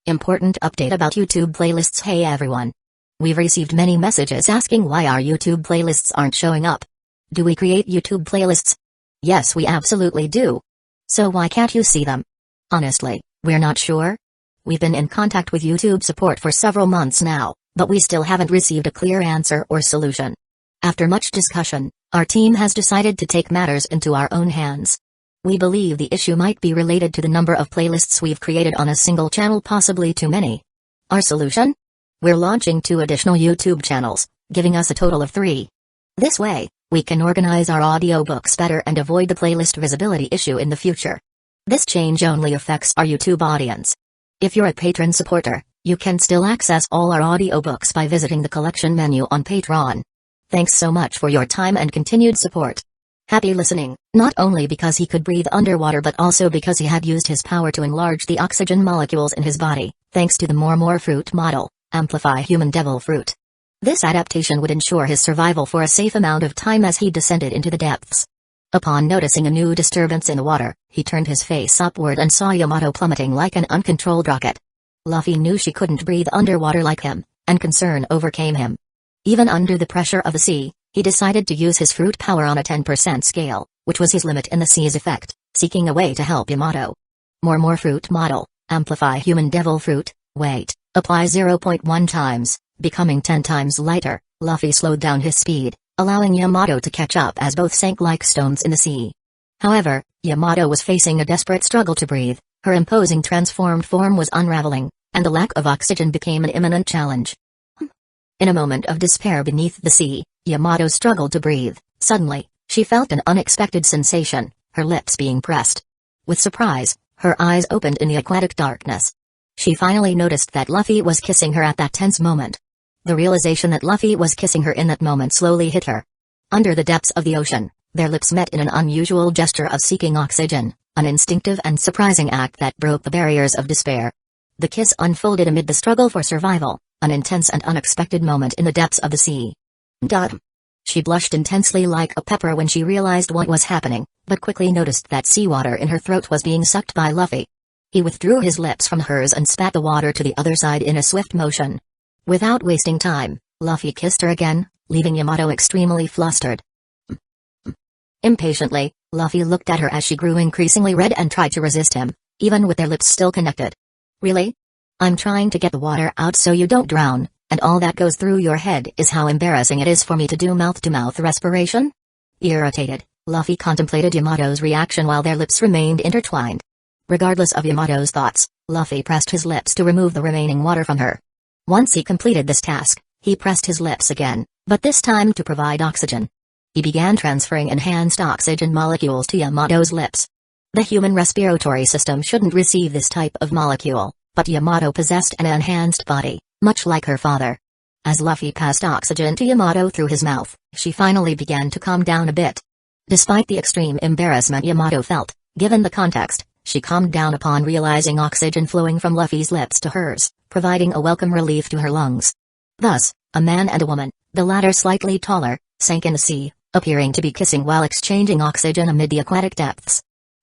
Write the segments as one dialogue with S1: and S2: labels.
S1: Important update about YouTube playlists. Hey everyone. We've received many messages asking why our YouTube playlists aren't showing up. Do we create YouTube playlists? Yes, we absolutely do. So why can't you see them? Honestly, we're not sure. We've been in contact with YouTube support for several months now, but we still haven't received a clear answer or solution. After much discussion, our team has decided to take matters into our own hands. We believe the issue might be related to the number of playlists we've created on a single channel, possibly too many. Our solution? We're launching 2 additional YouTube channels, giving us a total of 3. This way, we can organize our audiobooks better and avoid the playlist visibility issue in the future. This change only affects our YouTube audience. If you're a patron supporter, you can still access all our audiobooks by visiting the collection menu on Patreon. Thanks so much for your time and continued support. Happy listening, not only because he could breathe underwater but also because he had used his power to enlarge the oxygen molecules in his body, thanks to the more fruit model, amplify human devil fruit. This adaptation would ensure his survival for a safe amount of time as he descended into the depths. Upon noticing a new disturbance in the water, he turned his face upward and saw Yamato plummeting like an uncontrolled rocket. Luffy knew she couldn't breathe underwater like him, and concern overcame him. Even under the pressure of the sea, he decided to use his fruit power on a 10% scale, which was his limit in the sea's effect, seeking a way to help Yamato. More fruit model, amplify human devil fruit, weight, apply 0.1 times, becoming 10 times lighter. Luffy slowed down his speed, allowing Yamato to catch up as both sank like stones in the sea. However, Yamato was facing a desperate struggle to breathe, her imposing transformed form was unraveling, and the lack of oxygen became an imminent challenge. In a moment of despair beneath the sea, Yamato struggled to breathe. Suddenly, she felt an unexpected sensation, her lips being pressed. With surprise, her eyes opened in the aquatic darkness. She finally noticed that Luffy was kissing her at that tense moment. The realization that Luffy was kissing her in that moment slowly hit her. Under the depths of the ocean, their lips met in an unusual gesture of seeking oxygen, an instinctive and surprising act that broke the barriers of despair. The kiss unfolded amid the struggle for survival, an intense and unexpected moment in the depths of the sea. She blushed intensely like a pepper when she realized what was happening, but quickly noticed that seawater in her throat was being sucked by Luffy. He withdrew his lips from hers and spat the water to the other side in a swift motion. Without wasting time, Luffy kissed her again, leaving Yamato extremely flustered. Impatiently, Luffy looked at her as she grew increasingly red and tried to resist him, even with their lips still connected. Really? I'm trying to get the water out so you don't drown, and all that goes through your head is how embarrassing it is for me to do mouth-to-mouth respiration? Irritated, Luffy contemplated Yamato's reaction while their lips remained intertwined. Regardless of Yamato's thoughts, Luffy pressed his lips to remove the remaining water from her. Once he completed this task, he pressed his lips again, but this time to provide oxygen. He began transferring enhanced oxygen molecules to Yamato's lips. The human respiratory system shouldn't receive this type of molecule, but Yamato possessed an enhanced body, much like her father. As Luffy passed oxygen to Yamato through his mouth, she finally began to calm down a bit. Despite the extreme embarrassment Yamato felt, given the context, she calmed down upon realizing oxygen flowing from Luffy's lips to hers, providing a welcome relief to her lungs. Thus, a man and a woman, the latter slightly taller, sank in the sea, appearing to be kissing while exchanging oxygen amid the aquatic depths.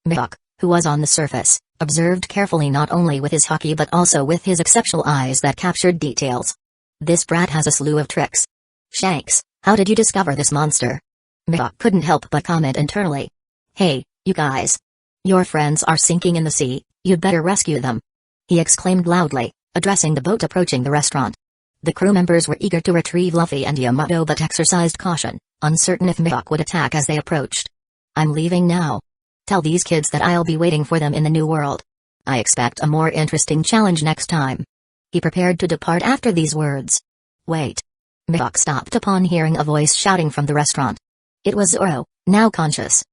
S1: Mihawk, who was on the surface, observed carefully not only with his haki but also with his exceptional eyes that captured details. This brat has a slew of tricks. Shanks, how did you discover this monster? Mihawk couldn't help but comment internally. Hey, you guys. Your friends are sinking in the sea, you'd better rescue them. He exclaimed loudly, addressing the boat approaching the restaurant. The crew members were eager to retrieve Luffy and Yamato but exercised caution, uncertain if Mihawk would attack as they approached. I'm leaving now. Tell these kids that I'll be waiting for them in the new world. I expect a more interesting challenge next time. He prepared to depart after these words. Wait. Mihawk stopped upon hearing a voice shouting from the restaurant. It was Zoro, now conscious.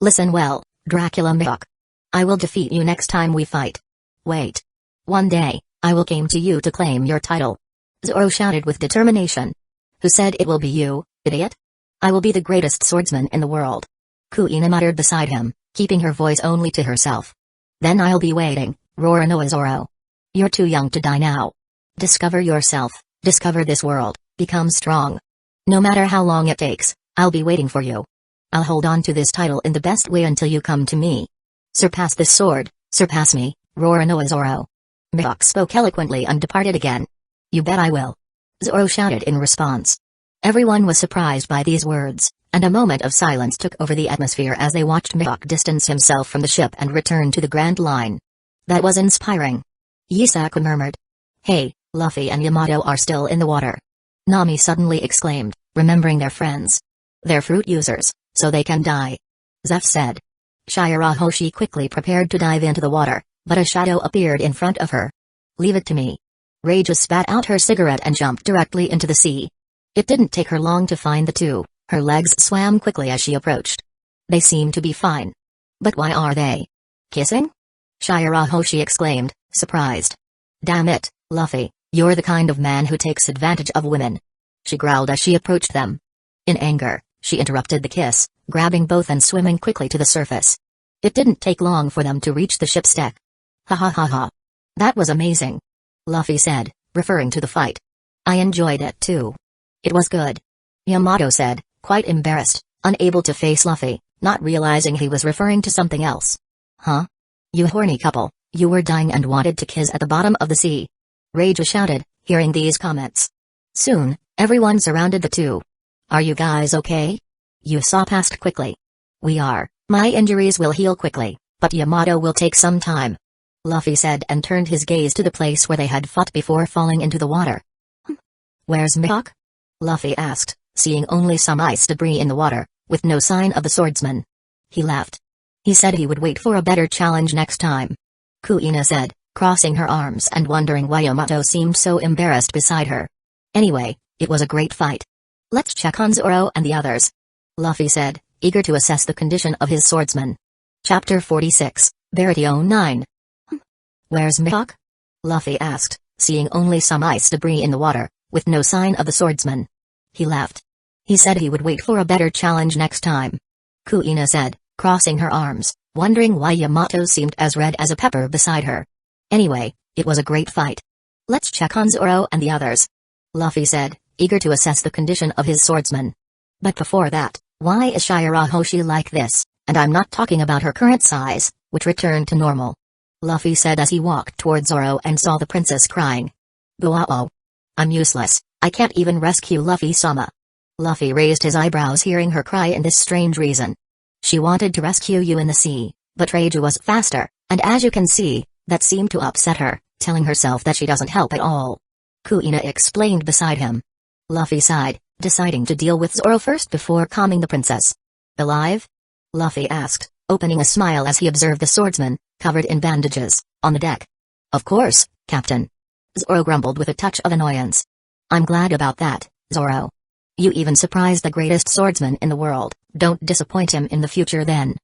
S1: Listen well, Dracula Mihawk. I will defeat you next time we fight. Wait. One day, I will come to you to claim your title. Zoro shouted with determination. Who said it will be you, idiot? I will be the greatest swordsman in the world. Kuina muttered beside him, keeping her voice only to herself. Then I'll be waiting, Roronoa Zoro. You're too young to die now. Discover yourself, discover this world, become strong. No matter how long it takes, I'll be waiting for you. I'll hold on to this title in the best way until you come to me. Surpass this sword, surpass me, Roronoa Zoro. Mihawk spoke eloquently and departed again. "You bet I will," Zoro shouted in response. Everyone was surprised by these words, and a moment of silence took over the atmosphere as they watched Mihawk distance himself from the ship and return to the Grand Line. "That was inspiring," Yisaku murmured. "Hey, Luffy and Yamato are still in the water," Nami suddenly exclaimed, remembering their friends. "They're fruit users, so they can die," Zeph said. Shirahoshi quickly prepared to dive into the water, but a shadow appeared in front of her. "Leave it to me." Raja spat out her cigarette and jumped directly into the sea. It didn't take her long to find the two. Her legs swam quickly as she approached. They seemed to be fine. "But why are they kissing?" Shirahoshi exclaimed, surprised. "Damn it, Luffy, you're the kind of man who takes advantage of women," she growled as she approached them. In anger, she interrupted the kiss, grabbing both and swimming quickly to the surface. It didn't take long for them to reach the ship's deck. "Ha ha ha ha. That was amazing," Luffy said, referring to the fight. "I enjoyed it too. It was good," Yamato said, quite embarrassed, unable to face Luffy, not realizing he was referring to something else. "Huh? You horny couple, you were dying and wanted to kiss at the bottom of the sea," Raja shouted, hearing these comments. Soon, everyone surrounded the two. "Are you guys okay?" Usopp asked quickly. "We are. My injuries will heal quickly, but Yamato will take some time," Luffy said and turned his gaze to the place where they had fought before falling into the water. "Where's Mihawk?" Luffy asked, seeing only some ice debris in the water, with no sign of the swordsman. He laughed. He said he would wait for a better challenge next time. Kuina said, crossing her arms and wondering why Yamato seemed so embarrassed beside her. "Anyway, it was a great fight. Let's check on Zoro and the others," Luffy said, eager to assess the condition of his swordsman. Chapter 46, Verity 09. "Where's Mihawk?" Luffy asked, seeing only some ice debris in the water, with no sign of the swordsman. He laughed. He said he would wait for a better challenge next time. Kuina said, crossing her arms, wondering why Yamato seemed as red as a pepper beside her. "Anyway, it was a great fight. Let's check on Zoro and the others," Luffy said, eager to assess the condition of his swordsman. "But before that, why is Shirahoshi like this? And I'm not talking about her current size, which returned to normal," Luffy said as he walked toward Zoro and saw the princess crying. "Buao. I'm useless, I can't even rescue Luffy-sama." Luffy raised his eyebrows hearing her cry in this strange reason. "She wanted to rescue you in the sea, but Reiju was faster, and as you can see, that seemed to upset her, telling herself that she doesn't help at all," Kuina explained beside him. Luffy sighed, deciding to deal with Zoro first before calming the princess. "Alive?" Luffy asked, opening a smile as he observed the swordsman, covered in bandages, on the deck. "Of course, Captain," Zoro grumbled with a touch of annoyance. "I'm glad about that, Zoro. You even surprised the greatest swordsman in the world. Don't disappoint him in the future then,"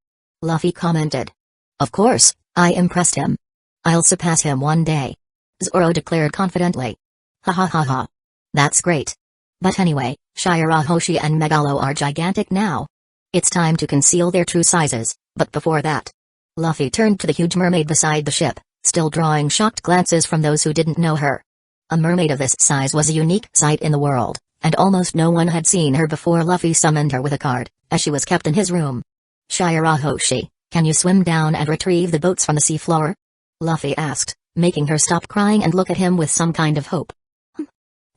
S1: Luffy commented. "Of course, I impressed him. I'll surpass him one day," Zoro declared confidently. "Ha ha ha ha. That's great. But anyway, Shirahoshi and Megalo are gigantic now. It's time to conceal their true sizes, but before that..." Luffy turned to the huge mermaid beside the ship, still drawing shocked glances from those who didn't know her. A mermaid of this size was a unique sight in the world, and almost no one had seen her before Luffy summoned her with a card, as she was kept in his room. "Shirahoshi, can you swim down and retrieve the boats from the seafloor?" Luffy asked, making her stop crying and look at him with some kind of hope.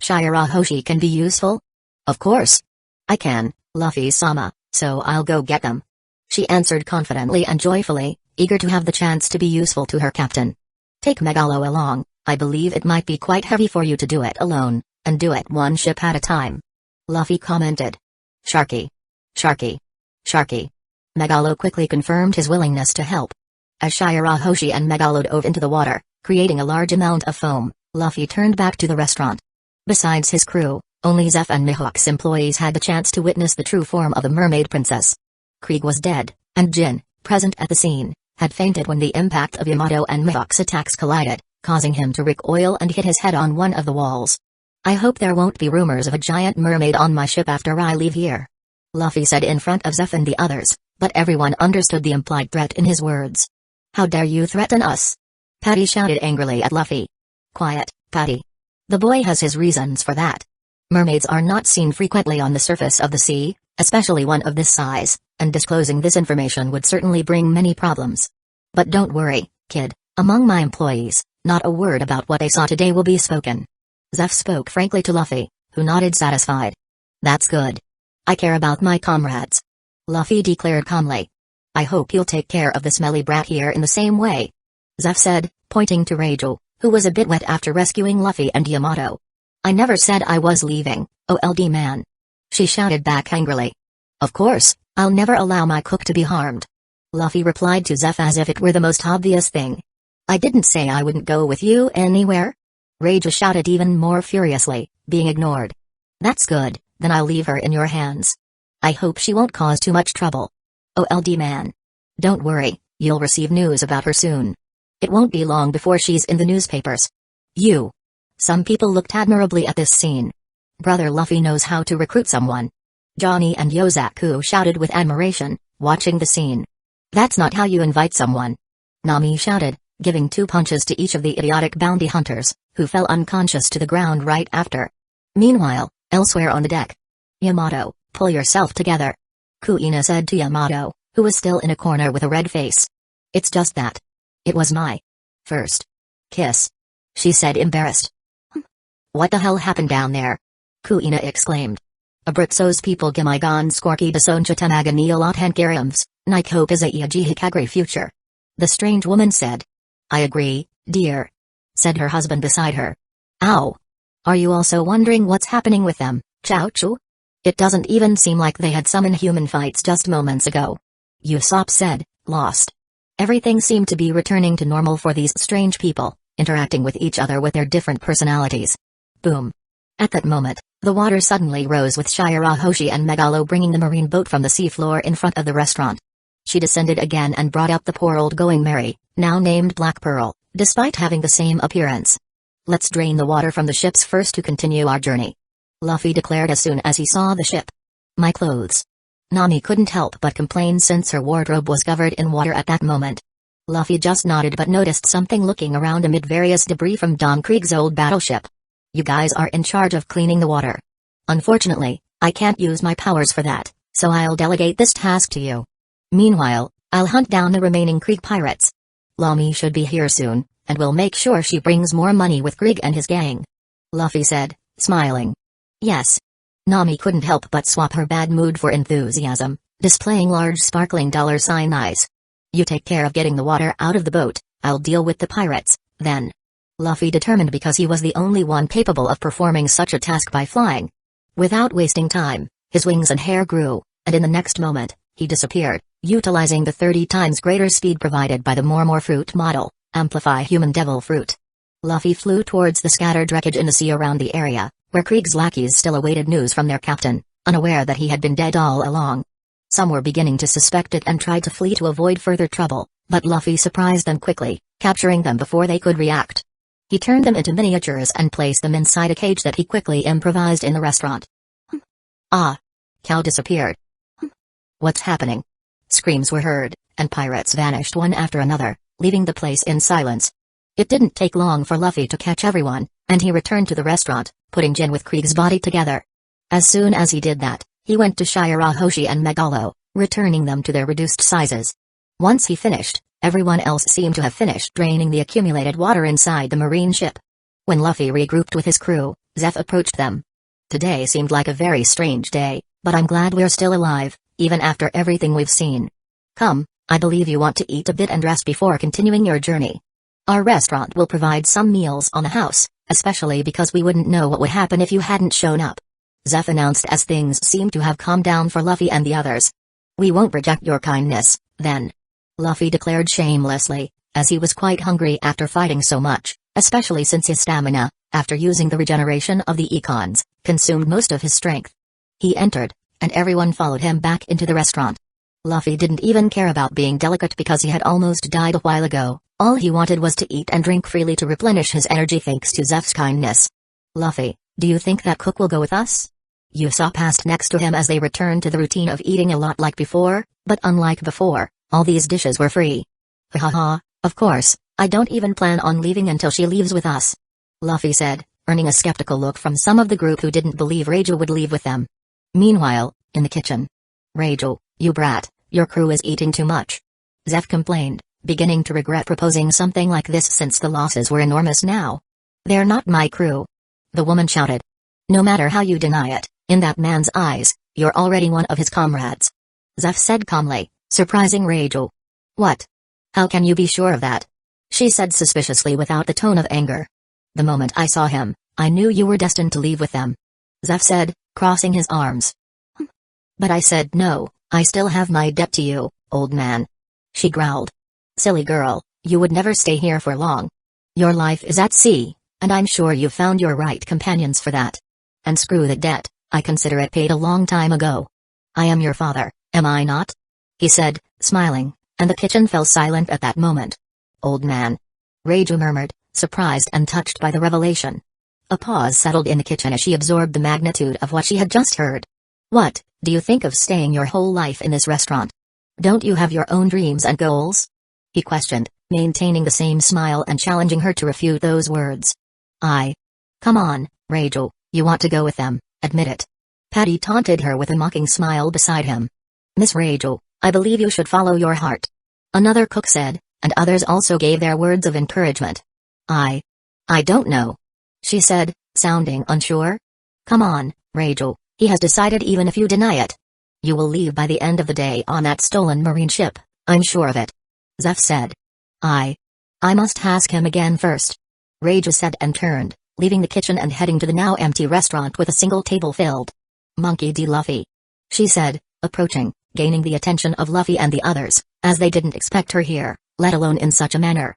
S1: "Shirahoshi can be useful?" "Of course. I can, Luffy-sama, so I'll go get them," she answered confidently and joyfully, eager to have the chance to be useful to her captain. "Take Megalo along, I believe it might be quite heavy for you to do it alone, and do it one ship at a time," Luffy commented. Sharky. Sharky. Sharky." Megalo quickly confirmed his willingness to help. As Shirahoshi and Megalo dove into the water, creating a large amount of foam, Luffy turned back to the restaurant. Besides his crew, only Zeph and Mihawk's employees had the chance to witness the true form of the mermaid princess. Krieg was dead, and Jin, present at the scene, had fainted when the impact of Yamato and Mihawk's attacks collided, causing him to recoil and hit his head on one of the walls. "I hope there won't be rumors of a giant mermaid on my ship after I leave here," Luffy said in front of Zeph and the others, but everyone understood the implied threat in his words. "How dare you threaten us?" Patty shouted angrily at Luffy. "Quiet, Patty. The boy has his reasons for that. Mermaids are not seen frequently on the surface of the sea, especially one of this size, and disclosing this information would certainly bring many problems. But don't worry, kid, among my employees, Not a word about what they saw today will be spoken. Zeph spoke frankly to Luffy, who nodded satisfied. That's good. I care about my comrades. Luffy declared calmly. I hope you'll take care of the smelly brat here in the same way. Zeph said, pointing to Rachel, who was a bit wet after rescuing Luffy and Yamato. I never said I was leaving, old man. She shouted back angrily. Of course, I'll never allow my cook to be harmed. Luffy replied to Zeph as if it were the most obvious thing. I didn't say I wouldn't go with you anywhere. Rachel shouted even more furiously, being ignored. That's good, then I'll leave her in your hands. I hope she won't cause too much trouble. Old man. Don't worry, you'll receive news about her soon. It won't be long before she's in the newspapers. You. Some people looked admirably at this scene. Brother Luffy knows how to recruit someone. Johnny and Yozaku shouted with admiration, watching the scene. That's not how you invite someone. Nami shouted, giving 2 punches to each of the idiotic bounty hunters, who fell unconscious to the ground right after. Meanwhile, elsewhere on the deck. Yamato, pull yourself together. Kuina said to Yamato, who was still in a corner with a red face. It's just that. It was my first kiss. She said embarrassed. What the hell happened down there? Kuina exclaimed. Abrutso's people gimigon skorki besoncha tamaganiolot hankariums, Nikope is a iajihikagri future. The strange woman said. I agree, dear. Said her husband beside her. Ow. Are you also wondering what's happening with them, Chao Chu? It doesn't even seem like they had some inhuman fights just moments ago. Usopp said, lost. Everything seemed to be returning to normal for these strange people, interacting with each other with their different personalities. Boom. At that moment, the water suddenly rose with Shirahoshi and Megalo bringing the marine boat from the seafloor in front of the restaurant. She descended again and brought up the poor old Going Merry, now named Black Pearl, despite having the same appearance. Let's drain the water from the ships first to continue our journey. Luffy declared as soon as he saw the ship. My clothes. Nami couldn't help but complain since her wardrobe was covered in water at that moment. Luffy just nodded but noticed something looking around amid various debris from Dom Krieg's old battleship. You guys are in charge of cleaning the water. Unfortunately, I can't use my powers for that, so I'll delegate this task to you. Meanwhile, I'll hunt down the remaining Krieg pirates. Lami should be here soon, and we'll make sure she brings more money with Krieg and his gang. Luffy said, smiling. Yes. Nami couldn't help but swap her bad mood for enthusiasm, displaying large sparkling $sign eyes. You take care of getting the water out of the boat, I'll deal with the pirates, then. Luffy determined because he was the only one capable of performing such a task by flying. Without wasting time, his wings and hair grew, and in the next moment, he disappeared, utilizing the 30 times greater speed provided by the More Fruit model, Amplify Human Devil Fruit. Luffy flew towards the scattered wreckage in the sea around the area, where Krieg's lackeys still awaited news from their captain, unaware that he had been dead all along. Some were beginning to suspect it and tried to flee to avoid further trouble, but Luffy surprised them quickly, capturing them before they could react. He turned them into miniatures and placed them inside a cage that he quickly improvised in the restaurant. Ah! Cal disappeared. What's happening? Screams were heard, and pirates vanished one after another, leaving the place in silence. It didn't take long for Luffy to catch everyone, and he returned to the restaurant, putting Jin with Krieg's body together. As soon as he did that, he went to Shirahoshi and Megalo, returning them to their reduced sizes. Once he finished, everyone else seemed to have finished draining the accumulated water inside the marine ship. When Luffy regrouped with his crew, Zeph approached them. Today seemed like a very strange day, but I'm glad we're still alive, even after everything we've seen. Come, I believe you want to eat a bit and rest before continuing your journey. Our restaurant will provide some meals on the house, especially because we wouldn't know what would happen if you hadn't shown up. Zeph announced as things seemed to have calmed down for Luffy and the others. We won't reject your kindness, then. Luffy declared shamelessly, as he was quite hungry after fighting so much, especially since his stamina, after using the regeneration of the econs, consumed most of his strength. He entered, and everyone followed him back into the restaurant. Luffy didn't even care about being delicate because he had almost died a while ago. All he wanted was to eat and drink freely to replenish his energy thanks to Zeph's kindness. Luffy, do you think that cook will go with us? Usopp passed next to him as they returned to the routine of eating a lot like before, but unlike before, all these dishes were free. Haha, of course, I don't even plan on leaving until she leaves with us. Luffy said, earning a skeptical look from some of the group who didn't believe Rachel would leave with them. Meanwhile, in the kitchen. Rachel, you brat, your crew is eating too much. Zeph complained, beginning to regret proposing something like this since the losses were enormous now. "They're not my crew," the woman shouted. "No matter how you deny it, in that man's eyes, you're already one of his comrades," Zeph said calmly, surprising Rachel. "What? How can you be sure of that?" she said suspiciously without the tone of anger. "The moment I saw him, I knew you were destined to leave with them," Zeph said, crossing his arms. "But I said no, I still have my debt to you, old man," she growled. "Silly girl, you would never stay here for long. Your life is at sea, and I'm sure you found your right companions for that. And screw the debt, I consider it paid a long time ago. I am your father, am I not?" he said, smiling, and the kitchen fell silent at that moment. "Old man," Raju murmured, surprised and touched by the revelation. A pause settled in the kitchen as she absorbed the magnitude of what she had just heard. "What, do you think of staying your whole life in this restaurant? Don't you have your own dreams and goals?" he questioned, maintaining the same smile and challenging her to refute those words. Come on, Rachel, you want to go with them, admit it." Patty taunted her with a mocking smile beside him. "Miss Rachel, I believe you should follow your heart," another cook said, and others also gave their words of encouragement. I don't know," she said, sounding unsure. "Come on, Rachel, he has decided even if you deny it. You will leave by the end of the day on that stolen marine ship, I'm sure of it," Zeph said. I must ask him again first," Raju said and turned, leaving the kitchen and heading to the now empty restaurant with a single table filled. "Monkey D. Luffy," she said, approaching, gaining the attention of Luffy and the others, as they didn't expect her here, let alone in such a manner.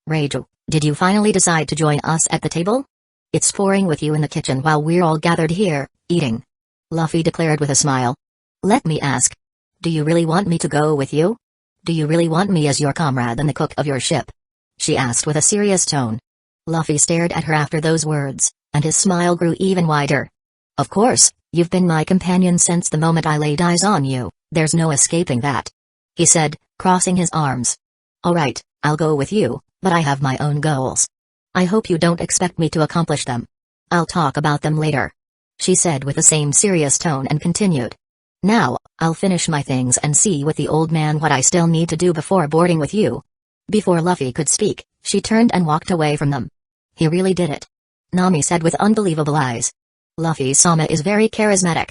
S1: "Raju, did you finally decide to join us at the table? It's pouring with you in the kitchen while we're all gathered here, eating," Luffy declared with a smile. "Let me ask. Do you really want me to go with you? Do you really want me as your comrade and the cook of your ship?" she asked with a serious tone. Luffy stared at her after those words, and his smile grew even wider. "Of course, you've been my companion since the moment I laid eyes on you, there's no escaping that," he said, crossing his arms. "All right, I'll go with you, but I have my own goals. I hope you don't expect me to accomplish them. I'll talk about them later," she said with the same serious tone and continued. "Now, I'll finish my things and see with the old man what I still need to do before boarding with you." Before Luffy could speak, she turned and walked away from them. "He really did it," Nami said with unbelievable eyes. "Luffy-sama is very charismatic,"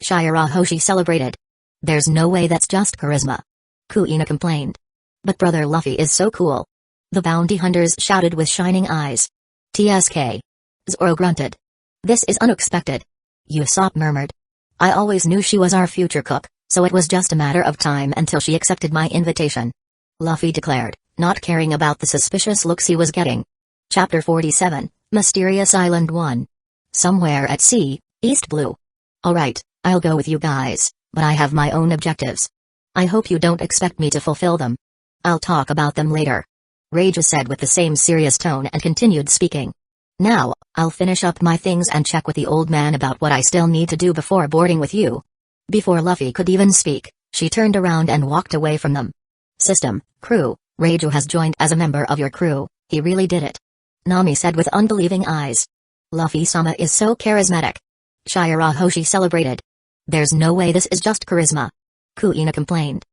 S1: Shirahoshi celebrated. "There's no way that's just charisma," Kuina complained. "But brother Luffy is so cool," the bounty hunters shouted with shining eyes. "TSK," Zoro grunted. "This is unexpected," Usopp murmured. "I always knew she was our future cook, so it was just a matter of time until she accepted my invitation," Luffy declared, not caring about the suspicious looks he was getting. Chapter 47, Mysterious Island 1. Somewhere at sea, East Blue. "Alright, I'll go with you guys, but I have my own objectives. I hope you don't expect me to fulfill them. I'll talk about them later," Raju said with the same serious tone and continued speaking. "Now, I'll finish up my things and check with the old man about what I still need to do before boarding with you." Before Luffy could even speak, she turned around and walked away from them. "System, crew, Raju has joined as a member of your crew, he really did it," Nami said with unbelieving eyes. "Luffy-sama is so charismatic," Shirahoshi celebrated. "There's no way this is just charisma," Kuina complained.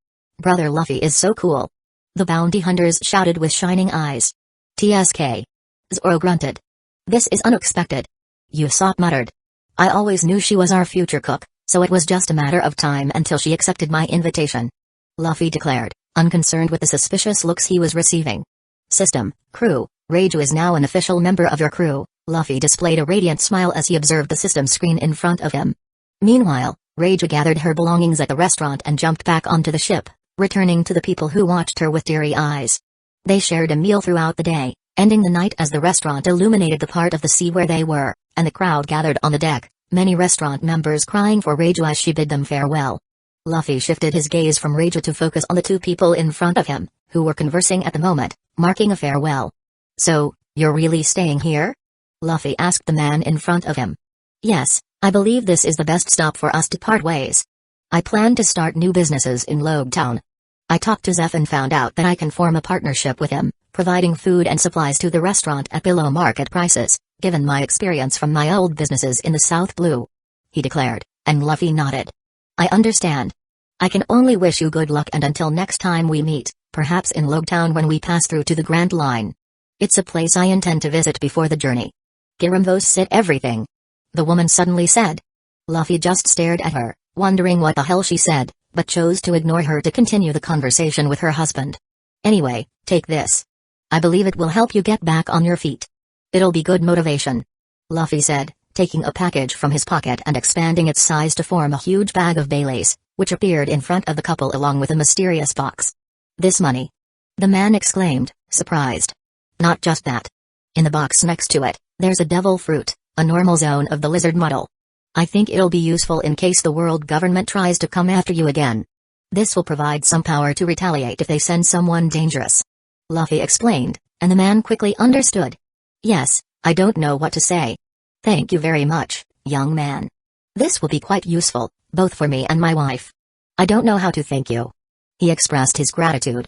S1: "Brother Luffy is so cool," the bounty hunters shouted with shining eyes. "TSK," Zoro grunted. "This is unexpected," Usopp muttered. "I always knew she was our future cook, so it was just a matter of time until she accepted my invitation," Luffy declared, unconcerned with the suspicious looks he was receiving. "System, crew, Raju is now an official member of your crew," Luffy displayed a radiant smile as he observed the system screen in front of him. Meanwhile, Raju gathered her belongings at the restaurant and jumped back onto the ship, returning to the people who watched her with teary eyes. They shared a meal throughout the day, ending the night as the restaurant illuminated the part of the sea where they were, and the crowd gathered on the deck, many restaurant members crying for Raju as she bid them farewell. Luffy shifted his gaze from Raju to focus on the two people in front of him, who were conversing at the moment, marking a farewell. "So, you're really staying here?" Luffy asked the man in front of him. "Yes, I believe this is the best stop for us to part ways. I plan to start new businesses in Logue Town. I talked to Zeph and found out that I can form a partnership with him, providing food and supplies to the restaurant at below market prices, given my experience from my old businesses in the South Blue," he declared, and Luffy nodded. "I understand. I can only wish you good luck, and until next time we meet, perhaps in Logtown when we pass through to the Grand Line. It's a place I intend to visit before the journey. Giramvos said everything. The woman suddenly said. Luffy just stared at her, wondering what the hell she said, but chose to ignore her to continue the conversation with her husband. Anyway, take this. I believe it will help you get back on your feet. It'll be good motivation. Luffy said, taking a package from his pocket and expanding its size to form a huge bag of Baileys, which appeared in front of the couple along with a mysterious box. This money. The man exclaimed, surprised. Not just that. In the box next to it, there's a devil fruit, a normal zone of the lizard model. I think it'll be useful in case the world government tries to come after you again. This will provide some power to retaliate if they send someone dangerous. Luffy explained, and the man quickly understood. Yes, I don't know what to say. Thank you very much, young man. This will be quite useful, both for me and my wife. I don't know how to thank you. He expressed his gratitude.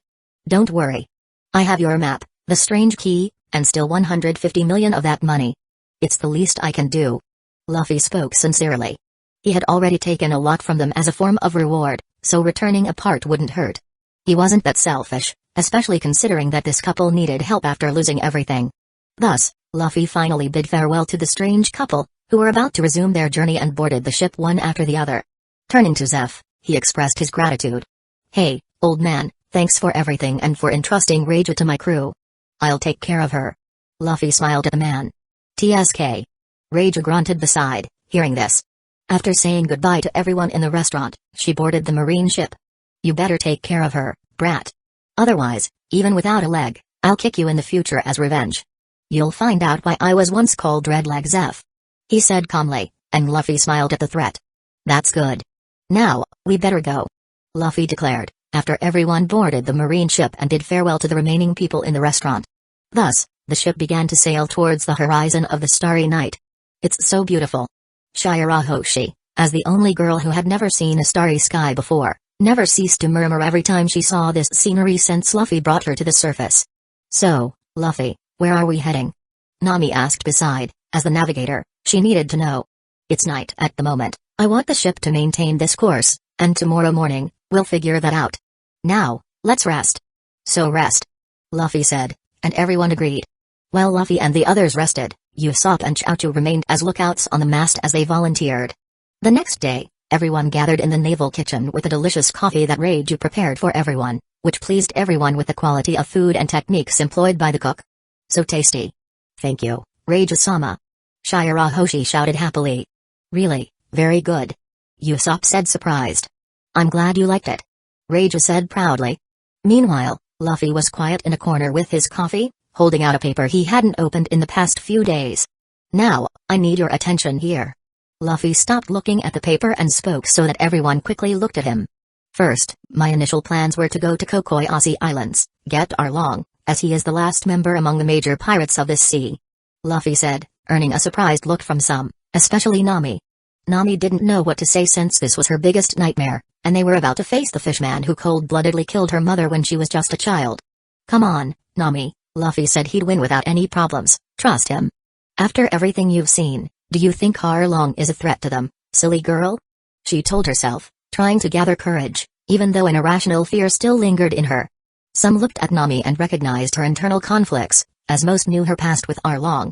S1: Don't worry. I have your map, the strange key, and still 150 million of that money. It's the least I can do. Luffy spoke sincerely. He had already taken a lot from them as a form of reward, so returning a part wouldn't hurt. He wasn't that selfish, especially considering that this couple needed help after losing everything. Thus, Luffy finally bid farewell to the strange couple, who were about to resume their journey and boarded the ship one after the other. Turning to Zeph, he expressed his gratitude. Hey, old man, thanks for everything and for entrusting Reija to my crew. I'll take care of her. Luffy smiled at the man. TSK. Reija grunted beside, hearing this. After saying goodbye to everyone in the restaurant, she boarded the marine ship. You better take care of her, brat. Otherwise, even without a leg, I'll kick you in the future as revenge. You'll find out why I was once called Redleg Zeph. He said calmly, and Luffy smiled at the threat. That's good. Now, we better go. Luffy declared, after everyone boarded the marine ship and bid farewell to the remaining people in the restaurant. Thus, the ship began to sail towards the horizon of the starry night. It's so beautiful. Shirahoshi, as the only girl who had never seen a starry sky before, never ceased to murmur every time she saw this scenery since Luffy brought her to the surface. So, Luffy, where are we heading? Nami asked beside, as the navigator, she needed to know. It's night at the moment, I want the ship to maintain this course, and tomorrow morning, we'll figure that out. Now, let's rest. So rest. Luffy said, and everyone agreed. While Luffy and the others rested, Usopp and Chaozu remained as lookouts on the mast as they volunteered. The next day, everyone gathered in the naval kitchen with a delicious coffee that Reiju prepared for everyone, which pleased everyone with the quality of food and techniques employed by the cook. So tasty. Thank you, Reiju-sama. Shirahoshi shouted happily. Really, very good. Usopp said surprised. I'm glad you liked it. Reiju said proudly. Meanwhile, Luffy was quiet in a corner with his coffee, holding out a paper he hadn't opened in the past few days. Now, I need your attention here. Luffy stopped looking at the paper and spoke so that everyone quickly looked at him. First, my initial plans were to go to Kokoyasi Islands, get Arlong, as he is the last member among the major pirates of this sea. Luffy said, earning a surprised look from some, especially Nami. Nami didn't know what to say since this was her biggest nightmare, and they were about to face the fishman who cold-bloodedly killed her mother when she was just a child. Come on, Nami, Luffy said he'd win without any problems, trust him. After everything you've seen, do you think Arlong is a threat to them, silly girl? She told herself, trying to gather courage, even though an irrational fear still lingered in her. Some looked at Nami and recognized her internal conflicts, as most knew her past with Arlong.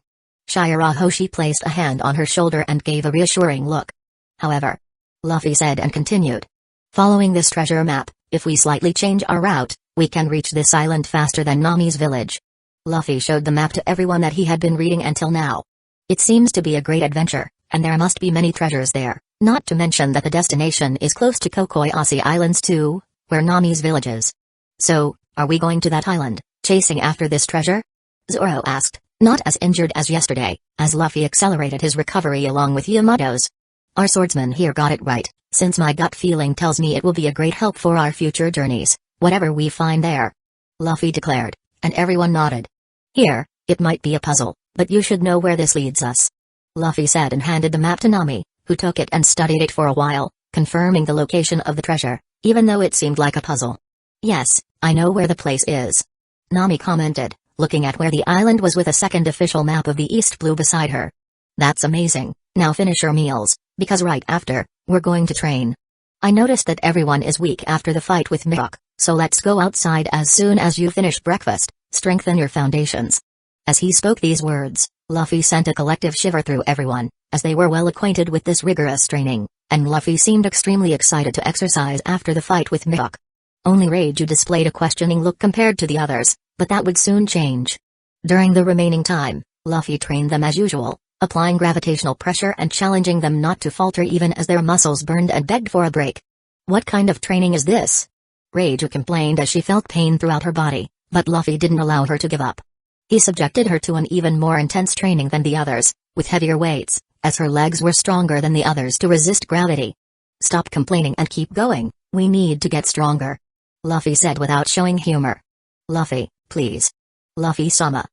S1: Shirahoshi placed a hand on her shoulder and gave a reassuring look. However, Luffy said and continued. Following this treasure map, if we slightly change our route, we can reach this island faster than Nami's village. Luffy showed the map to everyone that he had been reading until now. It seems to be a great adventure, and there must be many treasures there, not to mention that the destination is close to Kokoyasi Islands too, where Nami's village is. So, are we going to that island, chasing after this treasure? Zoro asked, not as injured as yesterday, as Luffy accelerated his recovery along with Yamato's. Our swordsman here got it right, since my gut feeling tells me it will be a great help for our future journeys, whatever we find there. Luffy declared, and everyone nodded. Here, it might be a puzzle, but you should know where this leads us. Luffy said and handed the map to Nami, who took it and studied it for a while, confirming the location of the treasure, even though it seemed like a puzzle. Yes, I know where the place is. Nami commented, looking at where the island was with a second official map of the East Blue beside her. That's amazing, now finish your meals, because right after, we're going to train. I noticed that everyone is weak after the fight with Mihawk, so let's go outside as soon as you finish breakfast, strengthen your foundations. As he spoke these words, Luffy sent a collective shiver through everyone, as they were well acquainted with this rigorous training, and Luffy seemed extremely excited to exercise after the fight with Mihawk. Only Reiju displayed a questioning look compared to the others, but that would soon change. During the remaining time, Luffy trained them as usual, applying gravitational pressure and challenging them not to falter even as their muscles burned and begged for a break. What kind of training is this? Reiju complained as she felt pain throughout her body, but Luffy didn't allow her to give up. He subjected her to an even more intense training than the others, with heavier weights, as her legs were stronger than the others to resist gravity. Stop complaining and keep going, we need to get stronger. Luffy said without showing humor. Luffy, please. Luffy-sama.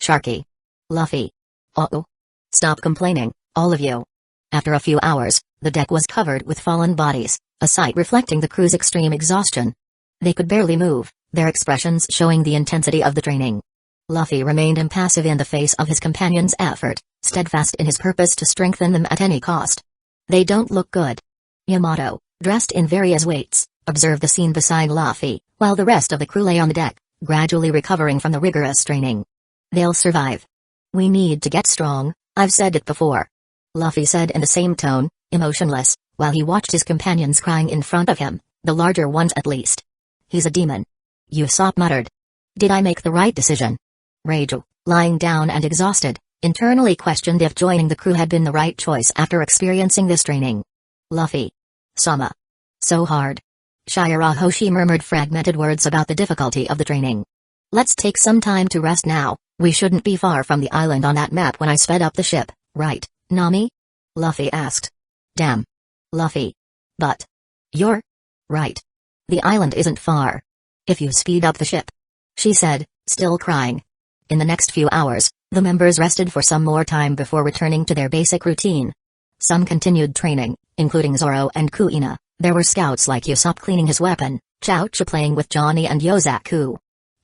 S1: Sharky. Luffy. Uh-oh. Stop complaining, all of you. After a few hours, the deck was covered with fallen bodies, a sight reflecting the crew's extreme exhaustion. They could barely move, their expressions showing the intensity of the training. Luffy remained impassive in the face of his companion's effort, steadfast in his purpose to strengthen them at any cost. They don't look good. Yamato, dressed in various weights, observed the scene beside Luffy, while the rest of the crew lay on the deck, gradually recovering from the rigorous training. They'll survive. We need to get strong, I've said it before. Luffy said in the same tone, emotionless, while he watched his companions crying in front of him, the larger ones at least. He's a demon. Usopp muttered. Did I make the right decision? Reiju, lying down and exhausted, internally questioned if joining the crew had been the right choice after experiencing this training. Luffy. Sama. So hard. Shirahoshi murmured fragmented words about the difficulty of the training. Let's take some time to rest now, we shouldn't be far from the island on that map when I sped up the ship, right, Nami? Luffy asked. Damn. Luffy. But. You're right. The island isn't far. If you speed up the ship. She said, still crying. In the next few hours, the members rested for some more time before returning to their basic routine. Some continued training, including Zoro and Kuina. There were scouts like Usopp cleaning his weapon, Choucha playing with Johnny and Yozaku.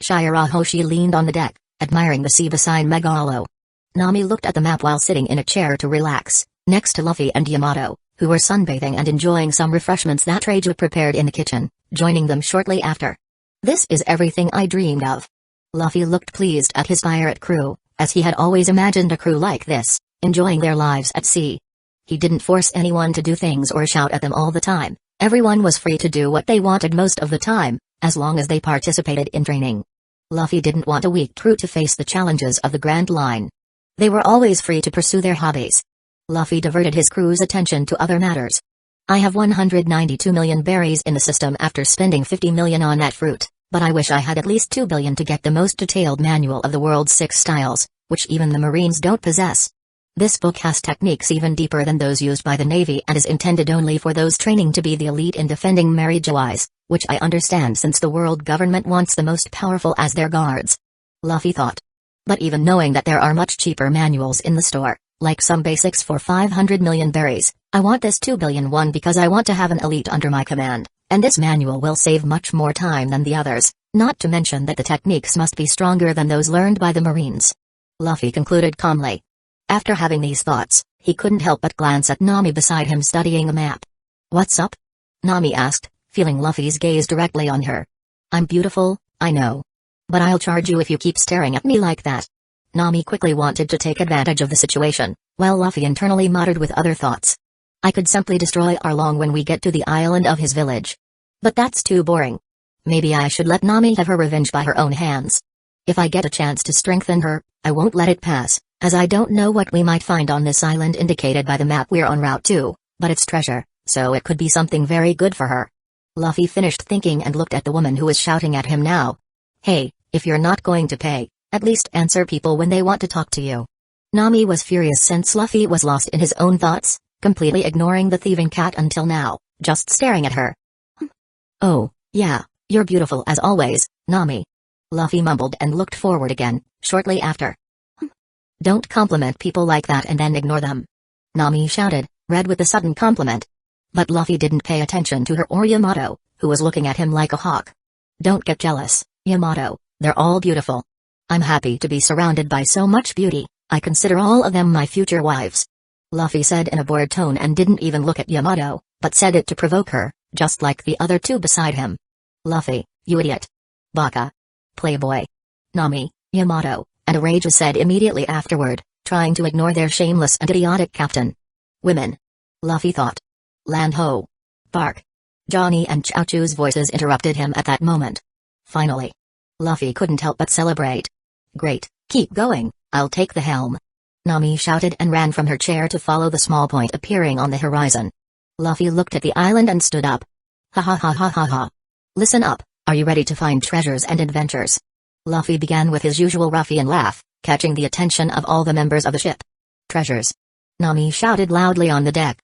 S1: Shirahoshi leaned on the deck, admiring the sea beside Megalo. Nami looked at the map while sitting in a chair to relax, next to Luffy and Yamato, who were sunbathing and enjoying some refreshments that Reiju prepared in the kitchen, joining them shortly after. This is everything I dreamed of. Luffy looked pleased at his pirate crew, as he had always imagined a crew like this, enjoying their lives at sea. He didn't force anyone to do things or shout at them all the time, everyone was free to do what they wanted most of the time, as long as they participated in training. Luffy didn't want a weak crew to face the challenges of the Grand Line. They were always free to pursue their hobbies. Luffy diverted his crew's attention to other matters. I have 192 million berries in the system after spending 50 million on that fruit, but I wish I had at least 2 billion to get the most detailed manual of the world's 6 styles, which even the Marines don't possess. This book has techniques even deeper than those used by the Navy and is intended only for those training to be the elite in defending Marijois, which I understand since the world government wants the most powerful as their guards. Luffy thought. But even knowing that there are much cheaper manuals in the store, like some basics for 500 million berries, I want this 2 billion one because I want to have an elite under my command, and this manual will save much more time than the others, not to mention that the techniques must be stronger than those learned by the Marines. Luffy concluded calmly. After having these thoughts, he couldn't help but glance at Nami beside him studying a map. What's up? Nami asked, feeling Luffy's gaze directly on her. I'm beautiful, I know. But I'll charge you if you keep staring at me like that. Nami quickly wanted to take advantage of the situation, while Luffy internally muttered with other thoughts. I could simply destroy Arlong when we get to the island of his village. But that's too boring. Maybe I should let Nami have her revenge by her own hands. If I get a chance to strengthen her, I won't let it pass, as I don't know what we might find on this island indicated by the map we're en route to, but it's treasure, so it could be something very good for her. Luffy finished thinking and looked at the woman who was shouting at him now. Hey, if you're not going to pay, at least answer people when they want to talk to you. Nami was furious since Luffy was lost in his own thoughts, completely ignoring the thieving cat until now, just staring at her. Oh, yeah, you're beautiful as always, Nami. Luffy mumbled and looked forward again, shortly after. Don't compliment people like that and then ignore them. Nami shouted, red with the sudden compliment. But Luffy didn't pay attention to her or Yamato, who was looking at him like a hawk. Don't get jealous, Yamato, they're all beautiful. I'm happy to be surrounded by so much beauty, I consider all of them my future wives. Luffy said in a bored tone and didn't even look at Yamato, but said it to provoke her, just like the other two beside him. Luffy, you idiot. Baka. Playboy. Nami, Yamato, and Araja said immediately afterward, trying to ignore their shameless and idiotic captain. Women. Luffy thought. Land ho. Bark. Johnny and Chaochu's voices interrupted him at that moment. Finally. Luffy couldn't help but celebrate. Great, keep going, I'll take the helm. Nami shouted and ran from her chair to follow the small point appearing on the horizon. Luffy looked at the island and stood up. Ha ha ha ha ha ha. Listen up, are you ready to find treasures and adventures? Luffy began with his usual ruffian laugh, catching the attention of all the members of the ship. Treasures. Nami shouted loudly on the deck.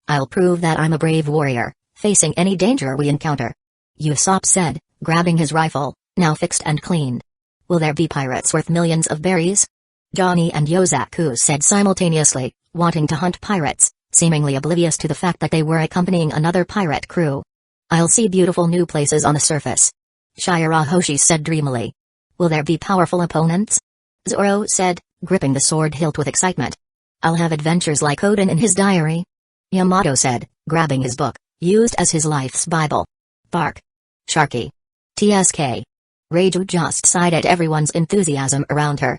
S1: I'll prove that I'm a brave warrior, facing any danger we encounter. Usopp said, grabbing his rifle, now fixed and cleaned. Will there be pirates worth millions of berries? Johnny and Yozaku said simultaneously, wanting to hunt pirates, seemingly oblivious to the fact that they were accompanying another pirate crew. I'll see beautiful new places on the surface. Shirahoshi said dreamily. Will there be powerful opponents? Zoro said, gripping the sword hilt with excitement. I'll have adventures like Odin in his diary. Yamato said, grabbing his book, used as his life's Bible. Bark. Sharky. TSK. Reiju just sighed at everyone's enthusiasm around her.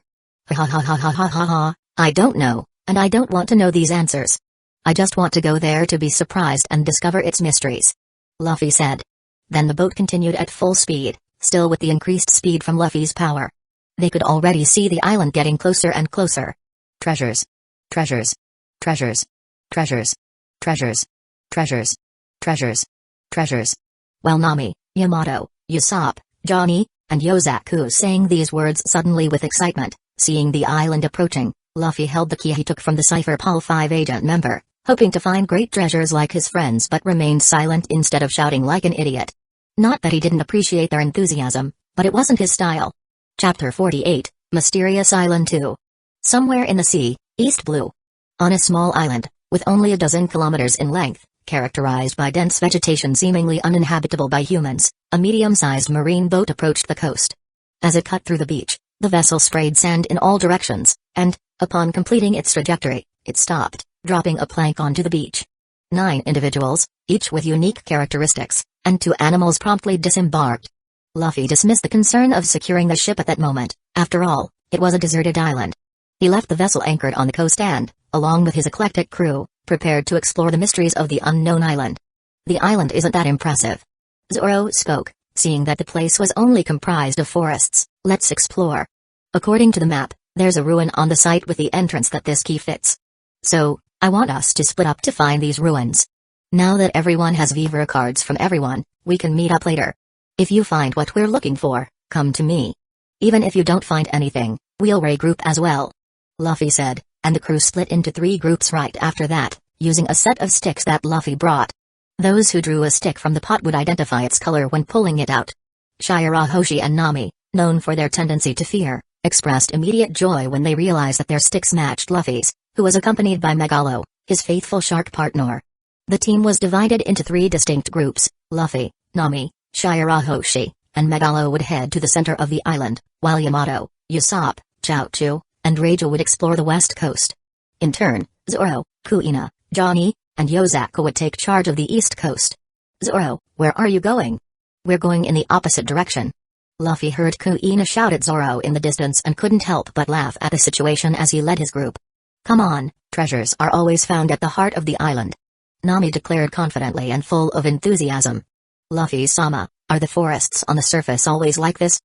S1: Ha ha ha ha ha ha ha, I don't know, and I don't want to know these answers. I just want to go there to be surprised and discover its mysteries. Luffy said. Then the boat continued at full speed, still with the increased speed from Luffy's power. They could already see the island getting closer and closer. Treasures. Treasures. Treasures. Treasures. Treasures. Treasures. Treasures. Treasures. While Nami, Yamato, Usopp, Johnny, and Yozaku sang these words suddenly with excitement, seeing the island approaching, Luffy held the key he took from the Cypher Pol 5 agent member, hoping to find great treasures like his friends but remained silent instead of shouting like an idiot. Not that he didn't appreciate their enthusiasm, but it wasn't his style. Chapter 48, Mysterious Island 2. Somewhere in the sea, East Blue. On a small island, with only a dozen kilometers in length, characterized by dense vegetation seemingly uninhabitable by humans, a medium-sized marine boat approached the coast. As it cut through the beach, the vessel sprayed sand in all directions, and, upon completing its trajectory, it stopped, dropping a plank onto the beach. 9 individuals, each with unique characteristics, and 2 animals promptly disembarked. Luffy dismissed the concern of securing the ship at that moment. After all, it was a deserted island. He left the vessel anchored on the coast and, along with his eclectic crew, prepared to explore the mysteries of the unknown island. The island isn't that impressive. Zoro spoke, seeing that the place was only comprised of forests. Let's explore. According to the map, there's a ruin on the site with the entrance that this key fits. So, I want us to split up to find these ruins. Now that everyone has Vivre cards from everyone, we can meet up later. If you find what we're looking for, come to me. Even if you don't find anything, we'll regroup as well. Luffy said, and the crew split into 3 groups right after that, using a set of sticks that Luffy brought. Those who drew a stick from the pot would identify its color when pulling it out. Shirahoshi and Nami, known for their tendency to fear, expressed immediate joy when they realized that their sticks matched Luffy's, who was accompanied by Megalo, his faithful shark partner. The team was divided into 3 distinct groups. Luffy, Nami, Shirahoshi, and Megalo would head to the center of the island, while Yamato, Usopp, Chaochu, and Reiju would explore the west coast. In turn, Zoro, Kuina, Johnny, and Yozaku would take charge of the east coast. Zoro, where are you going? We're going in the opposite direction. Luffy heard Kuina shout at Zoro in the distance and couldn't help but laugh at the situation as he led his group. Come on, treasures are always found at the heart of the island. Nami declared confidently and full of enthusiasm. Luffy-sama, are the forests on the surface always like this?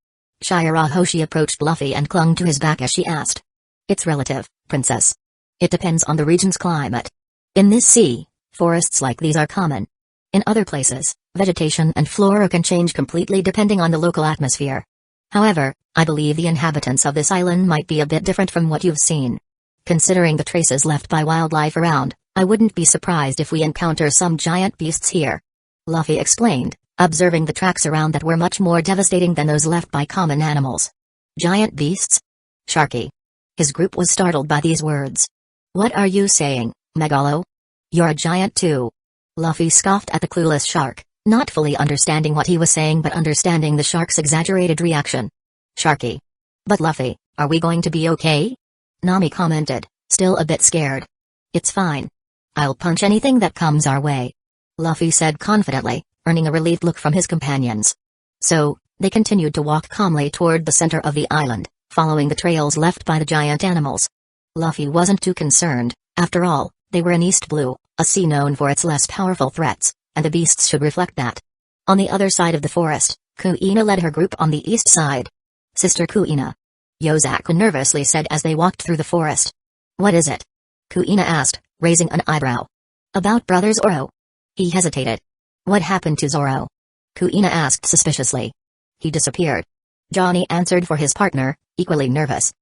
S1: Shirahoshi approached Luffy and clung to his back as she asked. It's relative, princess. It depends on the region's climate. In this sea, forests like these are common. In other places, vegetation and flora can change completely depending on the local atmosphere. However, I believe the inhabitants of this island might be a bit different from what you've seen. Considering the traces left by wildlife around, I wouldn't be surprised if we encounter some giant beasts here. Luffy explained, observing the tracks around that were much more devastating than those left by common animals. Giant beasts? Sharky. His group was startled by these words. What are you saying, Megalo? You're a giant too. Luffy scoffed at the clueless shark, not fully understanding what he was saying but understanding the shark's exaggerated reaction. Sharky. But Luffy, are we going to be okay? Nami commented, still a bit scared. It's fine. I'll punch anything that comes our way. Luffy said confidently, earning a relieved look from his companions. So, they continued to walk calmly toward the center of the island, following the trails left by the giant animals. Luffy wasn't too concerned. After all, they were in East Blue, a sea known for its less powerful threats, and the beasts should reflect that. On the other side of the forest, Kuina led her group on the east side. "Sister Kuina," Yozaku nervously said as they walked through the forest. "What is it?" Kuina asked, raising an eyebrow. "About Brother Zoro." He hesitated. "What happened to Zoro?" Kuina asked suspiciously. "He disappeared." Johnny answered for his partner, equally nervous.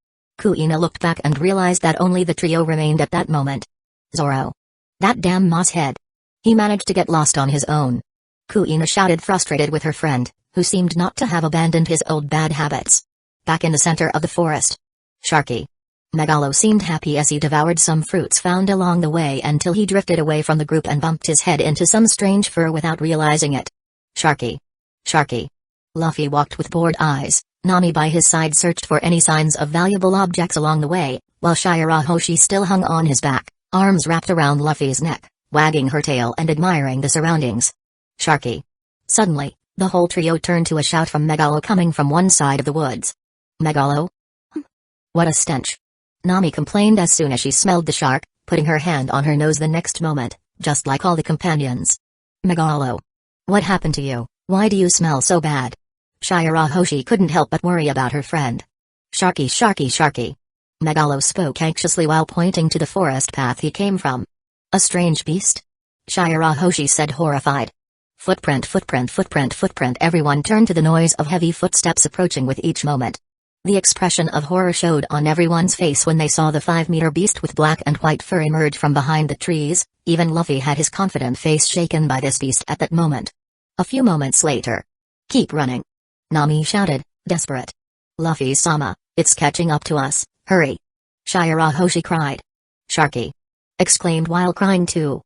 S1: Kuina looked back and realized that only the trio remained at that moment. "Zoro. That damn mosshead. He managed to get lost on his own." Kuina shouted, frustrated with her friend, who seemed not to have abandoned his old bad habits. Back in the center of the forest, Sharky. Megalo seemed happy as he devoured some fruits found along the way until he drifted away from the group and bumped his head into some strange fur without realizing it. Sharky. Sharky. Luffy walked with bored eyes. Nami by his side searched for any signs of valuable objects along the way, while Shirahoshi still hung on his back, arms wrapped around Luffy's neck, wagging her tail and admiring the surroundings. Sharky. Suddenly, the whole trio turned to a shout from Megalo coming from one side of the woods. "Megalo? What a stench!" Nami complained as soon as she smelled the shark, putting her hand on her nose the next moment, just like all the companions. "Megalo. What happened to you? Why do you smell so bad?" Shirahoshi couldn't help but worry about her friend. "Sharky, Sharky, Sharky." Megalo spoke anxiously while pointing to the forest path he came from. "A strange beast?" Shirahoshi said, horrified. "Footprint, footprint, footprint, footprint." Everyone turned to the noise of heavy footsteps approaching with each moment. The expression of horror showed on everyone's face when they saw the 5-meter beast with black and white fur emerge from behind the trees. Even Luffy had his confident face shaken by this beast at that moment. A few moments later. "Keep running!" Nami shouted, desperate. "Luffy-sama, it's catching up to us, hurry!" Shirahoshi cried. "Sharky!" exclaimed while crying too.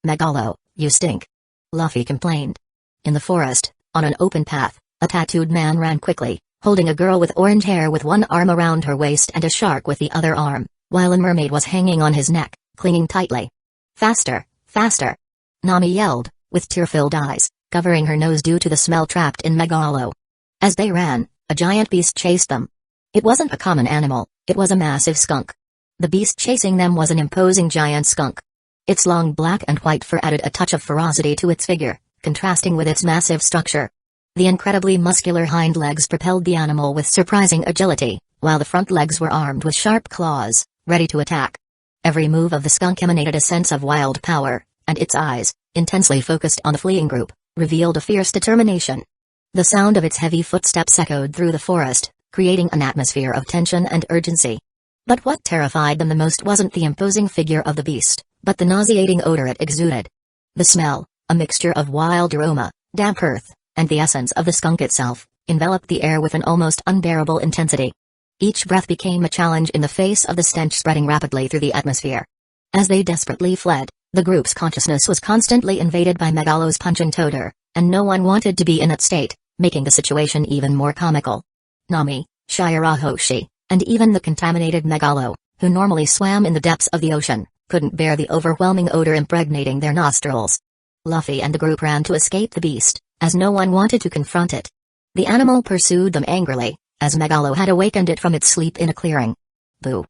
S1: "Megalo, you stink!" Luffy complained. In the forest, on an open path, a tattooed man ran quickly, holding a girl with orange hair with one arm around her waist and a shark with the other arm, while a mermaid was hanging on his neck, clinging tightly. "Faster, faster!" Nami yelled, with tear-filled eyes, covering her nose due to the smell trapped in Megalo. As they ran, a giant beast chased them. It wasn't a common animal, it was a massive skunk. The beast chasing them was an imposing giant skunk. Its long black and white fur added a touch of ferocity to its figure, contrasting with its massive structure. The incredibly muscular hind legs propelled the animal with surprising agility, while the front legs were armed with sharp claws, ready to attack. Every move of the skunk emanated a sense of wild power, and its eyes, intensely focused on the fleeing group, revealed a fierce determination. The sound of its heavy footsteps echoed through the forest, creating an atmosphere of tension and urgency. But what terrified them the most wasn't the imposing figure of the beast, but the nauseating odor it exuded. The smell, a mixture of wild aroma, damp earth, and the essence of the skunk itself, enveloped the air with an almost unbearable intensity. Each breath became a challenge in the face of the stench spreading rapidly through the atmosphere. As they desperately fled, the group's consciousness was constantly invaded by Megalo's pungent odor, and no one wanted to be in that state, making the situation even more comical. Nami, Shirahoshi, and even the contaminated Megalo, who normally swam in the depths of the ocean, couldn't bear the overwhelming odor impregnating their nostrils. Luffy and the group ran to escape the beast, as no one wanted to confront it. The animal pursued them angrily, as Megalo had awakened it from its sleep in a clearing. "Boo!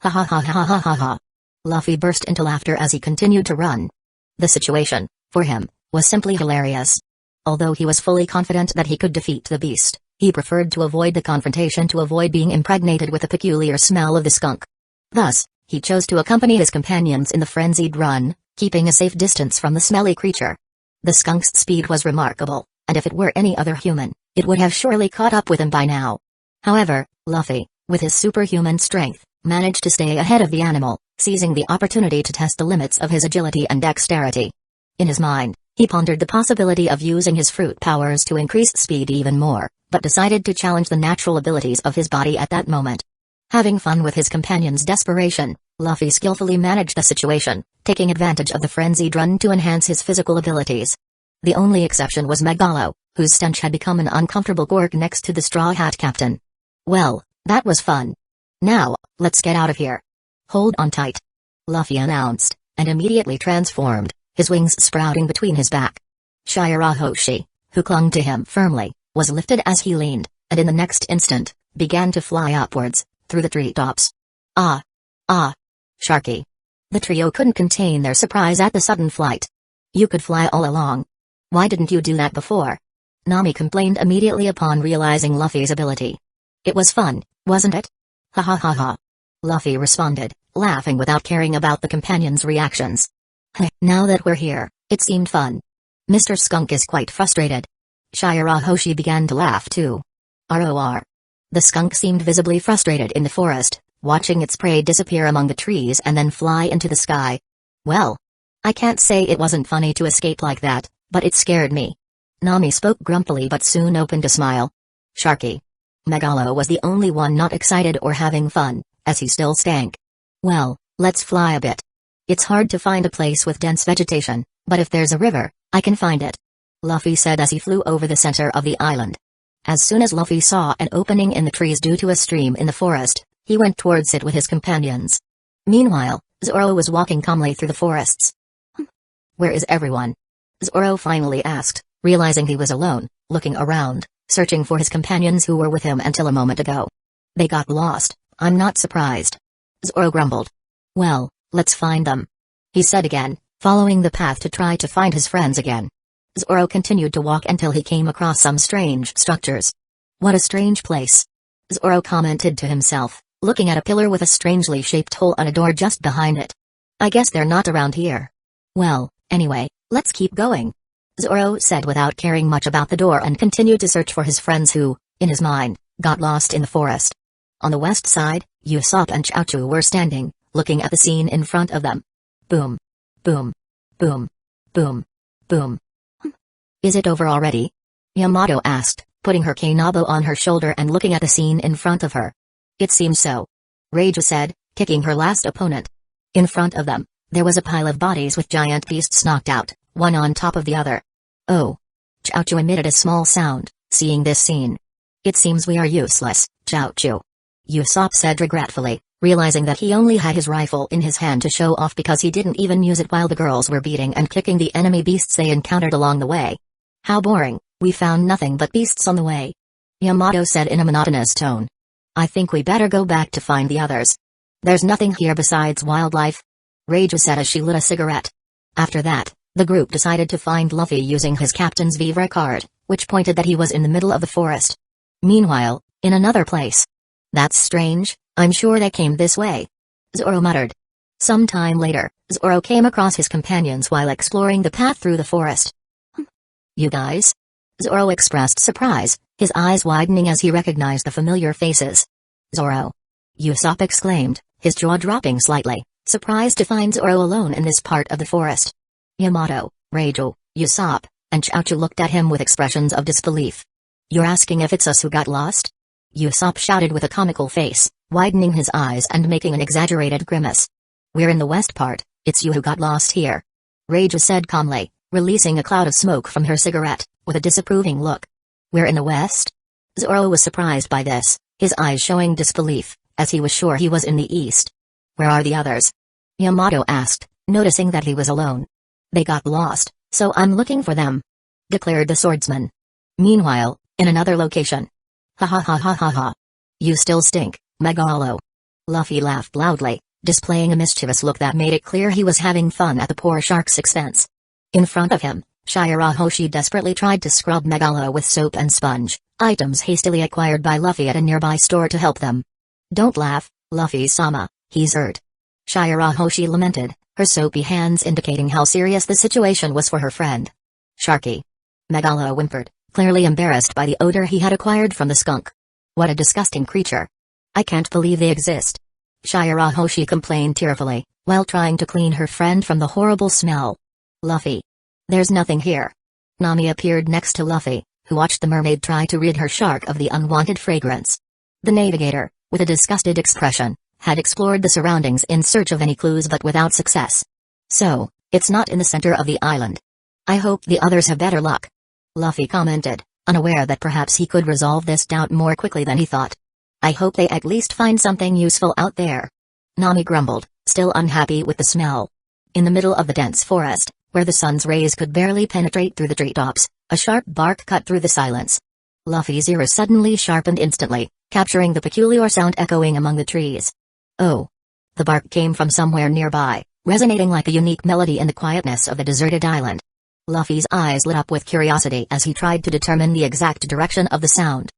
S1: Ha ha ha ha ha ha ha!" Luffy burst into laughter as he continued to run. The situation, for him, was simply hilarious. Although he was fully confident that he could defeat the beast, he preferred to avoid the confrontation to avoid being impregnated with the peculiar smell of the skunk. Thus, he chose to accompany his companions in the frenzied run, keeping a safe distance from the smelly creature. The skunk's speed was remarkable, and if it were any other human, it would have surely caught up with him by now. However, Luffy, with his superhuman strength, managed to stay ahead of the animal, seizing the opportunity to test the limits of his agility and dexterity. In his mind, he pondered the possibility of using his fruit powers to increase speed even more, but decided to challenge the natural abilities of his body at that moment. Having fun with his companion's desperation, Luffy skillfully managed the situation, taking advantage of the frenzied run to enhance his physical abilities. The only exception was Megalo, whose stench had become an uncomfortable gorg next to the Straw Hat Captain. "Well, that was fun. Now, let's get out of here. Hold on tight," Luffy announced, and immediately transformed, his wings sprouting between his back. Shirahoshi, who clung to him firmly, was lifted as he leaned, and in the next instant, began to fly upwards, through the treetops. Ah! Ah! Sharky! The trio couldn't contain their surprise at the sudden flight. You could fly all along. Why didn't you do that before? Nami complained immediately upon realizing Luffy's ability. It was fun, wasn't it? Ha ha ha ha. Luffy responded, laughing without caring about the companions' reactions. Now that we're here, it seemed fun. Mr. Skunk is quite frustrated. Shirahoshi began to laugh too. ROR. The skunk seemed visibly frustrated in the forest, watching its prey disappear among the trees and then fly into the sky. Well, I can't say it wasn't funny to escape like that, but it scared me. Nami spoke grumpily but soon opened a smile. Sharky. Megalo was the only one not excited or having fun, as he still stank. Well, let's fly a bit. It's hard to find a place with dense vegetation, but if there's a river, I can find it. Luffy said as he flew over the center of the island. As soon as Luffy saw an opening in the trees due to a stream in the forest, he went towards it with his companions. Meanwhile, Zoro was walking calmly through the forests. Where is everyone? Zoro finally asked, realizing he was alone, looking around, searching for his companions who were with him until a moment ago. They got lost, I'm not surprised. Zoro grumbled. Well, let's find them. He said again, following the path to try to find his friends again. Zoro continued to walk until he came across some strange structures. What a strange place. Zoro commented to himself, looking at a pillar with a strangely shaped hole on a door just behind it. I guess they're not around here. Well, anyway, let's keep going. Zoro said without caring much about the door and continued to search for his friends who, in his mind, got lost in the forest. On the west side, Usopp and Chaochu were standing, looking at the scene in front of them. Boom. Boom. Boom. Boom. Boom. Is it over already? Yamato asked, putting her Kanabo on her shoulder and looking at the scene in front of her. It seems so. Reiju said, kicking her last opponent. In front of them, there was a pile of bodies with giant beasts knocked out, one on top of the other. Oh. Chaochu emitted a small sound, seeing this scene. It seems we are useless, Chaochu. Usopp said regretfully, realizing that he only had his rifle in his hand to show off because he didn't even use it while the girls were beating and kicking the enemy beasts they encountered along the way. How boring, we found nothing but beasts on the way. Yamato said in a monotonous tone. I think we better go back to find the others. There's nothing here besides wildlife. Reiju said as she lit a cigarette. After that, the group decided to find Luffy using his captain's Vivre card, which pointed that he was in the middle of the forest. Meanwhile, in another place. That's strange, I'm sure they came this way. Zoro muttered. Some time later, Zoro came across his companions while exploring the path through the forest. You guys? Zoro expressed surprise, his eyes widening as he recognized the familiar faces. Zoro! Usopp exclaimed, his jaw dropping slightly, surprised to find Zoro alone in this part of the forest. Yamato, Reiju, Usopp, and Chaochu looked at him with expressions of disbelief. You're asking if it's us who got lost? Usopp shouted with a comical face, widening his eyes and making an exaggerated grimace. We're in the west part, it's you who got lost here. Reiju said calmly, releasing a cloud of smoke from her cigarette, with a disapproving look. We're in the west? Zoro was surprised by this, his eyes showing disbelief, as he was sure he was in the east. Where are the others? Yamato asked, noticing that he was alone. They got lost, so I'm looking for them, declared the swordsman. Meanwhile, in another location. Ha ha ha ha ha ha. You still stink, Megalo. Luffy laughed loudly, displaying a mischievous look that made it clear he was having fun at the poor shark's expense. In front of him, Shirahoshi desperately tried to scrub Megalo with soap and sponge, items hastily acquired by Luffy at a nearby store to help them. Don't laugh, Luffy-sama, he's hurt. Shirahoshi lamented, her soapy hands indicating how serious the situation was for her friend. Sharky. Megalo whimpered, clearly embarrassed by the odor he had acquired from the skunk. What a disgusting creature. I can't believe they exist. Shirahoshi complained tearfully, while trying to clean her friend from the horrible smell. Luffy. There's nothing here. Nami appeared next to Luffy, who watched the mermaid try to rid her shark of the unwanted fragrance. The navigator, with a disgusted expression, had explored the surroundings in search of any clues but without success. So, it's not in the center of the island. I hope the others have better luck. Luffy commented, unaware that perhaps he could resolve this doubt more quickly than he thought. I hope they at least find something useful out there. Nami grumbled, still unhappy with the smell. In the middle of the dense forest, where the sun's rays could barely penetrate through the treetops, a sharp bark cut through the silence. Luffy's ears suddenly sharpened instantly, capturing the peculiar sound echoing among the trees. Oh! The bark came from somewhere nearby, resonating like a unique melody in the quietness of the deserted island. Luffy's eyes lit up with curiosity as he tried to determine the exact direction of the sound.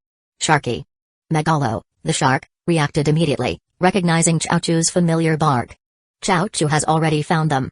S1: Sharky. Megalo, the shark, reacted immediately, recognizing Chaochu's familiar bark. Chaochu has already found them.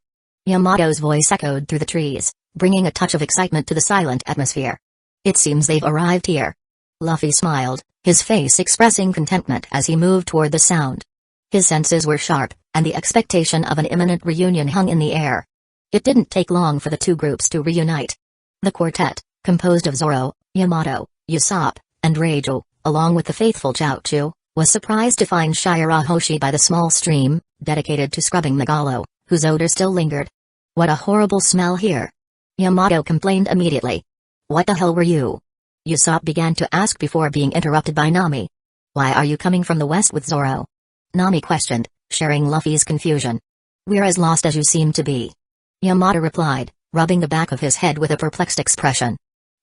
S1: Yamato's voice echoed through the trees, bringing a touch of excitement to the silent atmosphere. It seems they've arrived here. Luffy smiled, his face expressing contentment as he moved toward the sound. His senses were sharp, and the expectation of an imminent reunion hung in the air. It didn't take long for the two groups to reunite. The quartet, composed of Zoro, Yamato, Usopp, and Reijo, along with the faithful Chaochu, was surprised to find Shirahoshi by the small stream, dedicated to scrubbing Megalo, whose odor still lingered. What a horrible smell here! Yamato complained immediately. What the hell were you? Usopp began to ask before being interrupted by Nami. Why are you coming from the west with Zoro? Nami questioned, sharing Luffy's confusion. We're as lost as you seem to be. Yamato replied, rubbing the back of his head with a perplexed expression.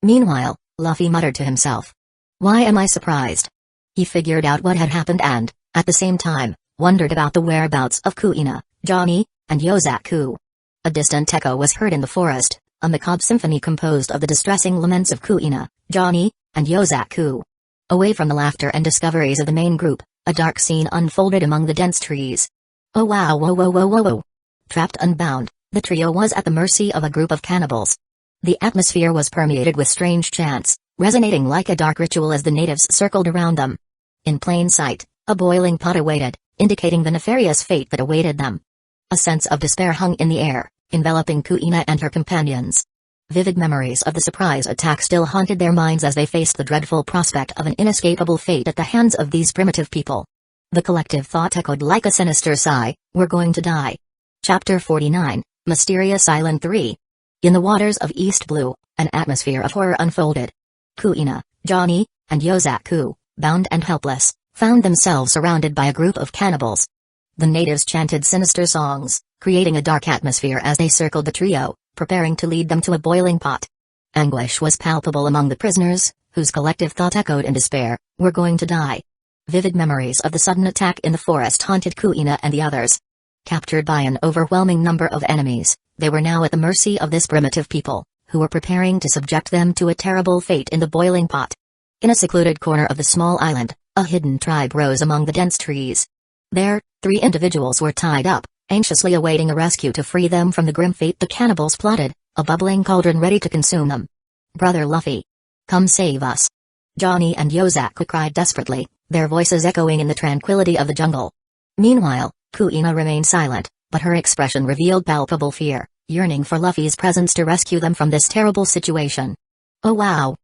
S1: Meanwhile, Luffy muttered to himself. Why am I surprised? He figured out what had happened and, at the same time, wondered about the whereabouts of Kuina, Johnny, and Yozaku. A distant echo was heard in the forest, a macabre symphony composed of the distressing laments of Kuina, Johnny, and Yozaku. Away from the laughter and discoveries of the main group, a dark scene unfolded among the dense trees. Oh wow, whoa whoa whoa whoa whoa. Trapped and bound, the trio was at the mercy of a group of cannibals. The atmosphere was permeated with strange chants, resonating like a dark ritual as the natives circled around them. In plain sight, a boiling pot awaited, indicating the nefarious fate that awaited them. A sense of despair hung in the air, enveloping Kuina and her companions. Vivid memories of the surprise attack still haunted their minds as they faced the dreadful prospect of an inescapable fate at the hands of these primitive people. The collective thought echoed like a sinister sigh, we're going to die. Chapter 49, Mysterious Island 3. In the waters of East Blue, an atmosphere of horror unfolded. Kuina, Johnny, and Yozaku, bound and helpless, found themselves surrounded by a group of cannibals. The natives chanted sinister songs, creating a dark atmosphere as they circled the trio, preparing to lead them to a boiling pot. Anguish was palpable among the prisoners, whose collective thought echoed in despair, we're going to die. Vivid memories of the sudden attack in the forest haunted Kuina and the others. Captured by an overwhelming number of enemies, they were now at the mercy of this primitive people, who were preparing to subject them to a terrible fate in the boiling pot. In a secluded corner of the small island, a hidden tribe rose among the dense trees. There, 3 individuals were tied up, anxiously awaiting a rescue to free them from the grim fate the cannibals plotted, a bubbling cauldron ready to consume them. Brother Luffy! Come save us! Johnny and Yozaku cried desperately, their voices echoing in the tranquility of the jungle. Meanwhile, Kuina remained silent, but her expression revealed palpable fear, yearning for Luffy's presence to rescue them from this terrible situation. Oh wow!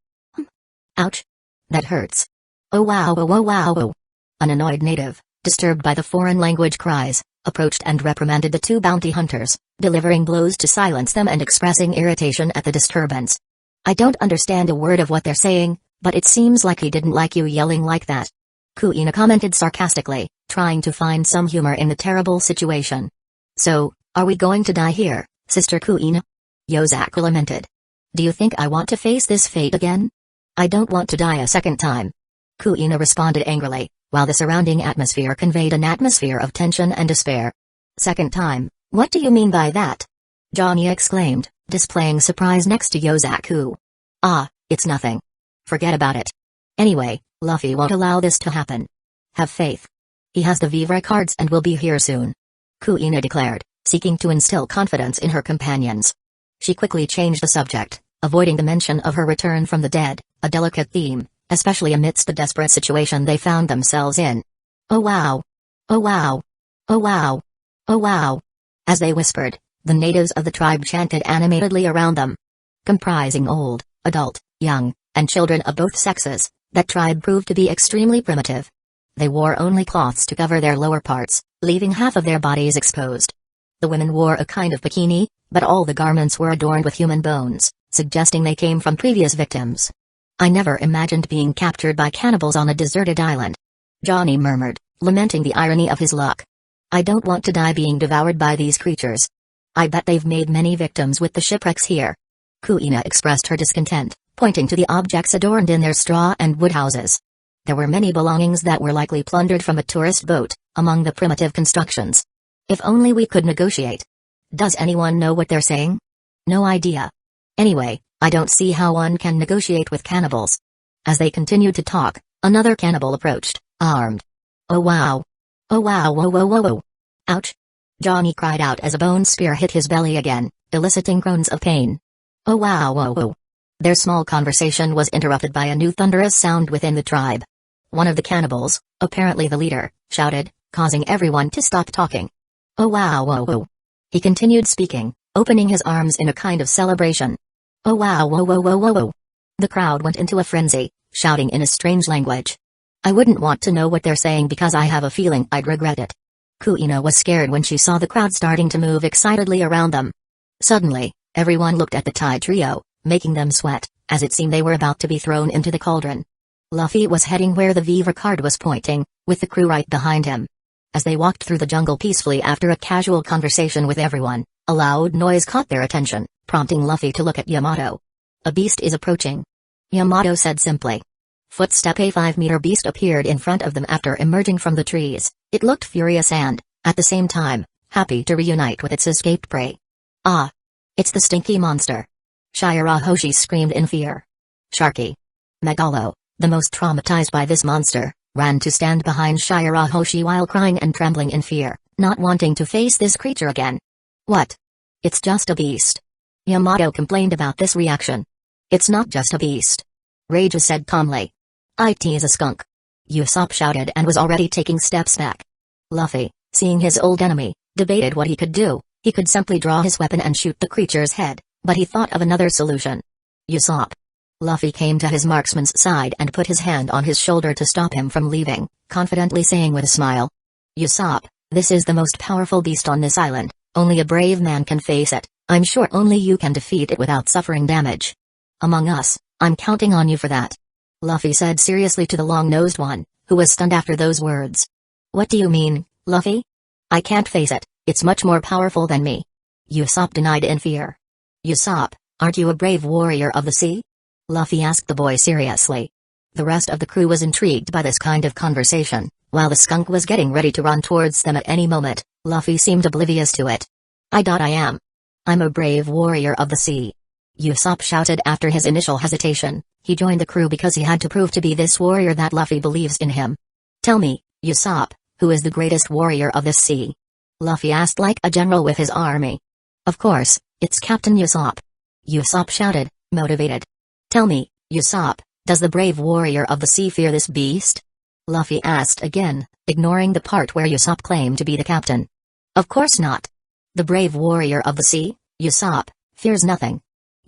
S1: Ouch! That hurts! Oh wow oh oh wow oh! An annoyed native, disturbed by the foreign language cries, approached and reprimanded the 2 bounty hunters, delivering blows to silence them and expressing irritation at the disturbance. I don't understand a word of what they're saying, but it seems like he didn't like you yelling like that. Kuina commented sarcastically, trying to find some humor in the terrible situation. So, are we going to die here, Sister Kuina? Yozaku lamented. Do you think I want to face this fate again? I don't want to die a second time. Kuina responded angrily, while the surrounding atmosphere conveyed an atmosphere of tension and despair. Second time, what do you mean by that? Johnny exclaimed, displaying surprise next to Yozaku. Ah, it's nothing. Forget about it. Anyway, Luffy won't allow this to happen. Have faith. He has the Vivre cards and will be here soon. Kuina declared, seeking to instill confidence in her companions. She quickly changed the subject, avoiding the mention of her return from the dead, a delicate theme, especially amidst the desperate situation they found themselves in. Oh wow! Oh wow! Oh wow! Oh wow! As they whispered, the natives of the tribe chanted animatedly around them. Comprising old, adult, young, and children of both sexes, that tribe proved to be extremely primitive. They wore only cloths to cover their lower parts, leaving half of their bodies exposed. The women wore a kind of bikini, but all the garments were adorned with human bones, suggesting they came from previous victims. I never imagined being captured by cannibals on a deserted island. Johnny murmured, lamenting the irony of his luck. I don't want to die being devoured by these creatures. I bet they've made many victims with the shipwrecks here. Kuina expressed her discontent, pointing to the objects adorned in their straw and wood houses. There were many belongings that were likely plundered from a tourist boat, among the primitive constructions. If only we could negotiate. Does anyone know what they're saying? No idea. Anyway, I don't see how one can negotiate with cannibals. As they continued to talk, another cannibal approached, armed. Oh wow. Oh wow, whoa whoa whoa whoa. Ouch. Johnny cried out as a bone spear hit his belly again, eliciting groans of pain. Oh wow whoa whoa. Their small conversation was interrupted by a new thunderous sound within the tribe. One of the cannibals, apparently the leader, shouted, causing everyone to stop talking. Oh wow whoa whoa. He continued speaking, opening his arms in a kind of celebration. Oh wow whoa whoa whoa whoa whoa. The crowd went into a frenzy, shouting in a strange language. I wouldn't want to know what they're saying because I have a feeling I'd regret it. Kuina was scared when she saw the crowd starting to move excitedly around them. Suddenly, everyone looked at the Thai trio, making them sweat, as it seemed they were about to be thrown into the cauldron. Luffy was heading where the Viva card was pointing, with the crew right behind him. As they walked through the jungle peacefully after a casual conversation with everyone, a loud noise caught their attention, prompting Luffy to look at Yamato. A beast is approaching. Yamato said simply. Footstep. A 5-meter beast appeared in front of them after emerging from the trees. It looked furious and, at the same time, happy to reunite with its escaped prey. Ah! It's the stinky monster. Shirahoshi screamed in fear. Sharky. Megalo, the most traumatized by this monster, ran to stand behind Shirahoshi while crying and trembling in fear, not wanting to face this creature again. What? It's just a beast. Yamato complained about this reaction. It's not just a beast. Rage said calmly. It is a skunk. Usopp shouted and was already taking steps back. Luffy, seeing his old enemy, debated what he could do. He could simply draw his weapon and shoot the creature's head, but he thought of another solution. Usopp. Luffy came to his marksman's side and put his hand on his shoulder to stop him from leaving, confidently saying with a smile. Usopp, this is the most powerful beast on this island, only a brave man can face it, I'm sure only you can defeat it without suffering damage. Among us, I'm counting on you for that. Luffy said seriously to the long-nosed one, who was stunned after those words. What do you mean, Luffy? I can't face it, it's much more powerful than me. Usopp denied in fear. Usopp, aren't you a brave warrior of the sea? Luffy asked the boy seriously. The rest of the crew was intrigued by this kind of conversation, while the skunk was getting ready to run towards them at any moment. Luffy seemed oblivious to it. I am. I'm a brave warrior of the sea. Usopp shouted after his initial hesitation. He joined the crew because he had to prove to be this warrior that Luffy believes in him. Tell me, Usopp, who is the greatest warrior of this sea? Luffy asked like a general with his army. Of course, it's Captain Usopp. Usopp shouted, motivated. Tell me, Usopp, does the brave warrior of the sea fear this beast? Luffy asked again, ignoring the part where Usopp claimed to be the captain. Of course not. The brave warrior of the sea, Usopp, fears nothing.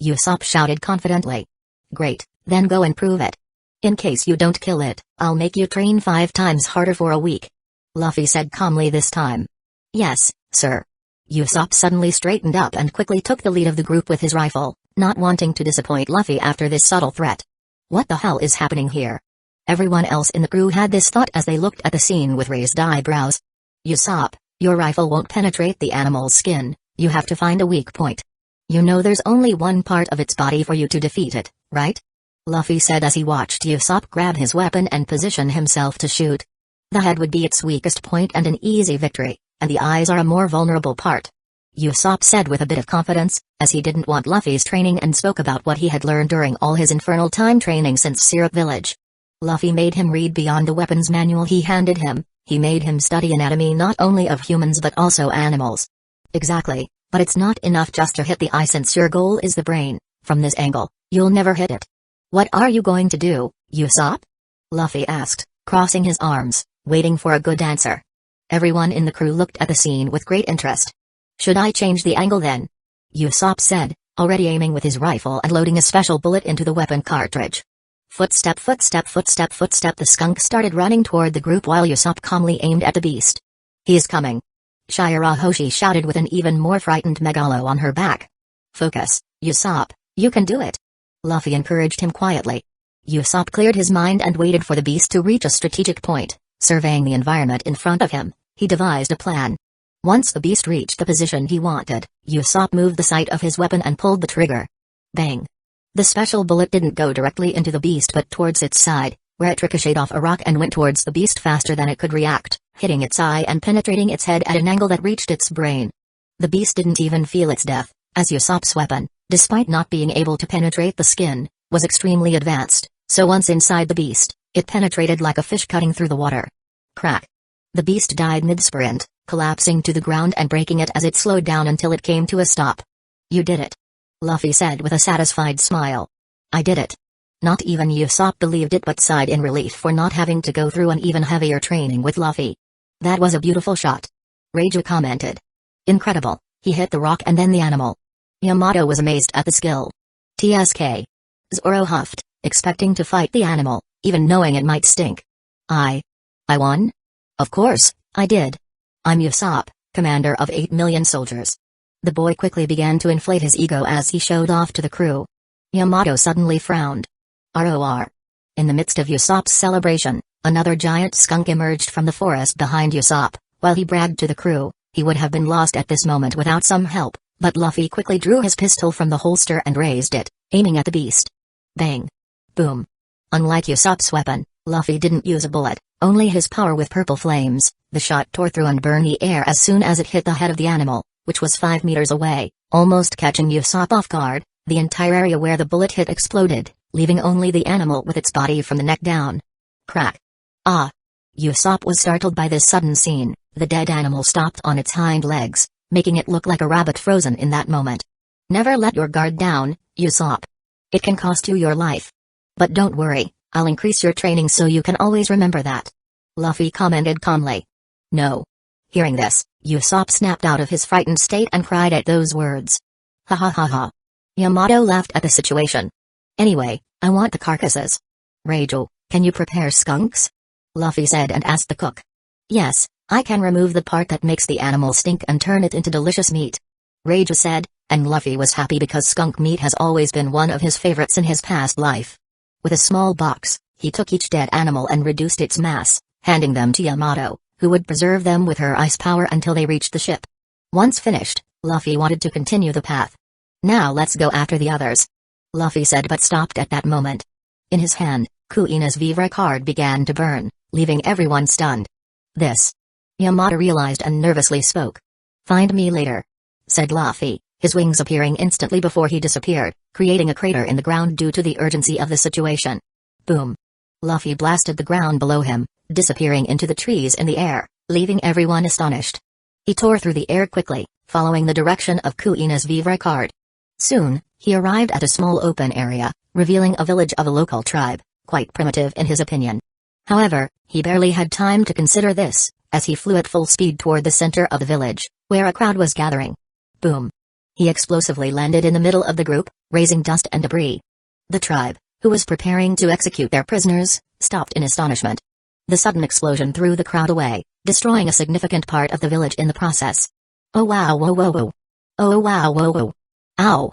S1: Usopp shouted confidently. Great, then go and prove it. In case you don't kill it, I'll make you train 5 times harder for a week. Luffy said calmly this time. Yes, sir. Usopp suddenly straightened up and quickly took the lead of the group with his rifle, not wanting to disappoint Luffy after this subtle threat. What the hell is happening here? Everyone else in the crew had this thought as they looked at the scene with raised eyebrows. Usopp, your rifle won't penetrate the animal's skin, you have to find a weak point. You know there's only one part of its body for you to defeat it, right? Luffy said as he watched Usopp grab his weapon and position himself to shoot. The head would be its weakest point and an easy victory, and the eyes are a more vulnerable part. Usopp said with a bit of confidence, as he didn't want Luffy's training and spoke about what he had learned during all his infernal time training since Syrup Village. Luffy made him read beyond the weapons manual he handed him, he made him study anatomy not only of humans but also animals. Exactly, but it's not enough just to hit the eye since your goal is the brain. From this angle, you'll never hit it. What are you going to do, Usopp? Luffy asked, crossing his arms, waiting for a good answer. Everyone in the crew looked at the scene with great interest. Should I change the angle then? Usopp said, already aiming with his rifle and loading a special bullet into the weapon cartridge. Footstep, footstep, footstep, footstep. The skunk started running toward the group while Usopp calmly aimed at the beast. He's coming. Shirahoshi shouted with an even more frightened Megalo on her back. Focus, Usopp, you can do it. Luffy encouraged him quietly. Usopp cleared his mind and waited for the beast to reach a strategic point. Surveying the environment in front of him, he devised a plan. Once the beast reached the position he wanted, Usopp moved the sight of his weapon and pulled the trigger. Bang! The special bullet didn't go directly into the beast but towards its side, where it ricocheted off a rock and went towards the beast faster than it could react, hitting its eye and penetrating its head at an angle that reached its brain. The beast didn't even feel its death, as Usopp's weapon, despite not being able to penetrate the skin, was extremely advanced, so once inside the beast, it penetrated like a fish cutting through the water. Crack! The beast died mid-sprint, collapsing to the ground and breaking it as it slowed down until it came to a stop. "You did it," Luffy said with a satisfied smile. "I did it." Not even Usopp believed it but sighed in relief for not having to go through an even heavier training with Luffy. "That was a beautiful shot," Reiju commented. "Incredible, he hit the rock and then the animal." Yamato was amazed at the skill. "TSK." Zoro huffed, expecting to fight the animal, even knowing it might stink. I won? Of course, I did. I'm Usopp, commander of 8 million soldiers." The boy quickly began to inflate his ego as he showed off to the crew. Yamato suddenly frowned. ROR. In the midst of Usopp's celebration, another giant skunk emerged from the forest behind Usopp. While he bragged to the crew, he would have been lost at this moment without some help, but Luffy quickly drew his pistol from the holster and raised it, aiming at the beast. Bang! Boom! Unlike Usopp's weapon, Luffy didn't use a bullet, only his power with purple flames. The shot tore through and burned the air as soon as it hit the head of the animal, which was 5 meters away, almost catching Usopp off guard. The entire area where the bullet hit exploded, leaving only the animal with its body from the neck down. Crack! Ah! Usopp was startled by this sudden scene. The dead animal stopped on its hind legs, making it look like a rabbit frozen in that moment. "Never let your guard down, Usopp. It can cost you your life. But don't worry, I'll increase your training so you can always remember that," Luffy commented calmly. "No." Hearing this, Usopp snapped out of his frightened state and cried at those words. "Ha ha ha ha." Yamato laughed at the situation. "Anyway, I want the carcasses." "Reiju, can you prepare skunks?" Luffy said and asked the cook. "Yes, I can remove the part that makes the animal stink and turn it into delicious meat," Reiju said, and Luffy was happy because skunk meat has always been one of his favorites in his past life. With a small box, he took each dead animal and reduced its mass, handing them to Yamato, who would preserve them with her ice power until they reached the ship. Once finished, Luffy wanted to continue the path. "Now let's go after the others," Luffy said but stopped at that moment. In his hand, Kuina's Vivre card began to burn, leaving everyone stunned. "This," Yamato realized and nervously spoke. "Find me later," said Luffy, his wings appearing instantly before he disappeared, creating a crater in the ground due to the urgency of the situation. Boom! Luffy blasted the ground below him, disappearing into the trees in the air, leaving everyone astonished. He tore through the air quickly, following the direction of Kuina's Vivre card. Soon, he arrived at a small open area, revealing a village of a local tribe, quite primitive in his opinion. However, he barely had time to consider this, as he flew at full speed toward the center of the village, where a crowd was gathering. Boom! He explosively landed in the middle of the group, raising dust and debris. The tribe, who was preparing to execute their prisoners, stopped in astonishment. The sudden explosion threw the crowd away, destroying a significant part of the village in the process. "Oh wow whoa whoa whoa! Oh wow whoa whoa! Ow!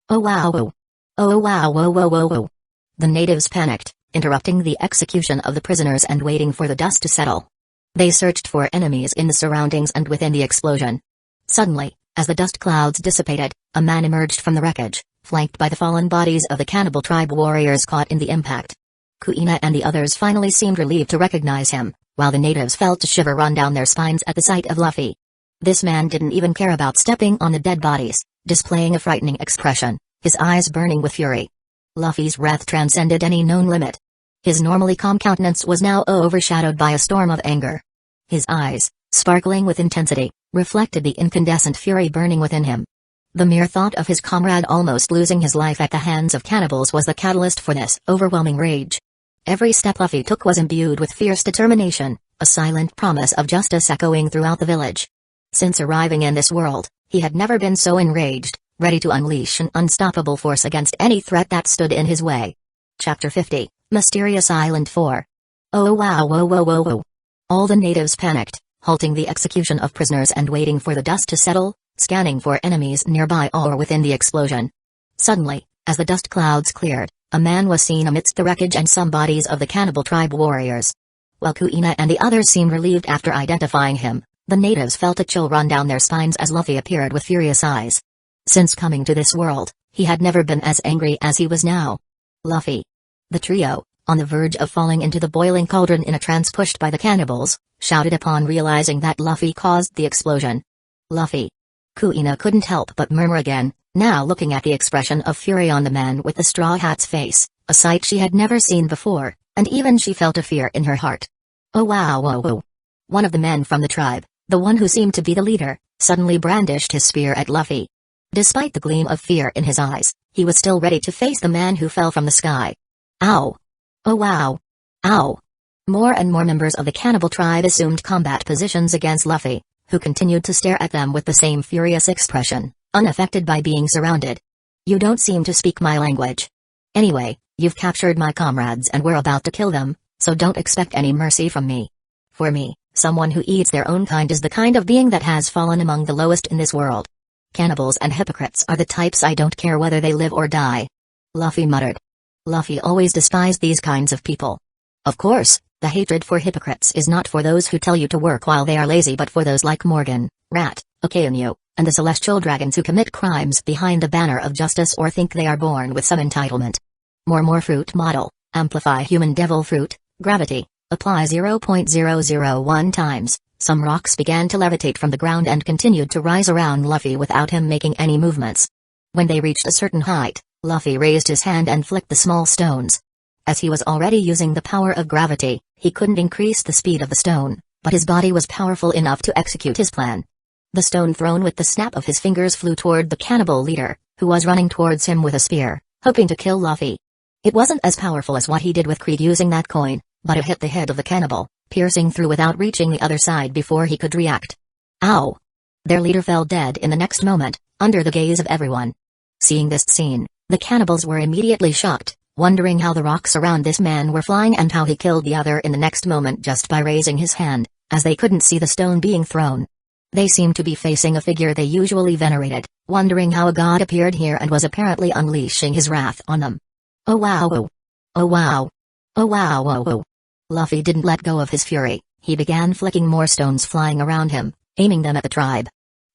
S1: Oh wow whoa! Oh wow whoa whoa whoa whoa!" The natives panicked, interrupting the execution of the prisoners and waiting for the dust to settle. They searched for enemies in the surroundings and within the explosion. Suddenly, as the dust clouds dissipated, a man emerged from the wreckage, flanked by the fallen bodies of the cannibal tribe warriors caught in the impact. Kuina and the others finally seemed relieved to recognize him, while the natives felt a shiver run down their spines at the sight of Luffy. This man didn't even care about stepping on the dead bodies, displaying a frightening expression, his eyes burning with fury. Luffy's wrath transcended any known limit. His normally calm countenance was now overshadowed by a storm of anger. His eyes, sparkling with intensity, reflected the incandescent fury burning within him. The mere thought of his comrade almost losing his life at the hands of cannibals was the catalyst for this overwhelming rage. Every step Luffy took was imbued with fierce determination, a silent promise of justice echoing throughout the village. Since arriving in this world, he had never been so enraged, ready to unleash an unstoppable force against any threat that stood in his way. Chapter 50, Mysterious Island 4. Oh wow whoa whoa whoa whoa. All the natives panicked, halting the execution of prisoners and waiting for the dust to settle, scanning for enemies nearby or within the explosion. Suddenly, as the dust clouds cleared, a man was seen amidst the wreckage and some bodies of the cannibal tribe warriors. While Kuina and the others seemed relieved after identifying him, The natives felt a chill run down their spines as Luffy appeared with furious eyes. Since coming to this world, he had never been as angry as he was now. Luffy. The trio, on the verge of falling into the boiling cauldron in a trance pushed by the cannibals, shouted upon realizing that Luffy caused the explosion. Luffy. Kuina couldn't help but murmur again, now looking at the expression of fury on the man with the straw hat's face, a sight she had never seen before, and even she felt a fear in her heart. Oh wow, whoa, whoa. One of the men from the tribe, the one who seemed to be the leader, suddenly brandished his spear at Luffy. Despite the gleam of fear in his eyes, he was still ready to face the man who fell from the sky. Ow! Oh wow! Ow! More and more members of the cannibal tribe assumed combat positions against Luffy, who continued to stare at them with the same furious expression, unaffected by being surrounded. You don't seem to speak my language. Anyway, you've captured my comrades and we're about to kill them, so don't expect any mercy from me. For me, someone who eats their own kind is the kind of being that has fallen among the lowest in this world. Cannibals and hypocrites are the types I don't care whether they live or die. Luffy muttered. Luffy always despised these kinds of people. Of course, the hatred for hypocrites is not for those who tell you to work while they are lazy but for those like Morgan, Rat, Okainu, and the celestial dragons who commit crimes behind the banner of justice or think they are born with some entitlement. More fruit model, amplify human devil fruit, gravity, apply 0.001 times. Some rocks began to levitate from the ground and continued to rise around Luffy without him making any movements. When they reached a certain height, Luffy raised his hand and flicked the small stones. As he was already using the power of gravity, he couldn't increase the speed of the stone, but his body was powerful enough to execute his plan. The stone thrown with the snap of his fingers flew toward the cannibal leader, who was running towards him with a spear, hoping to kill Luffy. It wasn't as powerful as what he did with Krieg using that coin, but it hit the head of the cannibal, piercing through without reaching the other side before he could react. Ow! Their leader fell dead in the next moment, under the gaze of everyone. Seeing this scene, the cannibals were immediately shocked, wondering how the rocks around this man were flying and how he killed the other in the next moment just by raising his hand, as they couldn't see the stone being thrown. They seemed to be facing a figure they usually venerated, wondering how a god appeared here and was apparently unleashing his wrath on them. Oh wow! Oh wow! Oh wow! Oh, oh. Luffy didn't let go of his fury. He began flicking more stones flying around him, aiming them at the tribe.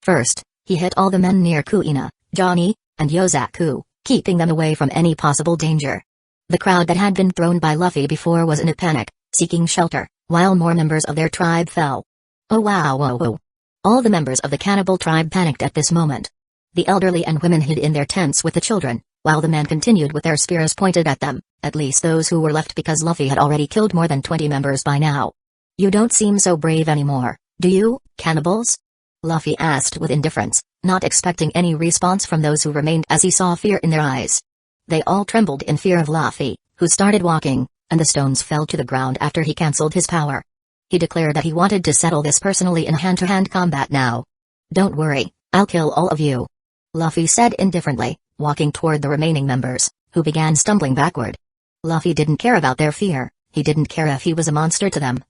S1: First, he hit all the men near Kuina, Johnny, and Yozaku, keeping them away from any possible danger. The crowd that had been thrown by Luffy before was in a panic, seeking shelter, while more members of their tribe fell. Oh wow! Oh, oh. All the members of the cannibal tribe panicked at this moment. The elderly and women hid in their tents with the children, while the men continued with their spears pointed at them, at least those who were left because Luffy had already killed more than 20 members by now. You don't seem so brave anymore, do you, cannibals? Luffy asked with indifference, not expecting any response from those who remained as he saw fear in their eyes. They all trembled in fear of Luffy, who started walking, and the stones fell to the ground after he cancelled his power. He declared that he wanted to settle this personally in hand-to-hand combat now. Don't worry, I'll kill all of you. Luffy said indifferently, walking toward the remaining members, who began stumbling backward. Luffy didn't care about their fear, he didn't care if he was a monster to them.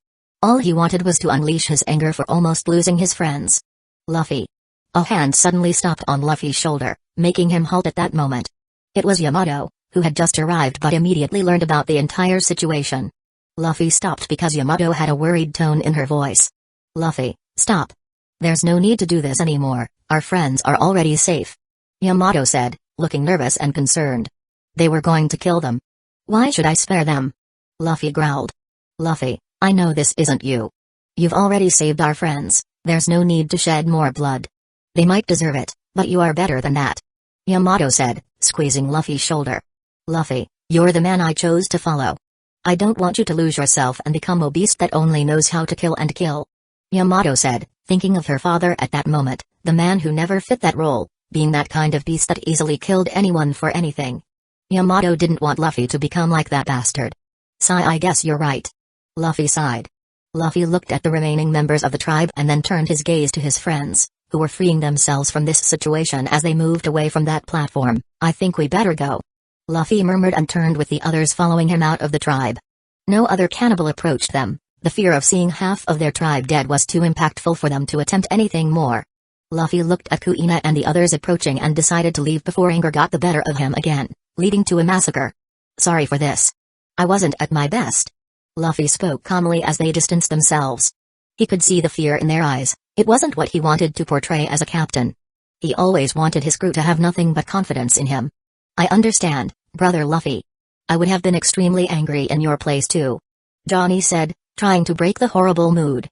S1: All he wanted was to unleash his anger for almost losing his friends. Luffy. A hand suddenly stopped on Luffy's shoulder, making him halt at that moment. It was Yamato, who had just arrived but immediately learned about the entire situation. Luffy stopped because Yamato had a worried tone in her voice. Luffy, stop. There's no need to do this anymore, our friends are already safe. Yamato said, looking nervous and concerned. They were going to kill them. Why should I spare them? Luffy growled. Luffy, I know this isn't you. You've already saved our friends, there's no need to shed more blood. They might deserve it, but you are better than that. Yamato said, squeezing Luffy's shoulder. Luffy, you're the man I chose to follow. I don't want you to lose yourself and become a beast that only knows how to kill and kill. Yamato said, thinking of her father at that moment, the man who never fit that role, being that kind of beast that easily killed anyone for anything. Yamato didn't want Luffy to become like that bastard. Sigh, I guess you're right. Luffy sighed. Luffy looked at the remaining members of the tribe and then turned his gaze to his friends, who were freeing themselves from this situation as they moved away from that platform. I think we better go. Luffy murmured and turned with the others following him out of the tribe. No other cannibal approached them. The fear of seeing half of their tribe dead was too impactful for them to attempt anything more. Luffy looked at Kuina and the others approaching and decided to leave before anger got the better of him again, leading to a massacre. Sorry for this. I wasn't at my best. Luffy spoke calmly as they distanced themselves. He could see the fear in their eyes, It wasn't what he wanted to portray as a captain. He always wanted his crew to have nothing but confidence in him. I understand, Brother Luffy. I would have been extremely angry in your place too, Johnny said, trying to break the horrible mood.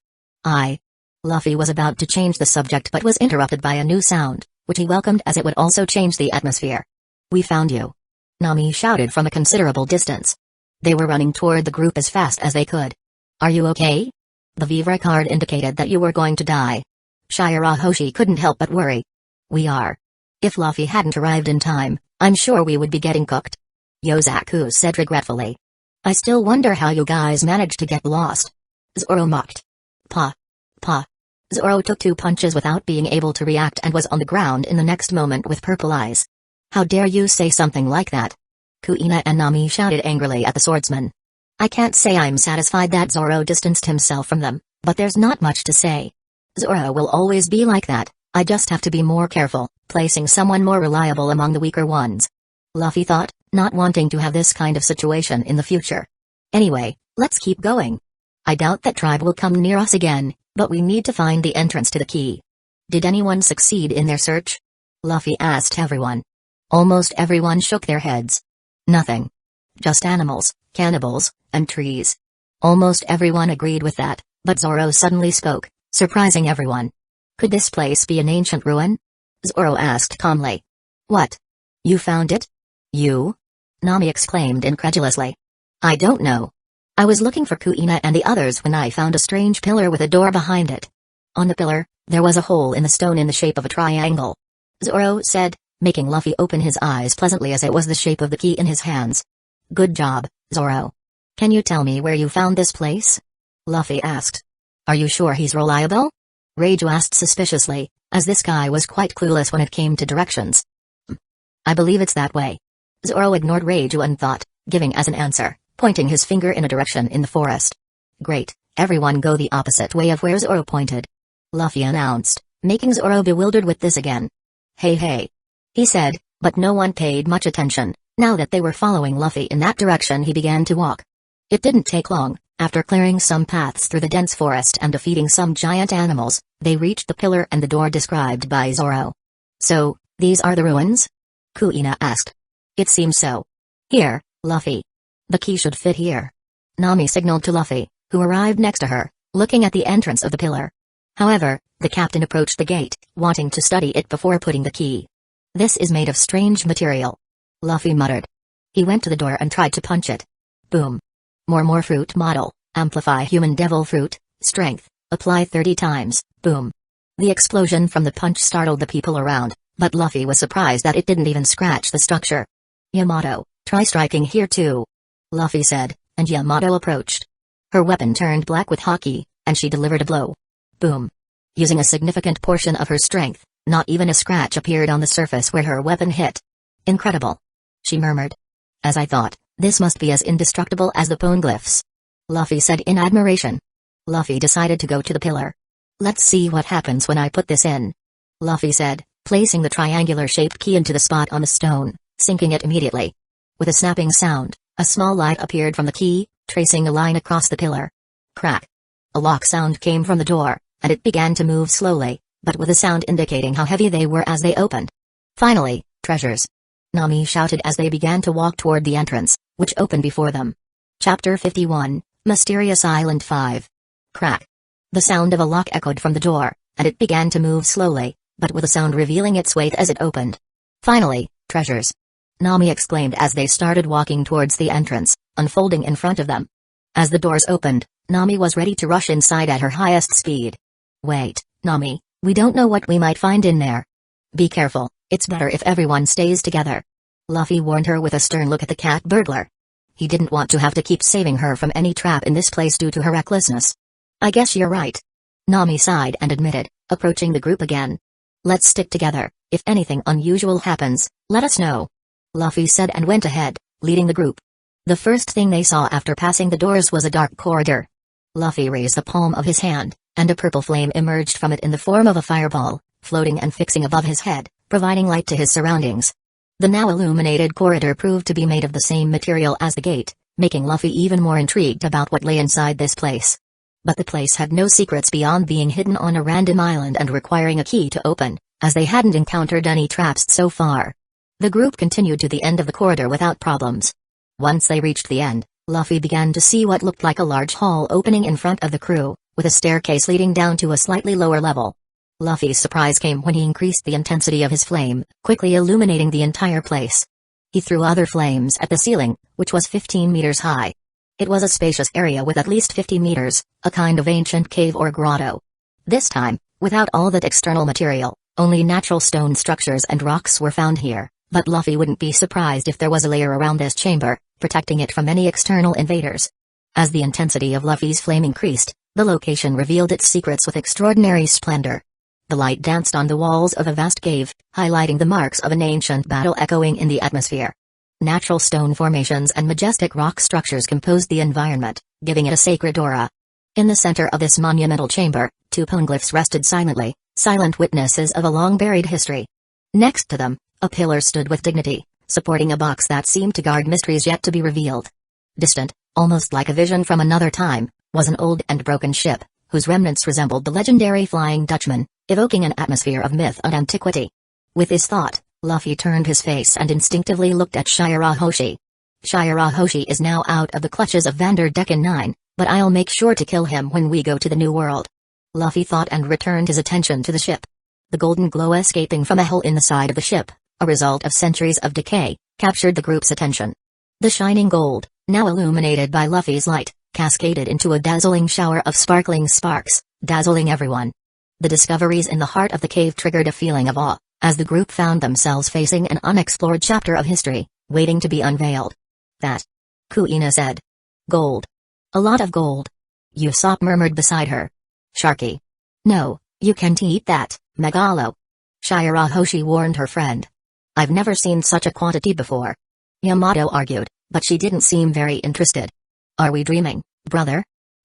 S1: Luffy was about to change the subject but was interrupted by a new sound, which he welcomed as it would also change the atmosphere. We found you, Nami shouted from a considerable distance. They were running toward the group as fast as they could. Are you okay? The Vivre card indicated that you were going to die. Shirahoshi couldn't help but worry. We are. If Luffy hadn't arrived in time, I'm sure we would be getting cooked, Yozaku said regretfully. I still wonder how you guys managed to get lost, Zoro mocked. Pa. Zoro took 2 punches without being able to react and was on the ground in the next moment with purple eyes. How dare you say something like that? Kuina and Nami shouted angrily at the swordsman. I can't say I'm satisfied that Zoro distanced himself from them, but there's not much to say. Zoro will always be like that. I just have to be more careful, placing someone more reliable among the weaker ones. Luffy thought, not wanting to have this kind of situation in the future. Anyway, let's keep going. I doubt that tribe will come near us again, but we need to find the entrance to the key. Did anyone succeed in their search? Luffy asked everyone. Almost everyone shook their heads. Nothing. Just animals, cannibals, and trees. Almost everyone agreed with that, but Zoro suddenly spoke, surprising everyone. Could this place be an ancient ruin? Zoro asked calmly. What? You found it? You? Nami exclaimed incredulously. I don't know. I was looking for Kuina and the others when I found a strange pillar with a door behind it. On the pillar, there was a hole in the stone in the shape of a triangle. Zoro said, making Luffy open his eyes pleasantly as it was the shape of the key in his hands. Good job, Zoro. Can you tell me where you found this place? Luffy asked. Are you sure he's reliable? Reiju asked suspiciously, as this guy was quite clueless when it came to directions. I believe it's that way. Zoro ignored Reiju and thought, giving as an answer, pointing his finger in a direction in the forest. Great, everyone go the opposite way of where Zoro pointed. Luffy announced, making Zoro bewildered with this again. Hey, he said, but no one paid much attention. Now that they were following Luffy in that direction, he began to walk. It didn't take long. After clearing some paths through the dense forest and defeating some giant animals, they reached the pillar and the door described by Zoro. So, these are the ruins? Kuina asked. It seems so. Here, Luffy. The key should fit here. Nami signaled to Luffy, who arrived next to her, looking at the entrance of the pillar. However, the captain approached the gate, wanting to study it before putting the key. This is made of strange material. Luffy muttered. He went to the door and tried to punch it. Boom. More fruit model, amplify human devil fruit, strength, apply 30 times, boom. The explosion from the punch startled the people around, but Luffy was surprised that it didn't even scratch the structure. Yamato, try striking here too, Luffy said, and Yamato approached. Her weapon turned black with haki, and she delivered a blow. Boom. Using a significant portion of her strength, not even a scratch appeared on the surface where her weapon hit. Incredible. She murmured. As I thought, this must be as indestructible as the poneglyphs, Luffy said in admiration. Luffy decided to go to the pillar. Let's see what happens when I put this in, Luffy said, placing the triangular-shaped key into the spot on the stone, sinking it immediately. With a snapping sound, a small light appeared from the key, tracing a line across the pillar. Crack. A lock sound came from the door, and it began to move slowly, but with a sound indicating how heavy they were as they opened. Finally, treasures. Nami shouted as they began to walk toward the entrance, which opened before them. Chapter 51, Mysterious Island 5. Crack. The sound of a lock echoed from the door, and it began to move slowly, but with a sound revealing its weight as it opened. Finally, treasures. Nami exclaimed as they started walking towards the entrance, unfolding in front of them. As the doors opened, Nami was ready to rush inside at her highest speed. Wait, Nami, we don't know what we might find in there. Be careful, it's better if everyone stays together. Luffy warned her with a stern look at the cat burglar. He didn't want to have to keep saving her from any trap in this place due to her recklessness. I guess you're right. Nami sighed and admitted, approaching the group again. Let's stick together. If anything unusual happens, let us know, Luffy said and went ahead, leading the group. The first thing they saw after passing the doors was a dark corridor. Luffy raised the palm of his hand, and a purple flame emerged from it in the form of a fireball, floating and fixing above his head, providing light to his surroundings. The now illuminated corridor proved to be made of the same material as the gate, making Luffy even more intrigued about what lay inside this place. But the place had no secrets beyond being hidden on a random island and requiring a key to open, as they hadn't encountered any traps so far. The group continued to the end of the corridor without problems. Once they reached the end, Luffy began to see what looked like a large hall opening in front of the crew, with a staircase leading down to a slightly lower level. Luffy's surprise came when he increased the intensity of his flame, quickly illuminating the entire place. He threw other flames at the ceiling, which was 15 meters high. It was a spacious area with at least 50 meters, a kind of ancient cave or grotto. This time, without all that external material, only natural stone structures and rocks were found here, but Luffy wouldn't be surprised if there was a layer around this chamber, protecting it from any external invaders. As the intensity of Luffy's flame increased, the location revealed its secrets with extraordinary splendor. The light danced on the walls of a vast cave, highlighting the marks of an ancient battle echoing in the atmosphere. Natural stone formations and majestic rock structures composed the environment, giving it a sacred aura. In the center of this monumental chamber, two poneglyphs rested silently, silent witnesses of a long-buried history. Next to them, a pillar stood with dignity, supporting a box that seemed to guard mysteries yet to be revealed. Distant, almost like a vision from another time, was an old and broken ship, whose remnants resembled the legendary Flying Dutchman, evoking an atmosphere of myth and antiquity. With this thought, Luffy turned his face and instinctively looked at Shirahoshi. Shirahoshi is now out of the clutches of Vanderdecken 9, but I'll make sure to kill him when we go to the New World. Luffy thought and returned his attention to the ship. The golden glow escaping from a hole in the side of the ship, a result of centuries of decay, captured the group's attention. The shining gold, now illuminated by Luffy's light, cascaded into a dazzling shower of sparkling sparks, dazzling everyone. The discoveries in the heart of the cave triggered a feeling of awe, as the group found themselves facing an unexplored chapter of history, waiting to be unveiled. That, Kuina said. Gold. A lot of gold. Usopp murmured beside her. Sharky. No, you can't eat that, Megalo. Shirahoshi warned her friend. I've never seen such a quantity before. Yamato argued, but she didn't seem very interested. Are we dreaming, brother?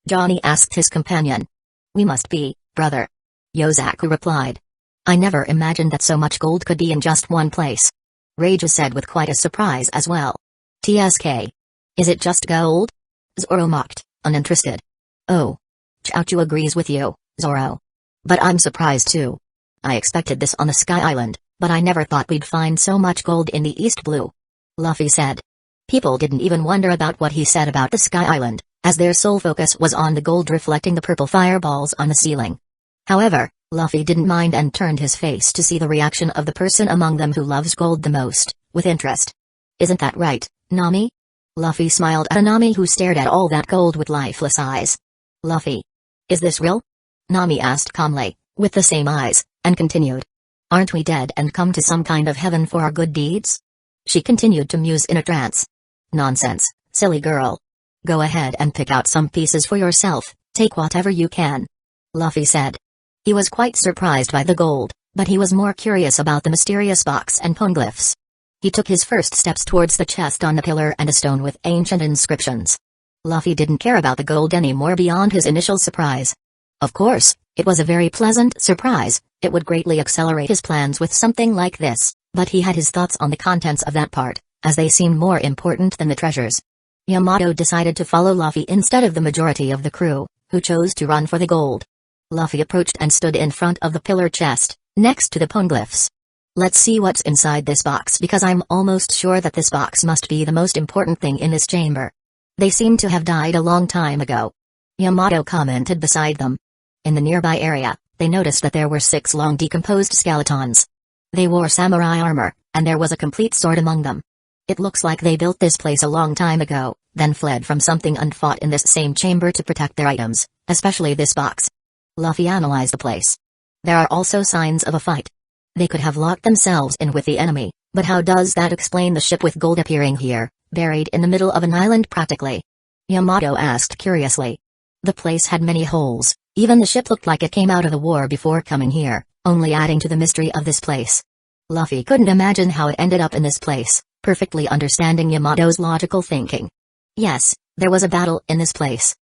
S1: Johnny asked his companion. We must be, brother. Yosaku replied. I never imagined that so much gold could be in just one place. Reiju said with quite a surprise as well. TSK. Is it just gold? Zoro mocked, uninterested. Oh. Chaochu agrees with you, Zoro. But I'm surprised too. I expected this on the Sky Island, but I never thought we'd find so much gold in the East Blue. Luffy said. People didn't even wonder about what he said about the Sky Island, as their sole focus was on the gold reflecting the purple fireballs on the ceiling. However, Luffy didn't mind and turned his face to see the reaction of the person among them who loves gold the most, with interest. Isn't that right, Nami? Luffy smiled at Nami, who stared at all that gold with lifeless eyes. Luffy. Is this real? Nami asked calmly, with the same eyes, and continued. Aren't we dead and come to some kind of heaven for our good deeds? She continued to muse in a trance. Nonsense, silly girl. Go ahead and pick out some pieces for yourself, take whatever you can. Luffy said. He was quite surprised by the gold, but he was more curious about the mysterious box and poneglyphs. He took his first steps towards the chest on the pillar and a stone with ancient inscriptions. Luffy didn't care about the gold anymore beyond his initial surprise. Of course, it was a very pleasant surprise, it would greatly accelerate his plans with something like this, but he had his thoughts on the contents of that part, as they seemed more important than the treasures. Yamato decided to follow Luffy instead of the majority of the crew, who chose to run for the gold. Luffy approached and stood in front of the pillar chest, next to the poneglyphs. Let's see what's inside this box, because I'm almost sure that this box must be the most important thing in this chamber. They seem to have died a long time ago. Yamato commented beside them. In the nearby area, they noticed that there were 6 long decomposed skeletons. They wore samurai armor, and there was a complete sword among them. It looks like they built this place a long time ago, then fled from something and fought in this same chamber to protect their items, especially this box. Luffy analyzed the place. There are also signs of a fight. They could have locked themselves in with the enemy, but how does that explain the ship with gold appearing here, buried in the middle of an island practically? Yamato asked curiously. The place had many holes, even the ship looked like it came out of the war before coming here, only adding to the mystery of this place. Luffy couldn't imagine how it ended up in this place, perfectly understanding Yamato's logical thinking. Yes, there was a battle in this place.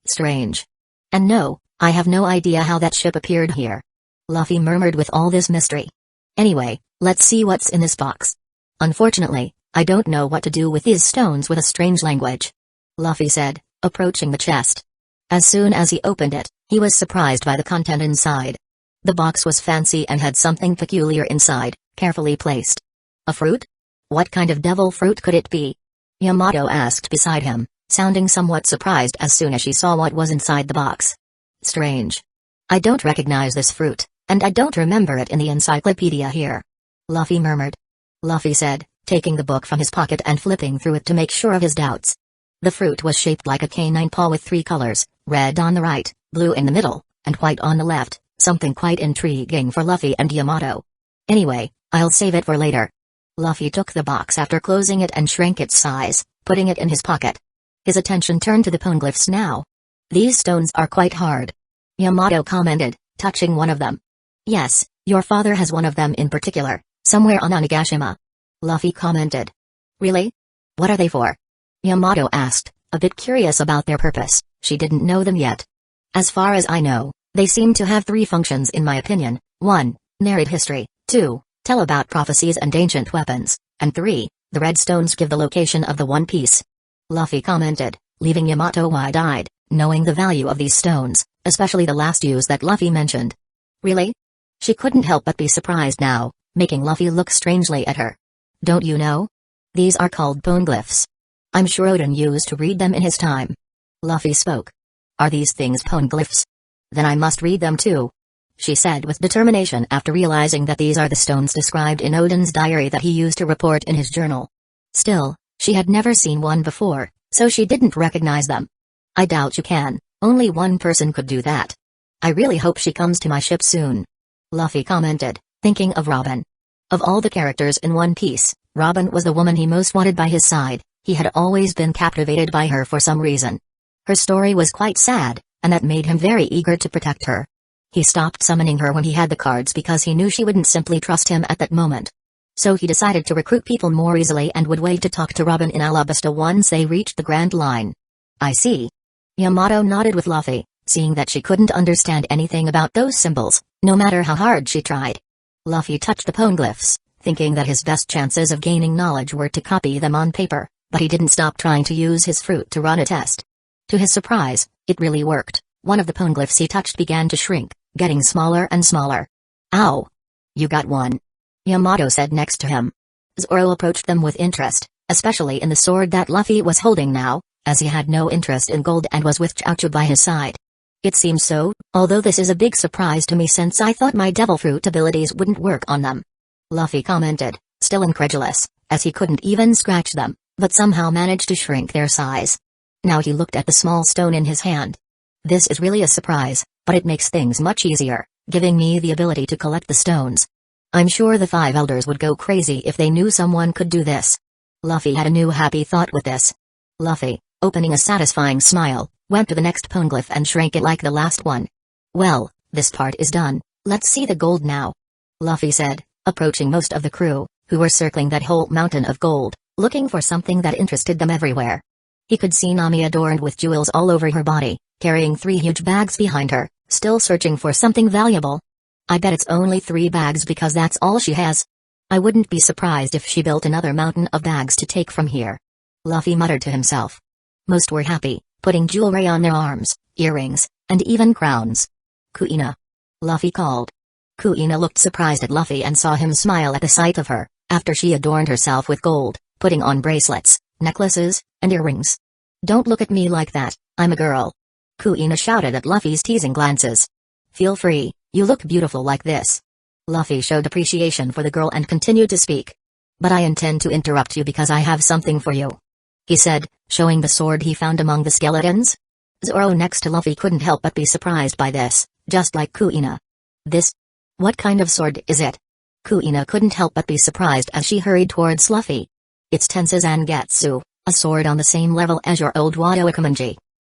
S1: Strange. And no, I have no idea how that ship appeared here. Luffy murmured with all this mystery. Anyway, let's see what's in this box. Unfortunately, I don't know what to do with these stones with a strange language. Luffy said, approaching the chest. As soon as he opened it, he was surprised by the content inside. The box was fancy and had something peculiar inside, carefully placed. A fruit? What kind of devil fruit could it be? Yamato asked beside him, sounding somewhat surprised as soon as she saw what was inside the box. Strange. I don't recognize this fruit, and I don't remember it in the encyclopedia here. Luffy murmured. Luffy said, taking the book from his pocket and flipping through it to make sure of his doubts. The fruit was shaped like a canine paw with 3 colors, red on the right, blue in the middle, and white on the left, something quite intriguing for Luffy and Yamato. Anyway, I'll save it for later. Luffy took the box after closing it and shrank its size, putting it in his pocket. His attention turned to the poneglyphs now. These stones are quite hard. Yamato commented, touching one of them. Yes, your father has one of them in particular, somewhere on Onigashima. Luffy commented. Really? What are they for? Yamato asked, a bit curious about their purpose. She didn't know them yet. As far as I know, they seem to have 3 functions in my opinion. 1. Narrate history. 2. Tell about prophecies and ancient weapons. And 3. The red stones give the location of the One Piece. Luffy commented, leaving Yamato wide-eyed, knowing the value of these stones, especially the last use that Luffy mentioned. Really? She couldn't help but be surprised now, making Luffy look strangely at her. Don't you know? These are called poneglyphs. I'm sure Odin used to read them in his time. Luffy spoke. Are these things poneglyphs? Then I must read them too, she said with determination after realizing that these are the stones described in Odin's diary that he used to report in his journal. Still, she had never seen one before, so she didn't recognize them. I doubt you can, only one person could do that. I really hope she comes to my ship soon. Luffy commented, thinking of Robin. Of all the characters in One Piece, Robin was the woman he most wanted by his side. He had always been captivated by her for some reason. Her story was quite sad, and that made him very eager to protect her. He stopped summoning her when he had the cards because he knew she wouldn't simply trust him at that moment. So he decided to recruit people more easily and would wait to talk to Robin in Alabasta once they reached the Grand Line. I see. Yamato nodded with Luffy, seeing that she couldn't understand anything about those symbols, no matter how hard she tried. Luffy touched the poneglyphs, thinking that his best chances of gaining knowledge were to copy them on paper, but he didn't stop trying to use his fruit to run a test. To his surprise, it really worked. One of the poneglyphs he touched began to shrink, getting smaller and smaller. Ow! You got one. Yamato said next to him. Zoro approached them with interest, especially in the sword that Luffy was holding now, as he had no interest in gold and was with Chaozu by his side. It seems so, although this is a big surprise to me since I thought my devil fruit abilities wouldn't work on them. Luffy commented, still incredulous, as he couldn't even scratch them, but somehow managed to shrink their size. Now he looked at the small stone in his hand. This is really a surprise, but it makes things much easier, giving me the ability to collect the stones. I'm sure the 5 elders would go crazy if they knew someone could do this. Luffy had a new happy thought with this. Luffy, opening a satisfying smile, went to the next poneglyph and shrank it like the last one. Well, this part is done, let's see the gold now. Luffy said, approaching most of the crew, who were circling that whole mountain of gold, looking for something that interested them everywhere. He could see Nami adorned with jewels all over her body, carrying 3 huge bags behind her, still searching for something valuable. I bet it's only 3 bags because that's all she has. I wouldn't be surprised if she built another mountain of bags to take from here. Luffy muttered to himself. Most were happy, putting jewelry on their arms, earrings, and even crowns. Kuina. Luffy called. Kuina looked surprised at Luffy and saw him smile at the sight of her, after she adorned herself with gold, putting on bracelets, necklaces, and earrings. Don't look at me like that, I'm a girl. Kuina shouted at Luffy's teasing glances. Feel free, you look beautiful like this. Luffy showed appreciation for the girl and continued to speak. But I intend to interrupt you because I have something for you, he said, showing the sword he found among the skeletons. Zoro next to Luffy couldn't help but be surprised by this, just like Kuina. This? What kind of sword is it? Kuina couldn't help but be surprised as she hurried towards Luffy. It's Tensuzangetsu, a sword on the same level as your old Wado Ikamanji.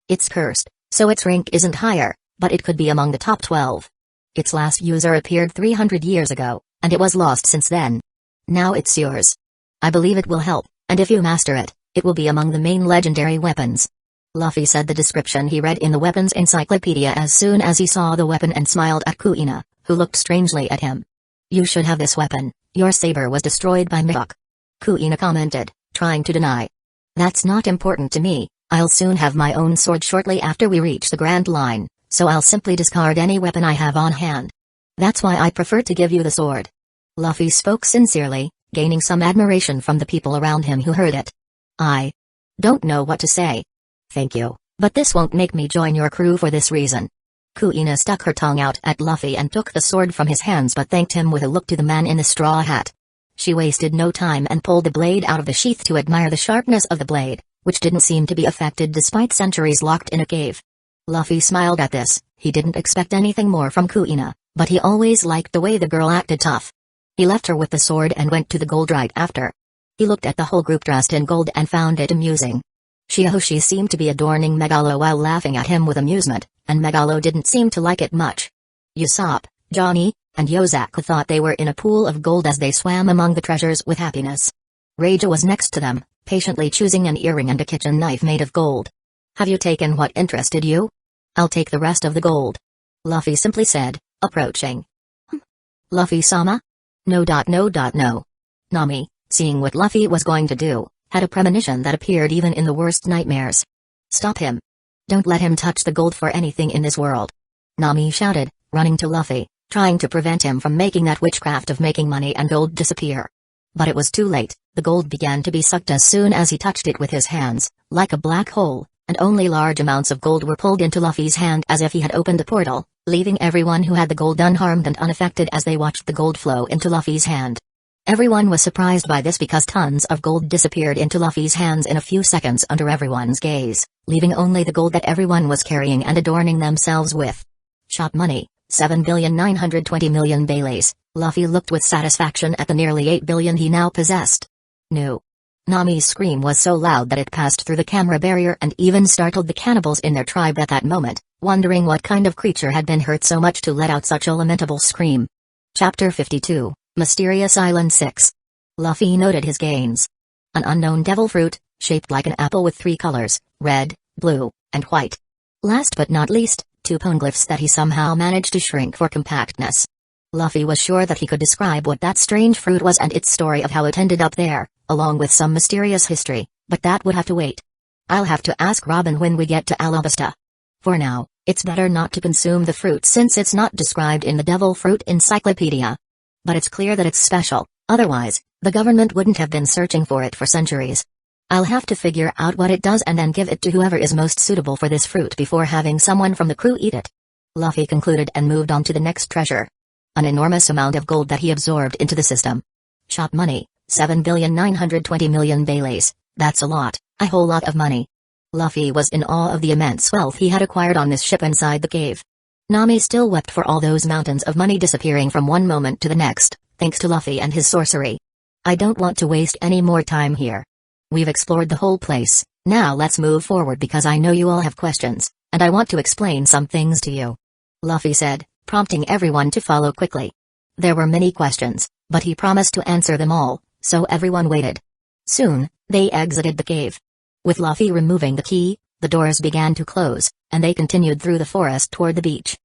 S1: It's cursed, so its rank isn't higher, but it could be among the top 12. Its last user appeared 300 years ago, and it was lost since then. Now it's yours. I believe it will help, and if you master it, it will be among the main legendary weapons. Luffy said the description he read in the weapons encyclopedia as soon as he saw the weapon and smiled at Kuina, who looked strangely at him. You should have this weapon, your saber was destroyed by Mihawk. Kuina commented, trying to deny. That's not important to me, I'll soon have my own sword shortly after we reach the Grand Line, so I'll simply discard any weapon I have on hand. That's why I prefer to give you the sword." Luffy spoke sincerely, gaining some admiration from the people around him who heard it. "I don't know what to say. Thank you, but this won't make me join your crew for this reason." Kuina stuck her tongue out at Luffy and took the sword from his hands but thanked him with a look to the man in the straw hat. She wasted no time and pulled the blade out of the sheath to admire the sharpness of the blade, which didn't seem to be affected despite centuries locked in a cave. Luffy smiled at this. He didn't expect anything more from Kuina, but he always liked the way the girl acted tough. He left her with the sword and went to the gold right after. He looked at the whole group dressed in gold and found it amusing. Shihoshi seemed to be adorning Megalo while laughing at him with amusement, and Megalo didn't seem to like it much. Usopp, Johnny, and Yozaku thought they were in a pool of gold as they swam among the treasures with happiness. Reiju was next to them, patiently choosing an earring and a kitchen knife made of gold. "Have you taken what interested you? I'll take the rest of the gold," Luffy simply said, approaching. "Luffy-sama? No. Nami, seeing what Luffy was going to do, had a premonition that appeared even in the worst nightmares. "Stop him. Don't let him touch the gold for anything in this world," Nami shouted, running to Luffy, trying to prevent him from making that witchcraft of making money and gold disappear. But it was too late. The gold began to be sucked as soon as he touched it with his hands, like a black hole, and only large amounts of gold were pulled into Luffy's hand as if he had opened a portal, leaving everyone who had the gold unharmed and unaffected as they watched the gold flow into Luffy's hand. Everyone was surprised by this because tons of gold disappeared into Luffy's hands in a few seconds under everyone's gaze, leaving only the gold that everyone was carrying and adorning themselves with. Chop money, 7,920,000,000 Baileys. Luffy looked with satisfaction at the nearly 8 billion he now possessed. No. Nami's scream was so loud that it passed through the camera barrier and even startled the cannibals in their tribe at that moment, wondering what kind of creature had been hurt so much to let out such a lamentable scream. Chapter 52, Mysterious Island 6. Luffy noted his gains. An unknown devil fruit, shaped like an apple with 3 colors, red, blue, and white. Last but not least, 2 poneglyphs that he somehow managed to shrink for compactness. Luffy was sure that he could describe what that strange fruit was and its story of how it ended up there, along with some mysterious history, but that would have to wait. I'll have to ask Robin when we get to Alabasta. For now, it's better not to consume the fruit since it's not described in the Devil Fruit Encyclopedia. But it's clear that it's special, otherwise, the government wouldn't have been searching for it for centuries. I'll have to figure out what it does and then give it to whoever is most suitable for this fruit before having someone from the crew eat it. Luffy concluded and moved on to the next treasure. An enormous amount of gold that he absorbed into the system. Chop money, 7,920,000,000 Baileys, that's a lot, a whole lot of money. Luffy was in awe of the immense wealth he had acquired on this ship inside the cave. Nami still wept for all those mountains of money disappearing from one moment to the next, thanks to Luffy and his sorcery. I don't want to waste any more time here. We've explored the whole place, now let's move forward because I know you all have questions, and I want to explain some things to you. Luffy said, prompting everyone to follow quickly. There were many questions, but he promised to answer them all, so everyone waited. Soon, they exited the cave. With Luffy removing the key, the doors began to close, and they continued through the forest toward the beach.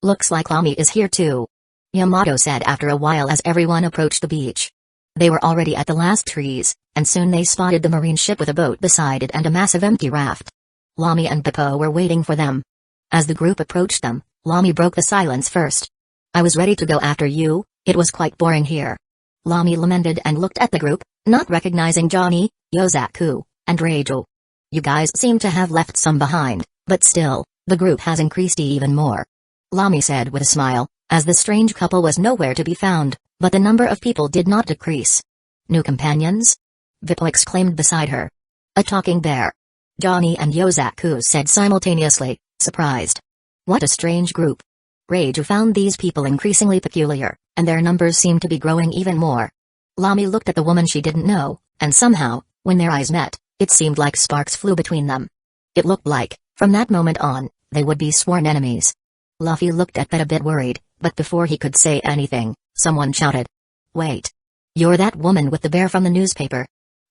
S1: Looks like Lami is here too, Yamato said after a while as everyone approached the beach. They were already at the last trees, and soon they spotted the marine ship with a boat beside it and a massive empty raft. Lami and Bippo were waiting for them. As the group approached them, Lami broke the silence first. I was ready to go after you, it was quite boring here. Lami lamented and looked at the group, not recognizing Johnny, Yozaku, and Reiju. You guys seem to have left some behind, but still, the group has increased even more. Lami said with a smile, as the strange couple was nowhere to be found, but the number of people did not decrease. New companions? Bippo exclaimed beside her. A talking bear. Johnny and Yozaku said simultaneously, surprised. What a strange group. Reiju found these people increasingly peculiar, and their numbers seemed to be growing even more. Lami looked at the woman she didn't know, and somehow, when their eyes met, it seemed like sparks flew between them. It looked like, from that moment on, they would be sworn enemies. Luffy looked at that a bit worried, but before he could say anything, someone shouted. Wait. You're that woman with the bear from the newspaper.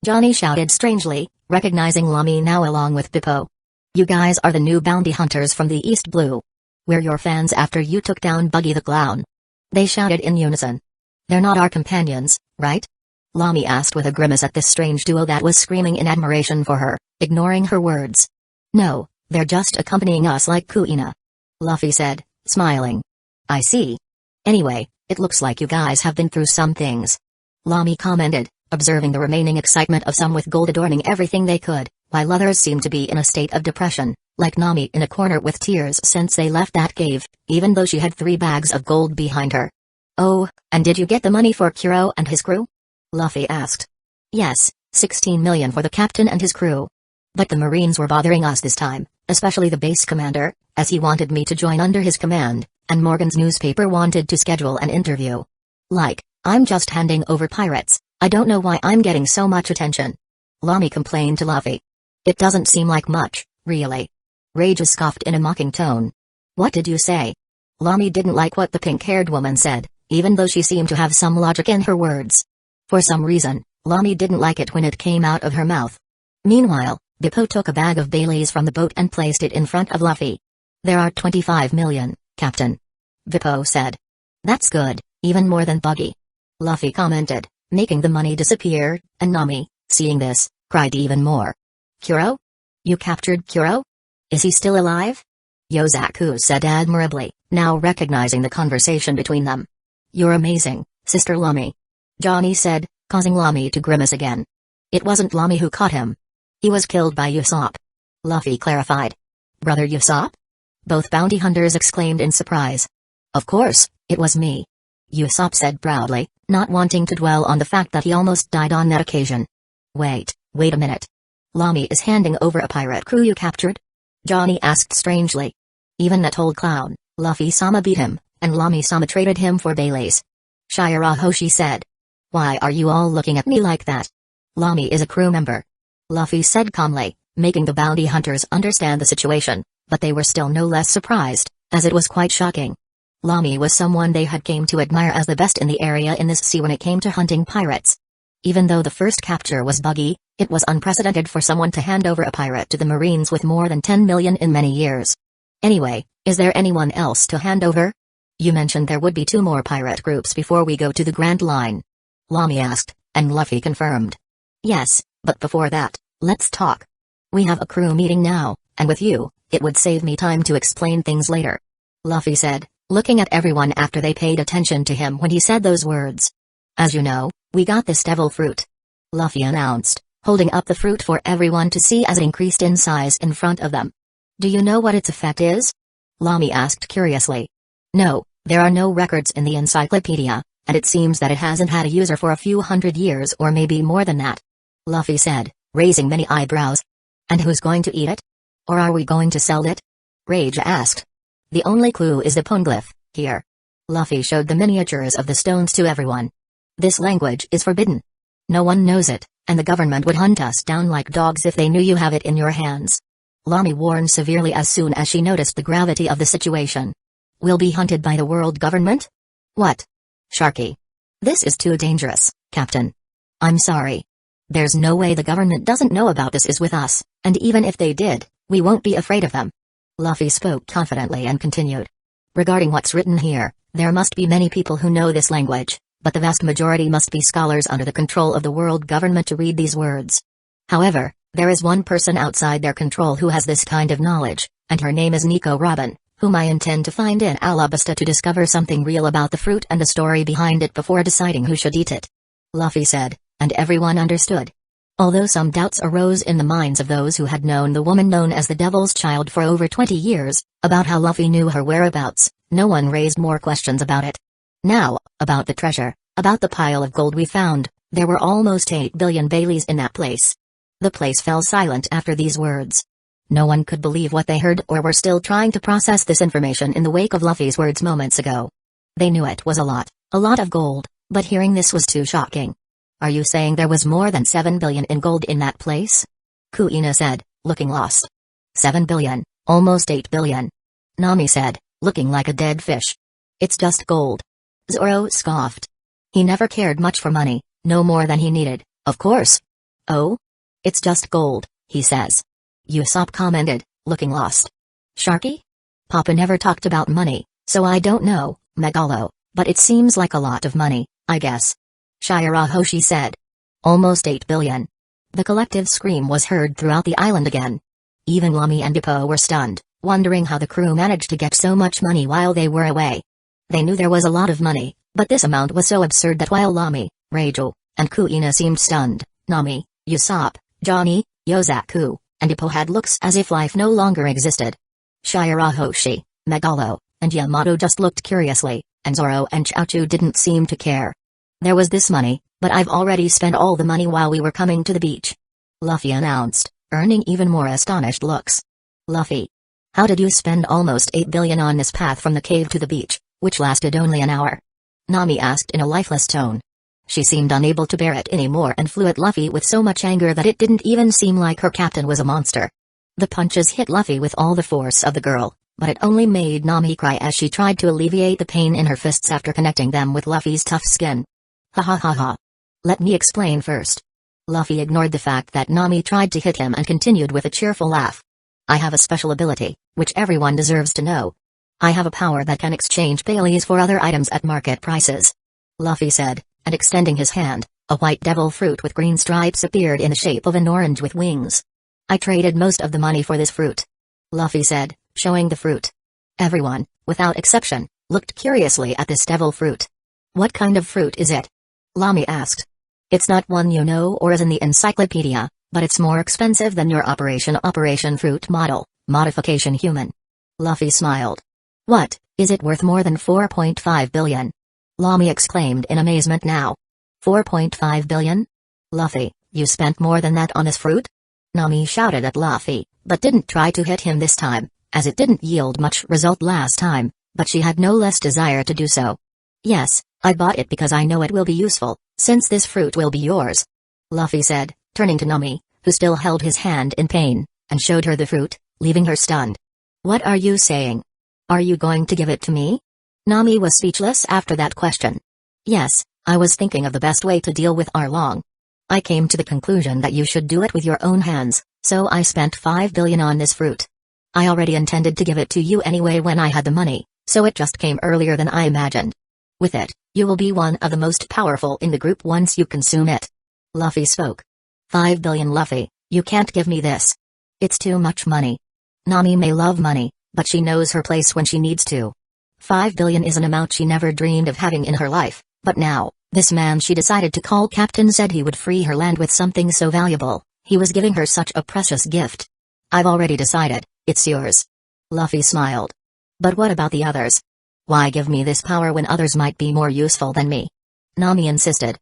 S1: Johnny shouted strangely, recognizing Lami now along with Bippo. You guys are the new bounty hunters from the East Blue. We're your fans after you took down Buggy the Clown. They shouted in unison. They're not our companions, right? Lami asked with a grimace at this strange duo that was screaming in admiration for her, ignoring her words. No, they're just accompanying us like Kuina. Luffy said, smiling. I see. Anyway, it looks like you guys have been through some things. Lami commented, observing the remaining excitement of some with gold adorning everything they could, while others seemed to be in a state of depression, like Nami in a corner with tears since they left that cave, even though she had 3 bags of gold behind her. Oh, and did you get the money for Kuro and his crew? Luffy asked. Yes, 16 million for the captain and his crew. But the Marines were bothering us this time, especially the base commander, as he wanted me to join under his command, and Morgan's newspaper wanted to schedule an interview. Like, I'm just handing over pirates, I don't know why I'm getting so much attention. Lami complained to Luffy. It doesn't seem like much, really. Rage scoffed in a mocking tone. What did you say? Lami didn't like what the pink-haired woman said, even though she seemed to have some logic in her words. For some reason, Lami didn't like it when it came out of her mouth. Meanwhile, Bippo took a bag of Baileys from the boat and placed it in front of Luffy. There are 25 million, Captain. Bippo said. That's good, even more than Buggy. Luffy commented, making the money disappear, and Nami, seeing this, cried even more. Kuro? You captured Kuro? Is he still alive? Yozaku said admirably, now recognizing the conversation between them. You're amazing, Sister Lami. Johnny said, causing Lami to grimace again. It wasn't Lami who caught him. He was killed by Usopp. Luffy clarified. Brother Usopp? Both bounty hunters exclaimed in surprise. Of course, it was me. Usopp said proudly, not wanting to dwell on the fact that he almost died on that occasion. Wait a minute. Lami is handing over a pirate crew you captured? Johnny asked strangely. Even that old clown, Luffy-sama beat him, and Lami-sama traded him for Baileys. Shirahoshi said. Why are you all looking at me like that? Lami is a crew member. Luffy said calmly, making the bounty hunters understand the situation, but they were still no less surprised, as it was quite shocking. Lami was someone they had came to admire as the best in the area in this sea when it came to hunting pirates. Even though the first capture was buggy, it was unprecedented for someone to hand over a pirate to the Marines with more than 10 million in many years. Anyway, is there anyone else to hand over? You mentioned there would be 2 more pirate groups before we go to the Grand Line. Lami asked, and Luffy confirmed. Yes, but before that, let's talk. We have a crew meeting now, and with you, it would save me time to explain things later. Luffy said, looking at everyone after they paid attention to him when he said those words. As you know, we got this devil fruit. Luffy announced, holding up the fruit for everyone to see as it increased in size in front of them. Do you know what its effect is? Lami asked curiously. No, there are no records in the encyclopedia, and it seems that it hasn't had a user for a few hundred years or maybe more than that. Luffy said, raising many eyebrows. And who's going to eat it? Or are we going to sell it? Rage asked. The only clue is the poneglyph, here. Luffy showed the miniatures of the stones to everyone. This language is forbidden. No one knows it, and the government would hunt us down like dogs if they knew you have it in your hands. Lami warned severely as soon as she noticed the gravity of the situation. We'll be hunted by the world government? What? Sharky. This is too dangerous, Captain. I'm sorry. There's no way the government doesn't know about this is with us, and even if they did, we won't be afraid of them. Luffy spoke confidently and continued. Regarding what's written here, there must be many people who know this language, but the vast majority must be scholars under the control of the world government to read these words. However, there is one person outside their control who has this kind of knowledge, and her name is Nico Robin, whom I intend to find in Alabasta to discover something real about the fruit and the story behind it before deciding who should eat it. Luffy said, and everyone understood. Although some doubts arose in the minds of those who had known the woman known as the Devil's Child for over 20 years, about how Luffy knew her whereabouts, no one raised more questions about it. Now, about the treasure, about the pile of gold we found, there were almost 8 billion Baileys in that place. The place fell silent after these words. No one could believe what they heard or were still trying to process this information in the wake of Luffy's words moments ago. They knew it was a lot of gold, but hearing this was too shocking. Are you saying there was more than 7 billion in gold in that place? Kuina said, looking lost. 7 billion, almost 8 billion. Nami said, looking like a dead fish. It's just gold. Zoro scoffed. He never cared much for money, no more than he needed, of course. Oh? It's just gold, he says. Usopp commented, looking lost. Sharky? Papa never talked about money, so I don't know, Megalo, but it seems like a lot of money, I guess. Shirahoshi said. Almost 8 billion. The collective scream was heard throughout the island again. Even Lami and Dippo were stunned, wondering how the crew managed to get so much money while they were away. They knew there was a lot of money, but this amount was so absurd that while Lami, Reiju, and Kuina seemed stunned, Nami, Usopp, Johnny, Yozaku, and Dippo had looks as if life no longer existed. Shirahoshi, Megalo, and Yamato just looked curiously, and Zoro and Chaochu didn't seem to care. There was this money, but I've already spent all the money while we were coming to the beach. Luffy announced, earning even more astonished looks. Luffy. How did you spend almost 8 billion on this path from the cave to the beach, which lasted only an hour? Nami asked in a lifeless tone. She seemed unable to bear it anymore and flew at Luffy with so much anger that it didn't even seem like her captain was a monster. The punches hit Luffy with all the force of the girl, but it only made Nami cry as she tried to alleviate the pain in her fists after connecting them with Luffy's tough skin. Ha ha ha ha. Let me explain first. Luffy ignored the fact that Nami tried to hit him and continued with a cheerful laugh. I have a special ability, which everyone deserves to know. I have a power that can exchange Baileys for other items at market prices. Luffy said, and extending his hand, a white devil fruit with green stripes appeared in the shape of an orange with wings. I traded most of the money for this fruit. Luffy said, showing the fruit. Everyone, without exception, looked curiously at this devil fruit. What kind of fruit is it? Lami asked. It's not one you know or is in the encyclopedia, but it's more expensive than your Operation Fruit model, modification human. Luffy smiled. What, is it worth more than 4.5 billion? Lami exclaimed in amazement now. 4.5 billion? Luffy, you spent more than that on this fruit? Nami shouted at Luffy, but didn't try to hit him this time, as it didn't yield much result last time, but she had no less desire to do so. Yes, I bought it because I know it will be useful, since this fruit will be yours. Luffy said, turning to Nami, who still held his hand in pain, and showed her the fruit, leaving her stunned. What are you saying? Are you going to give it to me? Nami was speechless after that question. Yes, I was thinking of the best way to deal with Arlong. I came to the conclusion that you should do it with your own hands, so I spent 5 billion on this fruit. I already intended to give it to you anyway when I had the money, so it just came earlier than I imagined. With it, you will be one of the most powerful in the group once you consume it. Luffy spoke. 5 billion Luffy, you can't give me this. It's too much money. Nami may love money, but she knows her place when she needs to. 5 billion is an amount she never dreamed of having in her life, but now, this man she decided to call captain said he would free her land with something so valuable, he was giving her such a precious gift. I've already decided, it's yours. Luffy smiled. But what about the others? Why give me this power when others might be more useful than me? Nami insisted.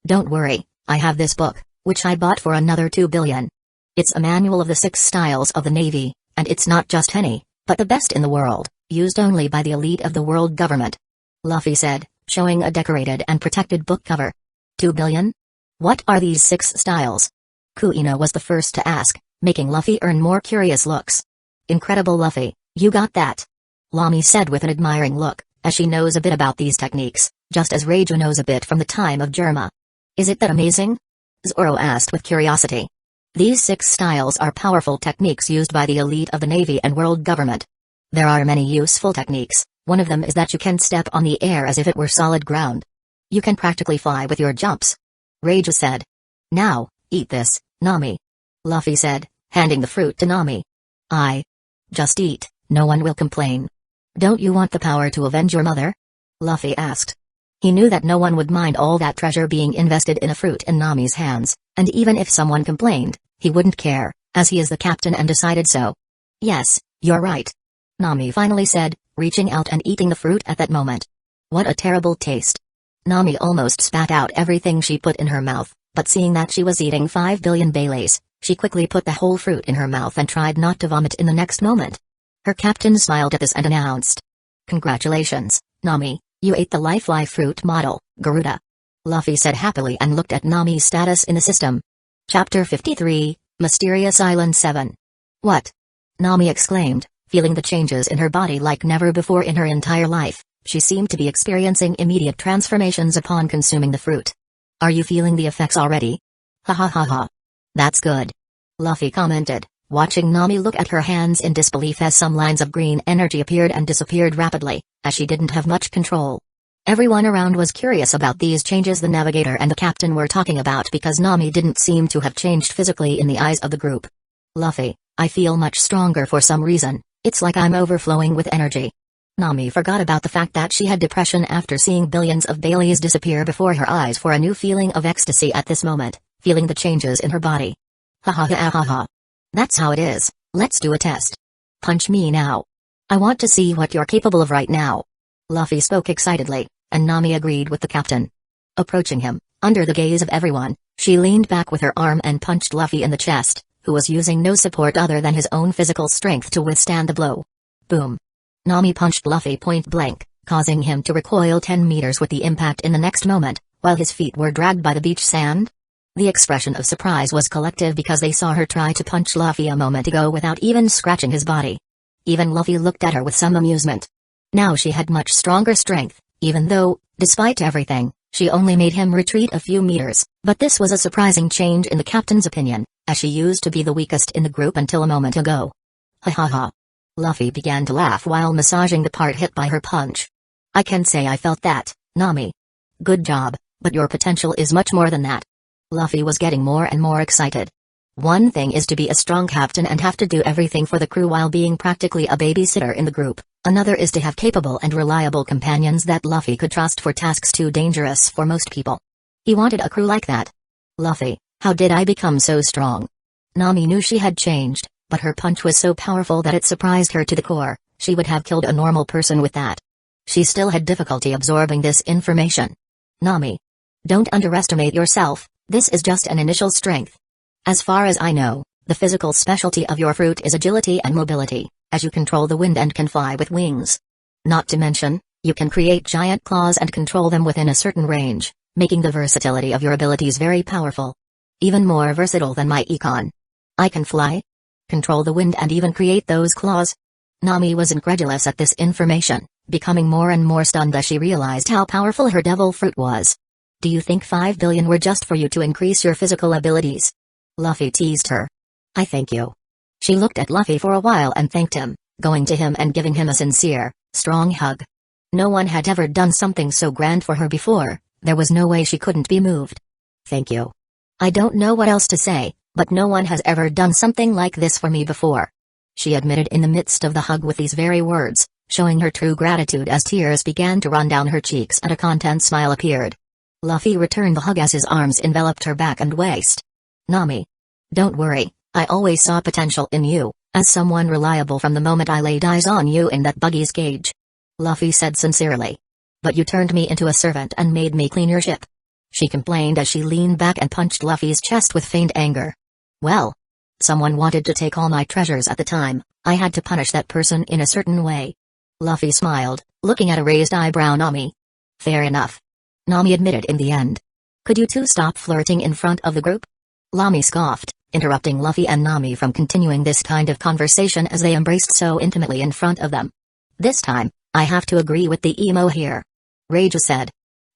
S1: Don't worry, I have this book, which I bought for another 2 billion. It's a manual of the 6 styles of the Navy, and it's not just any, but the best in the world, used only by the elite of the world government. Luffy said, showing a decorated and protected book cover. 2 billion? What are these 6 styles? Kuina was the first to ask, making Luffy earn more curious looks. Incredible Luffy, you got that. Lami said with an admiring look, as she knows a bit about these techniques, just as Reiju knows a bit from the time of Germa. Is it that amazing? Zoro asked with curiosity. These 6 styles are powerful techniques used by the elite of the Navy and world government. There are many useful techniques, one of them is that you can step on the air as if it were solid ground. You can practically fly with your jumps. Reiju said. Now, eat this, Nami. Luffy said, handing the fruit to Nami. Just eat, no one will complain. Don't you want the power to avenge your mother? Luffy asked. He knew that no one would mind all that treasure being invested in a fruit in Nami's hands, and even if someone complained, he wouldn't care, as he is the captain and decided so. Yes, you're right. Nami finally said, reaching out and eating the fruit at that moment. What a terrible taste. Nami almost spat out everything she put in her mouth, but seeing that she was eating 5 billion Baileys, she quickly put the whole fruit in her mouth and tried not to vomit in the next moment. Her captain smiled at this and announced. Congratulations, Nami, you ate the Life fruit model, Garuda. Luffy said happily and looked at Nami's status in the system. Chapter 53, Mysterious Island 7. What? Nami exclaimed, feeling the changes in her body like never before in her entire life. She seemed to be experiencing immediate transformations upon consuming the fruit. Are you feeling the effects already? Ha ha ha ha. That's good. Luffy commented, watching Nami look at her hands in disbelief as some lines of green energy appeared and disappeared rapidly, as she didn't have much control. Everyone around was curious about these changes the navigator and the captain were talking about because Nami didn't seem to have changed physically in the eyes of the group. Luffy, I feel much stronger for some reason, it's like I'm overflowing with energy. Nami forgot about the fact that she had depression after seeing billions of Baileys disappear before her eyes for a new feeling of ecstasy at this moment, feeling the changes in her body. Ha ha ha ha ha. That's how it is, let's do a test. Punch me now. I want to see what you're capable of right now. Luffy spoke excitedly, and Nami agreed with the captain. Approaching him, under the gaze of everyone, she leaned back with her arm and punched Luffy in the chest, who was using no support other than his own physical strength to withstand the blow. Boom. Nami punched Luffy point blank, causing him to recoil 10 meters with the impact in the next moment, while his feet were dragged by the beach sand. The expression of surprise was collective because they saw her try to punch Luffy a moment ago without even scratching his body. Even Luffy looked at her with some amusement. Now she had much stronger strength, even though, despite everything, she only made him retreat a few meters, but this was a surprising change in the captain's opinion, as she used to be the weakest in the group until a moment ago. Ha ha ha. Luffy began to laugh while massaging the part hit by her punch. I can say I felt that, Nami. Good job, but your potential is much more than that. Luffy was getting more and more excited. One thing is to be a strong captain and have to do everything for the crew while being practically a babysitter in the group, another is to have capable and reliable companions that Luffy could trust for tasks too dangerous for most people. He wanted a crew like that. Luffy, how did I become so strong? Nami knew she had changed, but her punch was so powerful that it surprised her to the core. She would have killed a normal person with that. She still had difficulty absorbing this information. Nami. Don't underestimate yourself, this is just an initial strength. As far as I know, the physical specialty of your fruit is agility and mobility, as you control the wind and can fly with wings. Not to mention, you can create giant claws and control them within a certain range, making the versatility of your abilities very powerful. Even more versatile than my econ. I can fly, control the wind and even create those claws. Nami was incredulous at this information, becoming more and more stunned as she realized how powerful her devil fruit was. Do you think 5 billion were just for you to increase your physical abilities? Luffy teased her. I thank you. She looked at Luffy for a while and thanked him, going to him and giving him a sincere, strong hug. No one had ever done something so grand for her before, there was no way she couldn't be moved. Thank you. I don't know what else to say, but no one has ever done something like this for me before. She admitted in the midst of the hug with these very words, showing her true gratitude as tears began to run down her cheeks and a content smile appeared. Luffy returned the hug as his arms enveloped her back and waist. Nami. Don't worry, I always saw potential in you, as someone reliable from the moment I laid eyes on you in that buggy's cage. Luffy said sincerely. But you turned me into a servant and made me clean your ship. She complained as she leaned back and punched Luffy's chest with feigned anger. Well. Someone wanted to take all my treasures at the time, I had to punish that person in a certain way. Luffy smiled, looking at a raised eyebrow Nami. Fair enough. Nami admitted in the end. Could you two stop flirting in front of the group? Nami scoffed, interrupting Luffy and Nami from continuing this kind of conversation as they embraced so intimately in front of them. This time, I have to agree with the emo here. Reiju said.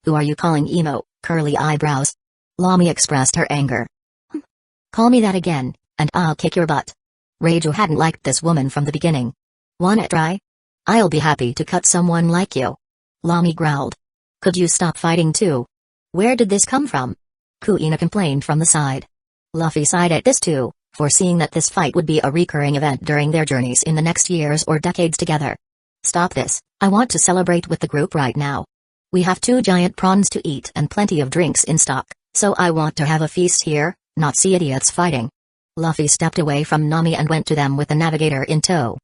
S1: Who are you calling emo, curly eyebrows? Nami expressed her anger. Call me that again, and I'll kick your butt. Reiju hadn't liked this woman from the beginning. Wanna try? I'll be happy to cut someone like you. Nami growled. Could you stop fighting too? Where did this come from? Kuina complained from the side. Luffy sighed at this too, foreseeing that this fight would be a recurring event during their journeys in the next years or decades together. Stop this, I want to celebrate with the group right now. We have 2 giant prawns to eat and plenty of drinks in stock, so I want to have a feast here, not see idiots fighting. Luffy stepped away from Nami and went to them with the navigator in tow.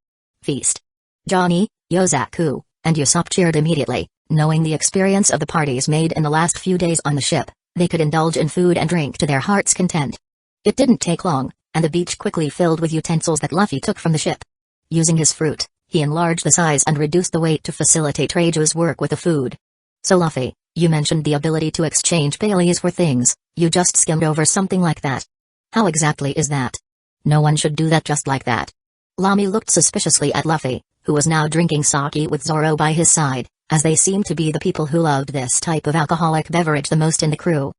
S1: Feast. Johnny, Yozaku, and Usopp cheered immediately, knowing the experience of the parties made in the last few days on the ship, they could indulge in food and drink to their heart's content. It didn't take long, and the beach quickly filled with utensils that Luffy took from the ship. Using his fruit, he enlarged the size and reduced the weight to facilitate Reiju's work with the food. So Luffy, you mentioned the ability to exchange Baileys for things, you just skimmed over something like that. How exactly is that? No one should do that just like that. Nami looked suspiciously at Luffy, who was now drinking sake with Zoro by his side, as they seemed to be the people who loved this type of alcoholic beverage the most in the crew.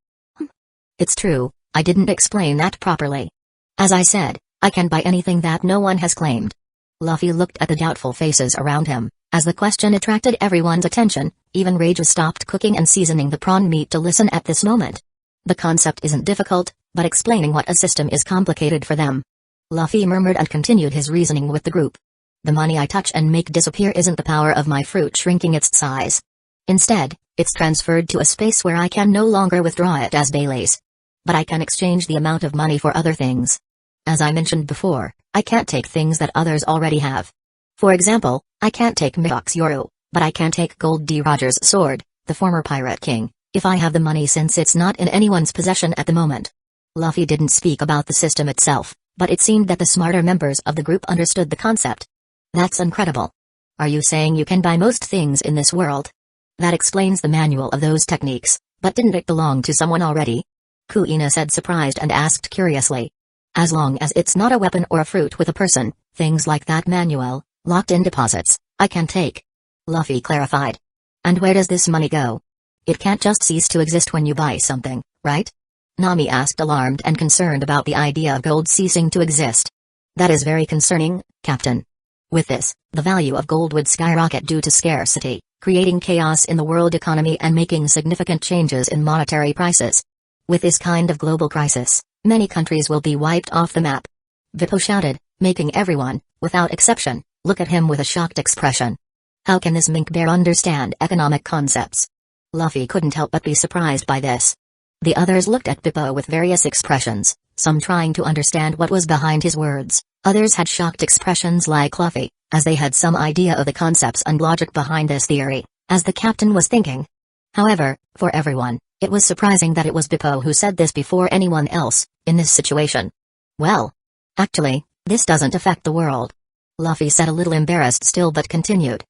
S1: It's true, I didn't explain that properly. As I said, I can buy anything that no one has claimed. Luffy looked at the doubtful faces around him, As the question attracted everyone's attention, even Raju stopped cooking and seasoning the prawn meat to listen at this moment. The concept isn't difficult, but explaining what a system is complicated for them. Luffy murmured and continued his reasoning with the group. The money I touch and make disappear isn't the power of my fruit shrinking its size. Instead, it's transferred to a space where I can no longer withdraw it as Bailey's. But I can exchange the amount of money for other things. As I mentioned before, I can't take things that others already have. For example, I can't take Mihawk's Yoru, but I can take Gold D. Roger's sword, the former pirate king, if I have the money since it's not in anyone's possession at the moment. Luffy didn't speak about the system itself, but it seemed that the smarter members of the group understood the concept. That's incredible. Are you saying you can buy most things in this world? That explains the manual of those techniques, but didn't it belong to someone already? Kuina said surprised and asked curiously. As long as it's not a weapon or a fruit with a person, things like that manual, locked-in deposits, I can take. Luffy clarified. And where does this money go? It can't just cease to exist when you buy something, right? Nami asked, alarmed and concerned about the idea of gold ceasing to exist. That is very concerning, Captain. With this, the value of gold would skyrocket due to scarcity, creating chaos in the world economy and making significant changes in monetary prices. With this kind of global crisis, many countries will be wiped off the map. Bippo shouted, making everyone, without exception, look at him with a shocked expression. How can this mink bear understand economic concepts? Luffy couldn't help but be surprised by this. The others looked at Bippo with various expressions, some trying to understand what was behind his words, others had shocked expressions like Luffy, as they had some idea of the concepts and logic behind this theory, as the captain was thinking. However, for everyone, it was surprising that it was Bippo who said this before anyone else, in this situation. Well, actually, this doesn't affect the world. Luffy said, a little embarrassed still, but continued.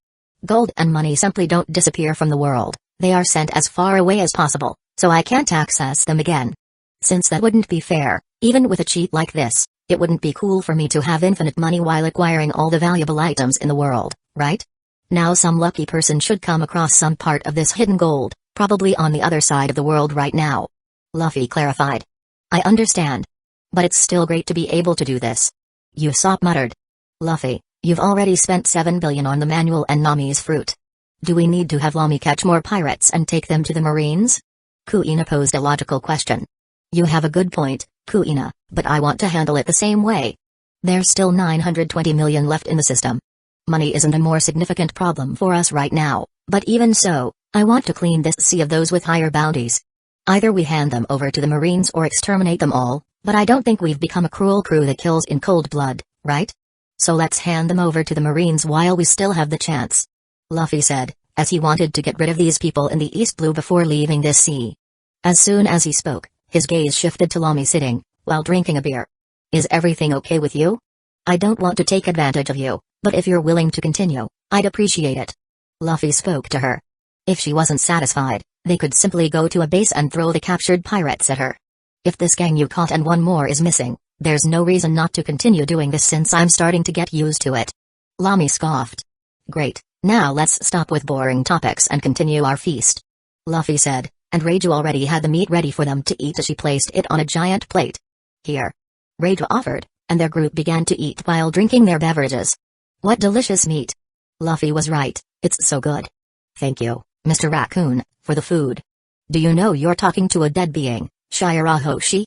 S1: Gold and money simply don't disappear from the world, they are sent as far away as possible, so I can't access them again. Since that wouldn't be fair, even with a cheat like this, it wouldn't be cool for me to have infinite money while acquiring all the valuable items in the world, right? Now some lucky person should come across some part of this hidden gold, probably on the other side of the world right now. Luffy clarified. I understand. But it's still great to be able to do this. Usopp muttered. Luffy, you've already spent 7 billion on the manual and Nami's fruit. Do we need to have Nami catch more pirates and take them to the Marines? Kuina posed a logical question. You have a good point, Kuina, but I want to handle it the same way. There's still 920 million left in the system. Money isn't a more significant problem for us right now, but even so, I want to clean this sea of those with higher bounties. Either we hand them over to the Marines or exterminate them all, but I don't think we've become a cruel crew that kills in cold blood, right? So let's hand them over to the Marines while we still have the chance. Luffy said, as he wanted to get rid of these people in the East Blue before leaving this sea. As soon as he spoke, his gaze shifted to Nami sitting, while drinking a beer. Is everything okay with you? I don't want to take advantage of you, but if you're willing to continue, I'd appreciate it. Luffy spoke to her. If she wasn't satisfied, they could simply go to a base and throw the captured pirates at her. If this gang you caught and one more is missing, there's no reason not to continue doing this since I'm starting to get used to it. Nami scoffed. Great, now let's stop with boring topics and continue our feast. Luffy said, and Raju already had the meat ready for them to eat as she placed it on a giant plate. Here. Raju offered, and their group began to eat while drinking their beverages. What delicious meat. Luffy was right, it's so good. Thank you, Mr. Raccoon, for the food. Do you know you're talking to a dead being, Shirahoshi?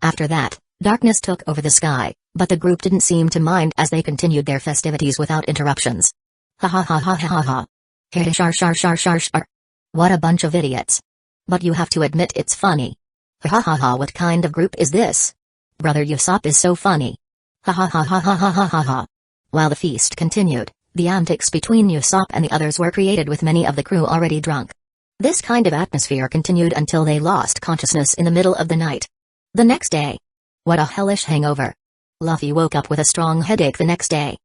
S1: After that, darkness took over the sky, but the group didn't seem to mind as they continued their festivities without interruptions. Ha ha ha ha ha ha ha. Shar shar shar shar shar. What a bunch of idiots. But you have to admit it's funny. Ha ha ha ha, what kind of group is this? Brother Usopp is so funny. Ha ha ha ha ha ha ha ha ha. While the feast continued, the antics between Usopp and the others were created with many of the crew already drunk. This kind of atmosphere continued until they lost consciousness in the middle of the night. The next day. What a hellish hangover. Luffy woke up with a strong headache the next day.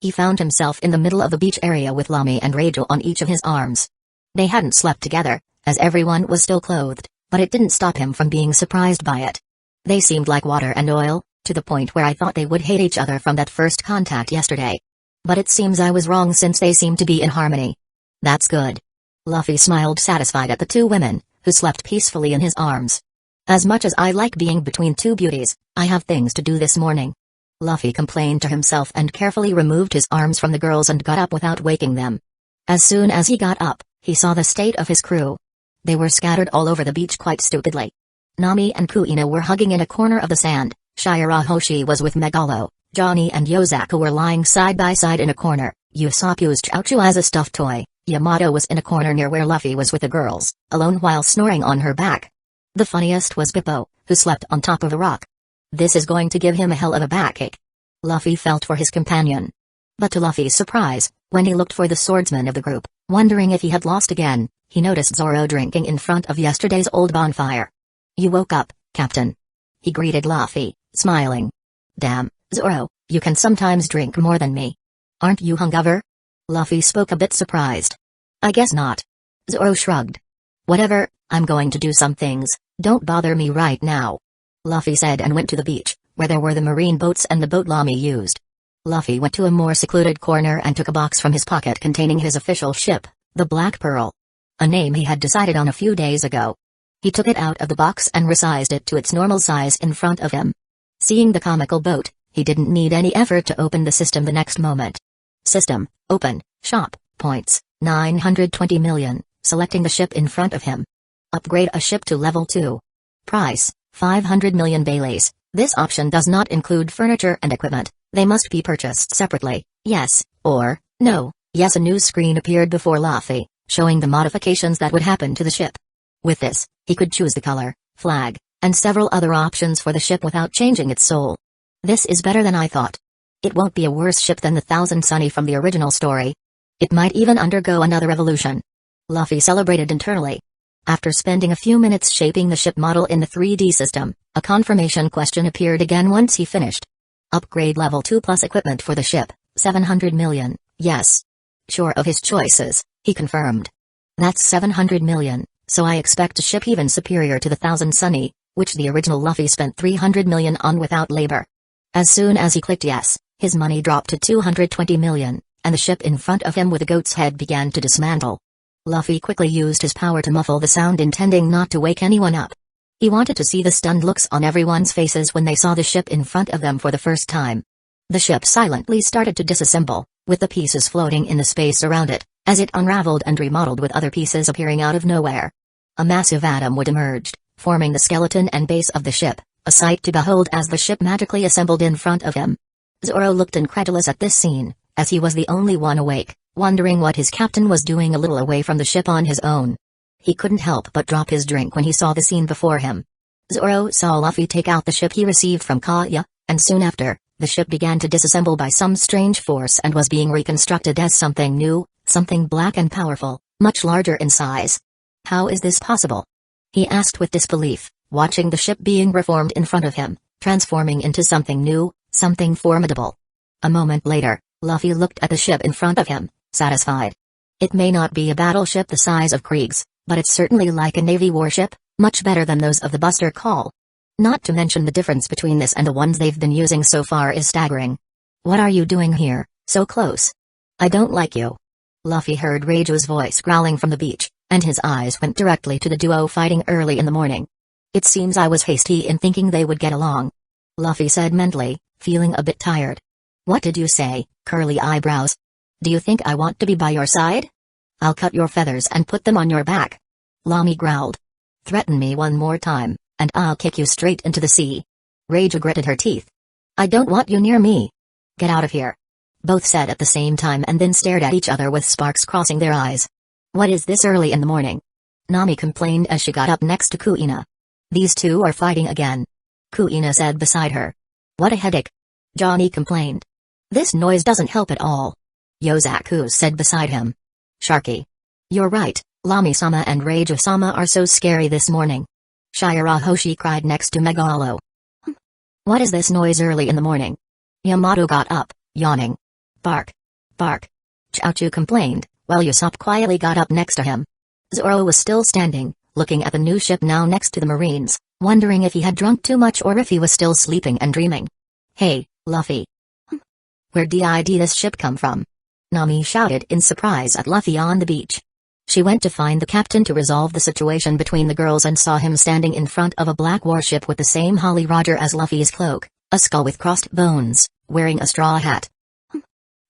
S1: He found himself in the middle of the beach area with Nami and Raju on each of his arms. They hadn't slept together, as everyone was still clothed, but it didn't stop him from being surprised by it. They seemed like water and oil, to the point where I thought they would hate each other from that first contact yesterday. But it seems I was wrong since they seem to be in harmony. That's good. Luffy smiled satisfied at the two women, who slept peacefully in his arms. As much as I like being between two beauties, I have things to do this morning. Luffy complained to himself and carefully removed his arms from the girls and got up without waking them. As soon as he got up, he saw the state of his crew. They were scattered all over the beach quite stupidly. Nami and Kuina were hugging in a corner of the sand, Shirahoshi was with Megalo, Johnny and Yozaku were lying side by side in a corner, Usopp used Chouchou as a stuffed toy, Yamato was in a corner near where Luffy was with the girls, alone while snoring on her back. The funniest was Bippo, who slept on top of a rock. This is going to give him a hell of a backache. Luffy felt for his companion. But to Luffy's surprise, when he looked for the swordsman of the group, wondering if he had lost again, he noticed Zoro drinking in front of yesterday's old bonfire. "You woke up, Captain." He greeted Luffy, smiling. "Damn, Zoro, you can sometimes drink more than me. Aren't you hungover?" Luffy spoke a bit surprised. "I guess not." Zoro shrugged. "Whatever, I'm going to do some things, don't bother me right now," Luffy said and went to the beach, where there were the marine boats and the boat Lamy used. Luffy went to a more secluded corner and took a box from his pocket containing his official ship, the Black Pearl. A name he had decided on a few days ago. He took it out of the box and resized it to its normal size in front of him. Seeing the comical boat, he didn't need any effort to open the system the next moment. System, open, shop, points, 920 million, selecting the ship in front of him. Upgrade a ship to level 2. Price, 500 million Baileys. This option does not include furniture and equipment, they must be purchased separately, yes, or, no, yes. A new screen appeared before Luffy, showing the modifications that would happen to the ship. With this, he could choose the color, flag, and several other options for the ship without changing its soul. This is better than I thought. It won't be a worse ship than the Thousand Sunny from the original story. It might even undergo another evolution. Luffy celebrated internally. After spending a few minutes shaping the ship model in the 3D system, a confirmation question appeared again once he finished. Upgrade level 2 plus equipment for the ship, 700 million, yes. Sure of his choices, he confirmed. That's 700 million, so I expect a ship even superior to the Thousand Sunny, which the original Luffy spent 300 million on without labor. As soon as he clicked yes, his money dropped to 220 million, and the ship in front of him with a goat's head began to dismantle. Luffy quickly used his power to muffle the sound, intending not to wake anyone up. He wanted to see the stunned looks on everyone's faces when they saw the ship in front of them for the first time. The ship silently started to disassemble, with the pieces floating in the space around it, as it unraveled and remodeled with other pieces appearing out of nowhere. A massive atom wood emerged, forming the skeleton and base of the ship, a sight to behold as the ship magically assembled in front of him. Zoro looked incredulous at this scene, as he was the only one awake, wondering what his captain was doing a little away from the ship on his own. He couldn't help but drop his drink when he saw the scene before him. Zoro saw Luffy take out the ship he received from Kaya, and soon after, the ship began to disassemble by some strange force and was being reconstructed as something new, something black and powerful, much larger in size. How is this possible? He asked with disbelief, watching the ship being reformed in front of him, transforming into something new, something formidable. A moment later, Luffy looked at the ship in front of him, satisfied. It may not be a battleship the size of Krieg's, but it's certainly like a Navy warship, much better than those of the Buster Call. Not to mention the difference between this and the ones they've been using so far is staggering. What are you doing here, so close? I don't like you. Luffy heard Reiju's voice growling from the beach, and his eyes went directly to the duo fighting early in the morning. It seems I was hasty in thinking they would get along, Luffy said mentally, feeling a bit tired. What did you say, curly eyebrows? Do you think I want to be by your side? I'll cut your feathers and put them on your back. Lamy growled. Threaten me one more time, and I'll kick you straight into the sea. Reiju gritted her teeth. I don't want you near me. Get out of here. Both said at the same time and then stared at each other with sparks crossing their eyes. What is this early in the morning? Nami complained as she got up next to Kuina. These two are fighting again. Kuina said beside her. What a headache. Johnny complained. This noise doesn't help at all. Yozaku said beside him. Sharky. You're right, Lami-sama and Reiju-sama are so scary this morning. Shirahoshi cried next to Megalo. What is this noise early in the morning? Yamato got up, yawning. Bark. Bark. Chouchou complained, while Usopp quietly got up next to him. Zoro was still standing, looking at the new ship now next to the Marines, wondering if he had drunk too much or if he was still sleeping and dreaming. Hey, Luffy. Where did this ship come from? Nami shouted in surprise at Luffy on the beach. She went to find the captain to resolve the situation between the girls and saw him standing in front of a black warship with the same Holly Roger as Luffy's cloak, a skull with crossed bones, wearing a straw hat.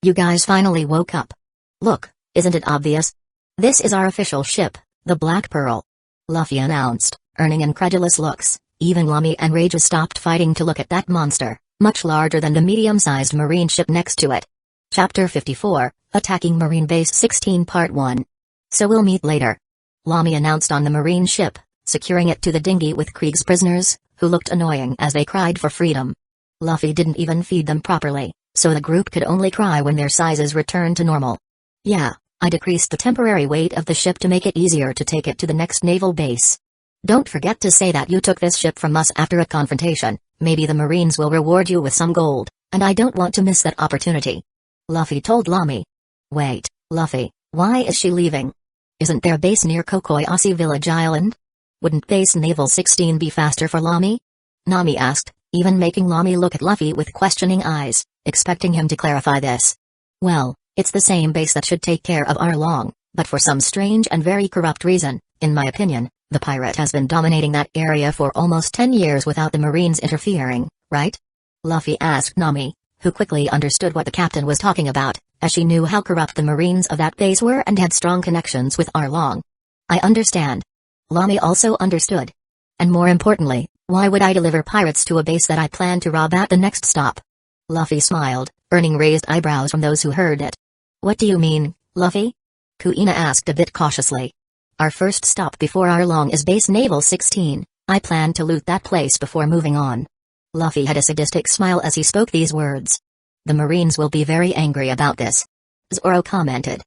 S1: You guys finally woke up. Look, isn't it obvious? This is our official ship, the Black Pearl. Luffy announced, earning incredulous looks. Even Lami and Raja stopped fighting to look at that monster, much larger than the medium-sized marine ship next to it. Chapter 54, Attacking Marine Base 16 Part 1. So we'll meet later. Lami announced on the marine ship, securing it to the dinghy with Krieg's prisoners, who looked annoying as they cried for freedom. Luffy didn't even feed them properly, so the group could only cry when their sizes returned to normal. Yeah, I decreased the temporary weight of the ship to make it easier to take it to the next naval base. Don't forget to say that you took this ship from us after a confrontation. Maybe the Marines will reward you with some gold, and I don't want to miss that opportunity. Luffy told Lami. Wait, Luffy, why is she leaving? Isn't there a base near Kokoyasi Village Island? Wouldn't base Naval 16 be faster for Lami? Nami asked, even making Lami look at Luffy with questioning eyes, expecting him to clarify this. Well, it's the same base that should take care of Arlong, but for some strange and very corrupt reason, in my opinion, the pirate has been dominating that area for almost 10 years without the Marines interfering, right? Luffy asked Nami, who quickly understood what the captain was talking about, as she knew how corrupt the Marines of that base were and had strong connections with Arlong. I understand. Lami also understood. And more importantly, why would I deliver pirates to a base that I plan to rob at the next stop? Luffy smiled, earning raised eyebrows from those who heard it. What do you mean, Luffy? Kuina asked a bit cautiously. Our first stop before Arlong is base Naval 16, I plan to loot that place before moving on. Luffy had a sadistic smile as he spoke these words. The Marines will be very angry about this. Zoro commented.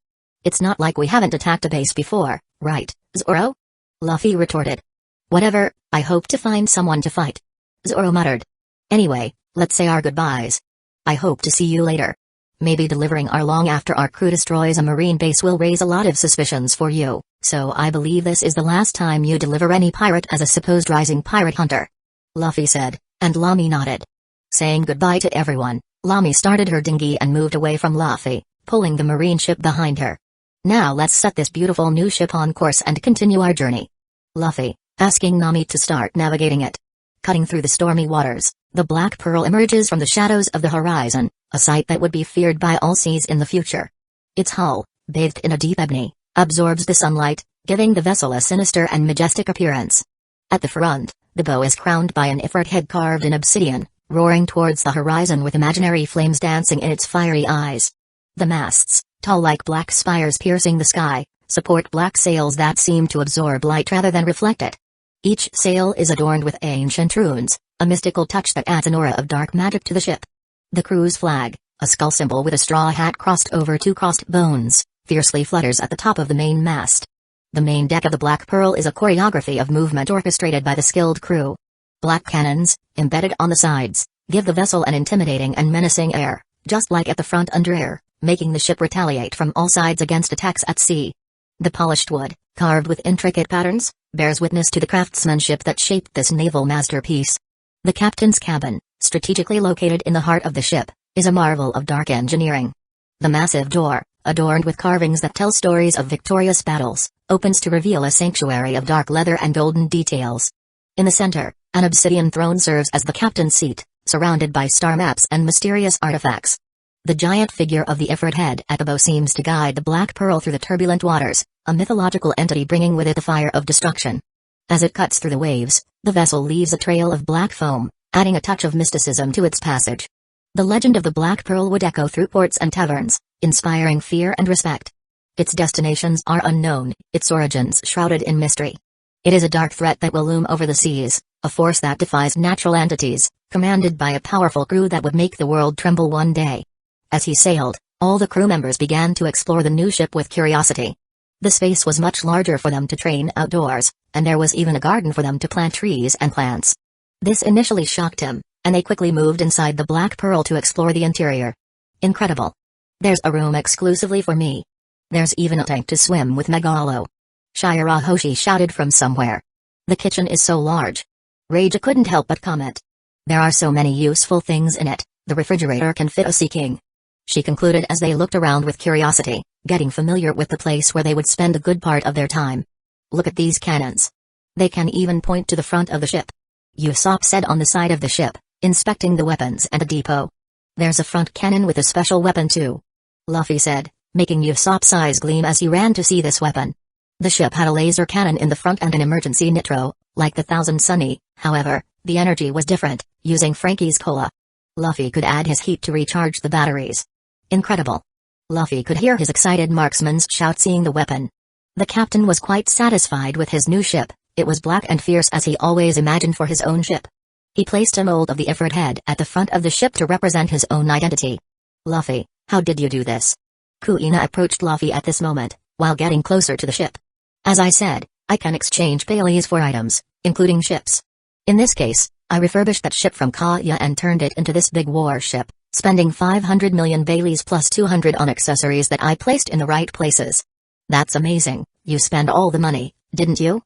S1: It's not like we haven't attacked a base before, right, Zoro? Luffy retorted. Whatever, I hope to find someone to fight. Zoro muttered. Anyway, let's say our goodbyes. I hope to see you later. Maybe delivering Arlong after our crew destroys a marine base will raise a lot of suspicions for you, so I believe this is the last time you deliver any pirate as a supposed rising pirate hunter. Luffy said, and Lami nodded. Saying goodbye to everyone, Lami started her dinghy and moved away from Luffy, pulling the marine ship behind her. Now let's set this beautiful new ship on course and continue our journey. Luffy, asking Nami to start navigating it. Cutting through the stormy waters, the Black Pearl emerges from the shadows of the horizon, a sight that would be feared by all seas in the future. Its hull, bathed in a deep ebony, absorbs the sunlight, giving the vessel a sinister and majestic appearance. At the front, the bow is crowned by an ifrit head carved in obsidian, roaring towards the horizon with imaginary flames dancing in its fiery eyes. The masts, tall like black spires piercing the sky, support black sails that seem to absorb light rather than reflect it. Each sail is adorned with ancient runes, a mystical touch that adds an aura of dark magic to the ship. The crew's flag, a skull symbol with a straw hat crossed over two crossed bones, fiercely flutters at the top of the main mast. The main deck of the Black Pearl is a choreography of movement orchestrated by the skilled crew. Black cannons, embedded on the sides, give the vessel an intimidating and menacing air, just like at the front under air, making the ship retaliate from all sides against attacks at sea. The polished wood, carved with intricate patterns, bears witness to the craftsmanship that shaped this naval masterpiece. The captain's cabin, strategically located in the heart of the ship, is a marvel of dark engineering. The massive door, adorned with carvings that tell stories of victorious battles, opens to reveal a sanctuary of dark leather and golden details. In the center, an obsidian throne serves as the captain's seat, surrounded by star maps and mysterious artifacts. The giant figure of the Ifrit head at the bow seems to guide the Black Pearl through the turbulent waters, a mythological entity bringing with it the fire of destruction. As it cuts through the waves, the vessel leaves a trail of black foam, adding a touch of mysticism to its passage. The legend of the Black Pearl would echo through ports and taverns, inspiring fear and respect. Its destinations are unknown, its origins shrouded in mystery. It is a dark threat that will loom over the seas, a force that defies natural entities, commanded by a powerful crew that would make the world tremble one day. As he sailed, all the crew members began to explore the new ship with curiosity. The space was much larger for them to train outdoors, and there was even a garden for them to plant trees and plants. This initially shocked him, and they quickly moved inside the Black Pearl to explore the interior. Incredible. There's a room exclusively for me. There's even a tank to swim with Megalo. Shirahoshi shouted from somewhere. The kitchen is so large. Reija couldn't help but comment. There are so many useful things in it, the refrigerator can fit a sea king. She concluded as they looked around with curiosity, getting familiar with the place where they would spend a good part of their time. Look at these cannons. They can even point to the front of the ship. Usopp said on the side of the ship, inspecting the weapons and the depot. There's a front cannon with a special weapon too, Luffy said, making Usopp's eyes gleam as he ran to see this weapon. The ship had a laser cannon in the front and an emergency nitro, like the Thousand Sunny, however, the energy was different, using Frankie's cola. Luffy could add his heat to recharge the batteries. Incredible. Luffy could hear his excited marksman's shout seeing the weapon. The captain was quite satisfied with his new ship. It was black and fierce as he always imagined for his own ship. He placed a mold of the Ifrit head at the front of the ship to represent his own identity. Luffy, how did you do this? Kuina approached Luffy at this moment, while getting closer to the ship. As I said, I can exchange Baileys for items, including ships. In this case, I refurbished that ship from Kaya and turned it into this big warship, spending 500 million Baileys plus 200 on accessories that I placed in the right places. That's amazing, you spent all the money, didn't you?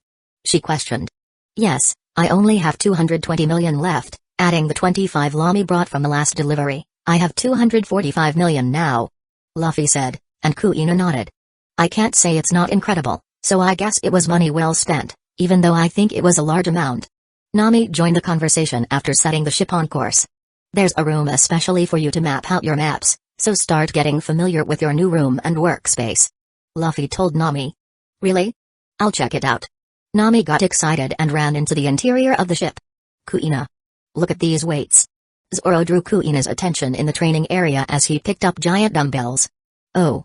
S1: She questioned. Yes, I only have 220 million left, adding the 25 Lamy brought from the last delivery. I have 245 million now, Luffy said, and Kuina nodded. I can't say it's not incredible, so I guess it was money well spent, even though I think it was a large amount. Nami joined the conversation after setting the ship on course. There's a room especially for you to map out your maps, so start getting familiar with your new room and workspace, Luffy told Nami. Really? I'll check it out. Nami got excited and ran into the interior of the ship. Kuina. Look at these weights. Zoro drew Kuina's attention in the training area as he picked up giant dumbbells. Oh.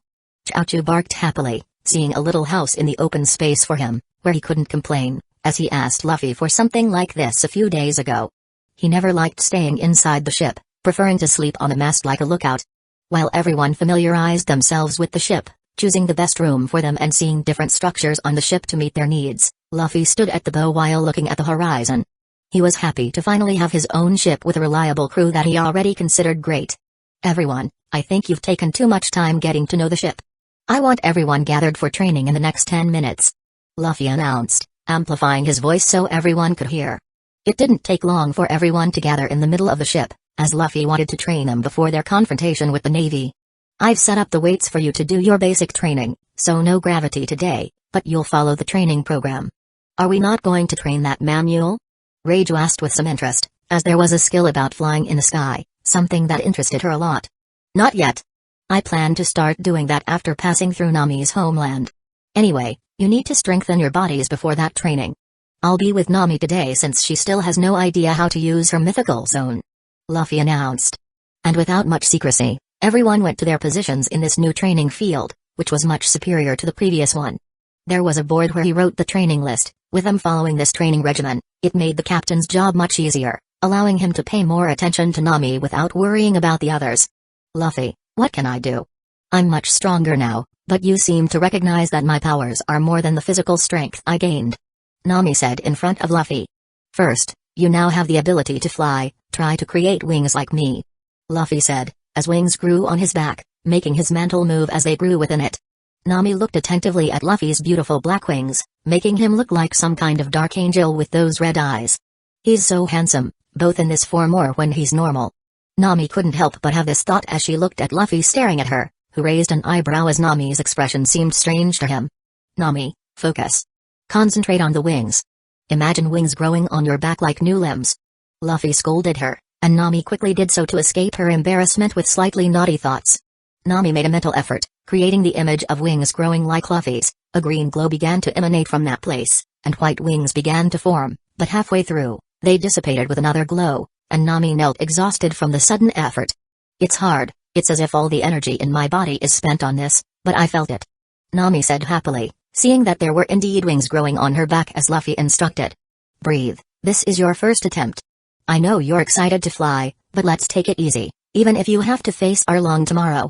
S1: Chaochu barked happily, seeing a little house in the open space for him, where he couldn't complain, as he asked Luffy for something like this a few days ago. He never liked staying inside the ship, preferring to sleep on the mast like a lookout. While everyone familiarized themselves with the ship, choosing the best room for them and seeing different structures on the ship to meet their needs, Luffy stood at the bow while looking at the horizon. He was happy to finally have his own ship with a reliable crew that he already considered great. Everyone, I think you've taken too much time getting to know the ship. I want everyone gathered for training in the next 10 minutes. Luffy announced, amplifying his voice so everyone could hear. It didn't take long for everyone to gather in the middle of the ship, as Luffy wanted to train them before their confrontation with the Navy. I've set up the weights for you to do your basic training, so no gravity today, but you'll follow the training program. Are we not going to train that mammal? Reiju asked with some interest, as there was a skill about flying in the sky, something that interested her a lot. Not yet. I plan to start doing that after passing through Nami's homeland. Anyway, you need to strengthen your bodies before that training. I'll be with Nami today since she still has no idea how to use her mythical zone, Luffy announced. And without much secrecy, everyone went to their positions in this new training field, which was much superior to the previous one. There was a board where he wrote the training list. With them following this training regimen, it made the captain's job much easier, allowing him to pay more attention to Nami without worrying about the others. Luffy, what can I do? I'm much stronger now, but you seem to recognize that my powers are more than the physical strength I gained, Nami said in front of Luffy. First, you now have the ability to fly, try to create wings like me, Luffy said, as wings grew on his back, making his mantle move as they grew within it. Nami looked attentively at Luffy's beautiful black wings, making him look like some kind of dark angel with those red eyes. He's so handsome, both in this form or when he's normal. Nami couldn't help but have this thought as she looked at Luffy staring at her, who raised an eyebrow as Nami's expression seemed strange to him. Nami, focus. Concentrate on the wings. Imagine wings growing on your back like new limbs. Luffy scolded her, and Nami quickly did so to escape her embarrassment with slightly naughty thoughts. Nami made a mental effort, creating the image of wings growing like Luffy's. A green glow began to emanate from that place, and white wings began to form, but halfway through, they dissipated with another glow, and Nami knelt exhausted from the sudden effort. It's hard, it's as if all the energy in my body is spent on this, but I felt it, Nami said happily, seeing that there were indeed wings growing on her back as Luffy instructed. Breathe, this is your first attempt. I know you're excited to fly, but let's take it easy, even if you have to face Arlong tomorrow,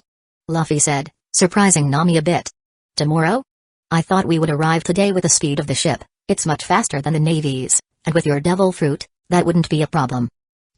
S1: Luffy said, surprising Nami a bit. Tomorrow? I thought we would arrive today with the speed of the ship. It's much faster than the Navy's, and with your devil fruit, that wouldn't be a problem,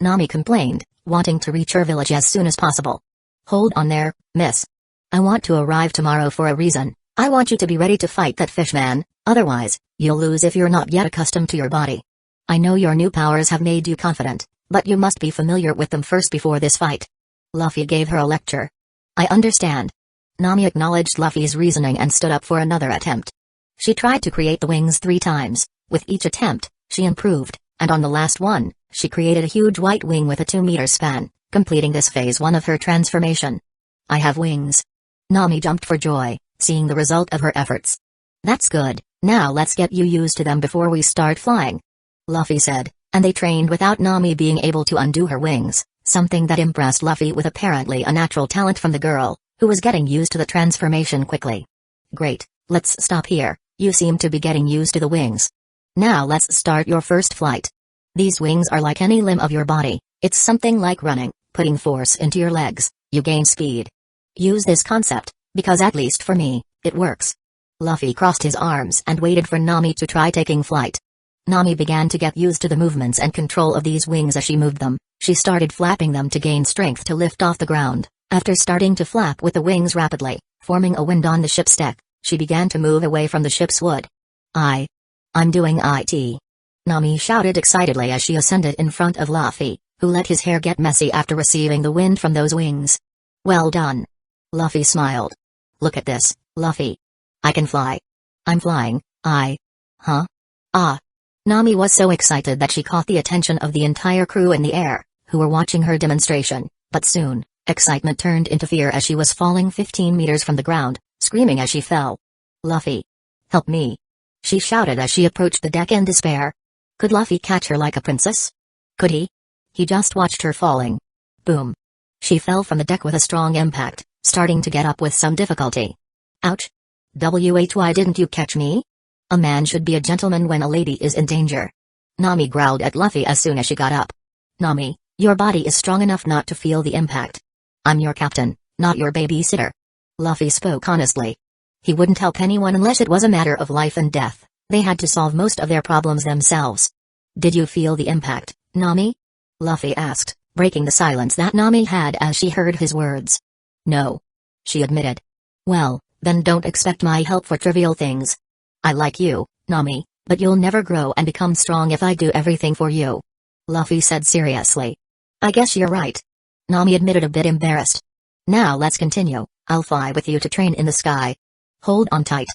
S1: Nami complained, wanting to reach her village as soon as possible. Hold on there, miss. I want to arrive tomorrow for a reason. I want you to be ready to fight that fishman, otherwise, you'll lose if you're not yet accustomed to your body. I know your new powers have made you confident, but you must be familiar with them first before this fight. Luffy gave her a lecture. I understand. Nami acknowledged Luffy's reasoning and stood up for another attempt. She tried to create the wings 3 times. With each attempt, she improved, and on the last one, she created a huge white wing with a 2-meter span, completing this phase 1 of her transformation. I have wings. Nami jumped for joy, seeing the result of her efforts. That's good, now let's get you used to them before we start flying, Luffy said, and they trained without Nami being able to undo her wings, something that impressed Luffy with apparently a natural talent from the girl, who was getting used to the transformation quickly. Great, let's stop here, you seem to be getting used to the wings. Now let's start your first flight. These wings are like any limb of your body, it's something like running, putting force into your legs, you gain speed. Use this concept, because at least for me, it works. Luffy crossed his arms and waited for Nami to try taking flight. Nami began to get used to the movements and control of these wings as she moved them. She started flapping them to gain strength to lift off the ground. After starting to flap with the wings rapidly, forming a wind on the ship's deck, she began to move away from the ship's wood. I'm doing it. Nami shouted excitedly as she ascended in front of Luffy, who let his hair get messy after receiving the wind from those wings. Well done. Luffy smiled. Look at this, Luffy. I can fly. I'm flying, Huh? Ah. Nami was so excited that she caught the attention of the entire crew in the air, who were watching her demonstration, but soon, excitement turned into fear as she was falling 15 meters from the ground, screaming as she fell. Luffy. Help me. She shouted as she approached the deck in despair. Could Luffy catch her like a princess? Could he? He just watched her falling. Boom. She fell from the deck with a strong impact, starting to get up with some difficulty. Ouch. Why didn't you catch me? A man should be a gentleman when a lady is in danger. Nami growled at Luffy as soon as she got up. Nami, your body is strong enough not to feel the impact. I'm your captain, not your babysitter. Luffy spoke honestly. He wouldn't help anyone unless it was a matter of life and death. They had to solve most of their problems themselves. Did you feel the impact, Nami? Luffy asked, breaking the silence that Nami had as she heard his words. No. She admitted. Well, then don't expect my help for trivial things. I like you, Nami, but you'll never grow and become strong if I do everything for you. Luffy said seriously. I guess you're right. Nami admitted a bit embarrassed. Now let's continue, I'll fly with you to train in the sky. Hold on tight.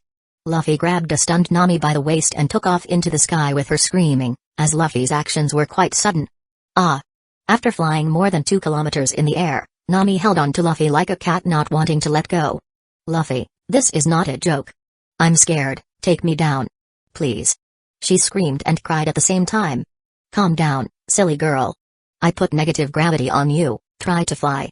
S1: Luffy grabbed a stunned Nami by the waist and took off into the sky with her screaming, as Luffy's actions were quite sudden. After flying more than 2 kilometers in the air, Nami held on to Luffy like a cat not wanting to let go. Luffy, this is not a joke. I'm scared, take me down. Please. She screamed and cried at the same time. Calm down, silly girl. I put negative gravity on you, try to fly.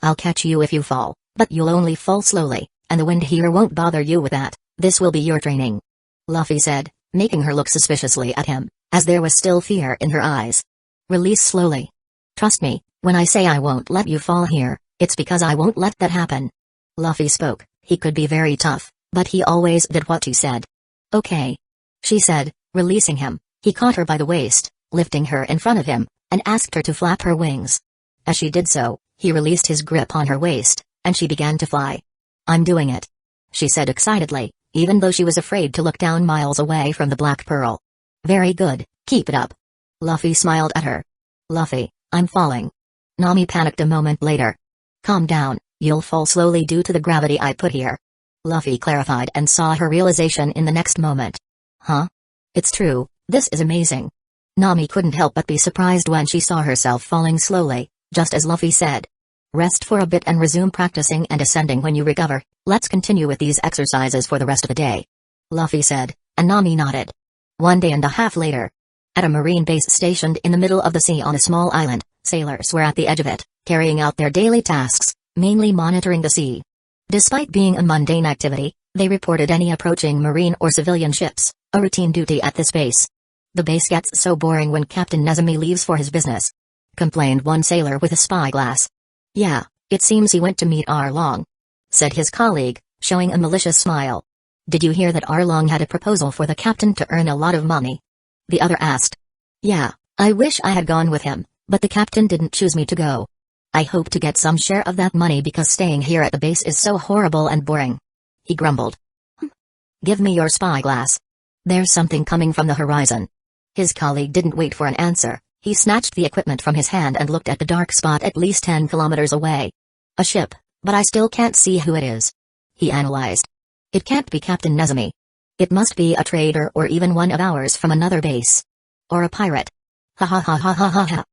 S1: I'll catch you if you fall, but you'll only fall slowly, and the wind here won't bother you with that, this will be your training. Luffy said, making her look suspiciously at him, as there was still fear in her eyes. Release slowly. Trust me, when I say I won't let you fall here, it's because I won't let that happen. Luffy spoke, he could be very tough, but he always did what he said. Okay. She said, releasing him. He caught her by the waist, lifting her in front of him, and asked her to flap her wings. As she did so, he released his grip on her waist, and she began to fly. I'm doing it. She said excitedly, even though she was afraid to look down miles away from the Black Pearl. Very good, keep it up. Luffy smiled at her. Luffy, I'm falling. Nami panicked a moment later. Calm down, you'll fall slowly due to the gravity I put here. Luffy clarified and saw her realization in the next moment. Huh? It's true, this is amazing. Nami couldn't help but be surprised when she saw herself falling slowly, just as Luffy said. Rest for a bit and resume practicing and ascending when you recover, let's continue with these exercises for the rest of the day. Luffy said, and Nami nodded. 1 day and a half later. At a marine base stationed in the middle of the sea on a small island, sailors were at the edge of it, carrying out their daily tasks, mainly monitoring the sea. Despite being a mundane activity, they reported any approaching marine or civilian ships, a routine duty at this base. The base gets so boring when Captain Nezumi leaves for his business, complained one sailor with a spyglass. Yeah, it seems he went to meet Arlong, said his colleague, showing a malicious smile. Did you hear that Arlong had a proposal for the captain to earn a lot of money? The other asked. Yeah, I wish I had gone with him, but the captain didn't choose me to go. I hope to get some share of that money because staying here at the base is so horrible and boring. He grumbled. Give me your spyglass. There's something coming from the horizon. His colleague didn't wait for an answer, he snatched the equipment from his hand and looked at the dark spot at least 10 kilometers away. A ship, but I still can't see who it is. He analyzed. It can't be Captain Nezumi. It must be a trader or even one of ours from another base. Or a pirate. Ha ha ha ha ha ha ha.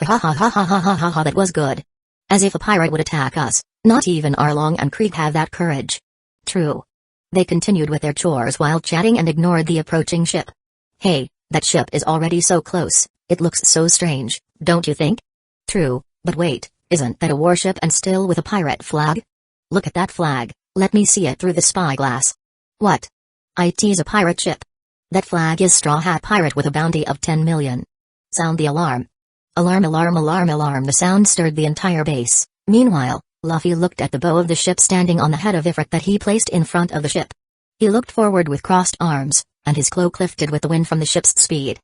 S1: Ha ha ha ha ha ha ha ha, that was good. As if a pirate would attack us, not even Arlong and Krieg have that courage. True. They continued with their chores while chatting and ignored the approaching ship. Hey, that ship is already so close, it looks so strange, don't you think? True, but wait, isn't that a warship and still with a pirate flag? Look at that flag, let me see it through the spyglass. What? It's a pirate ship. That flag is Straw Hat Pirate with a bounty of 10 million. Sound the alarm. Alarm, alarm, alarm, alarm. The sound stirred the entire base. Meanwhile, Luffy looked at the bow of the ship standing on the head of Ifrit that he placed in front of the ship. He looked forward with crossed arms, and his cloak lifted with the wind from the ship's speed.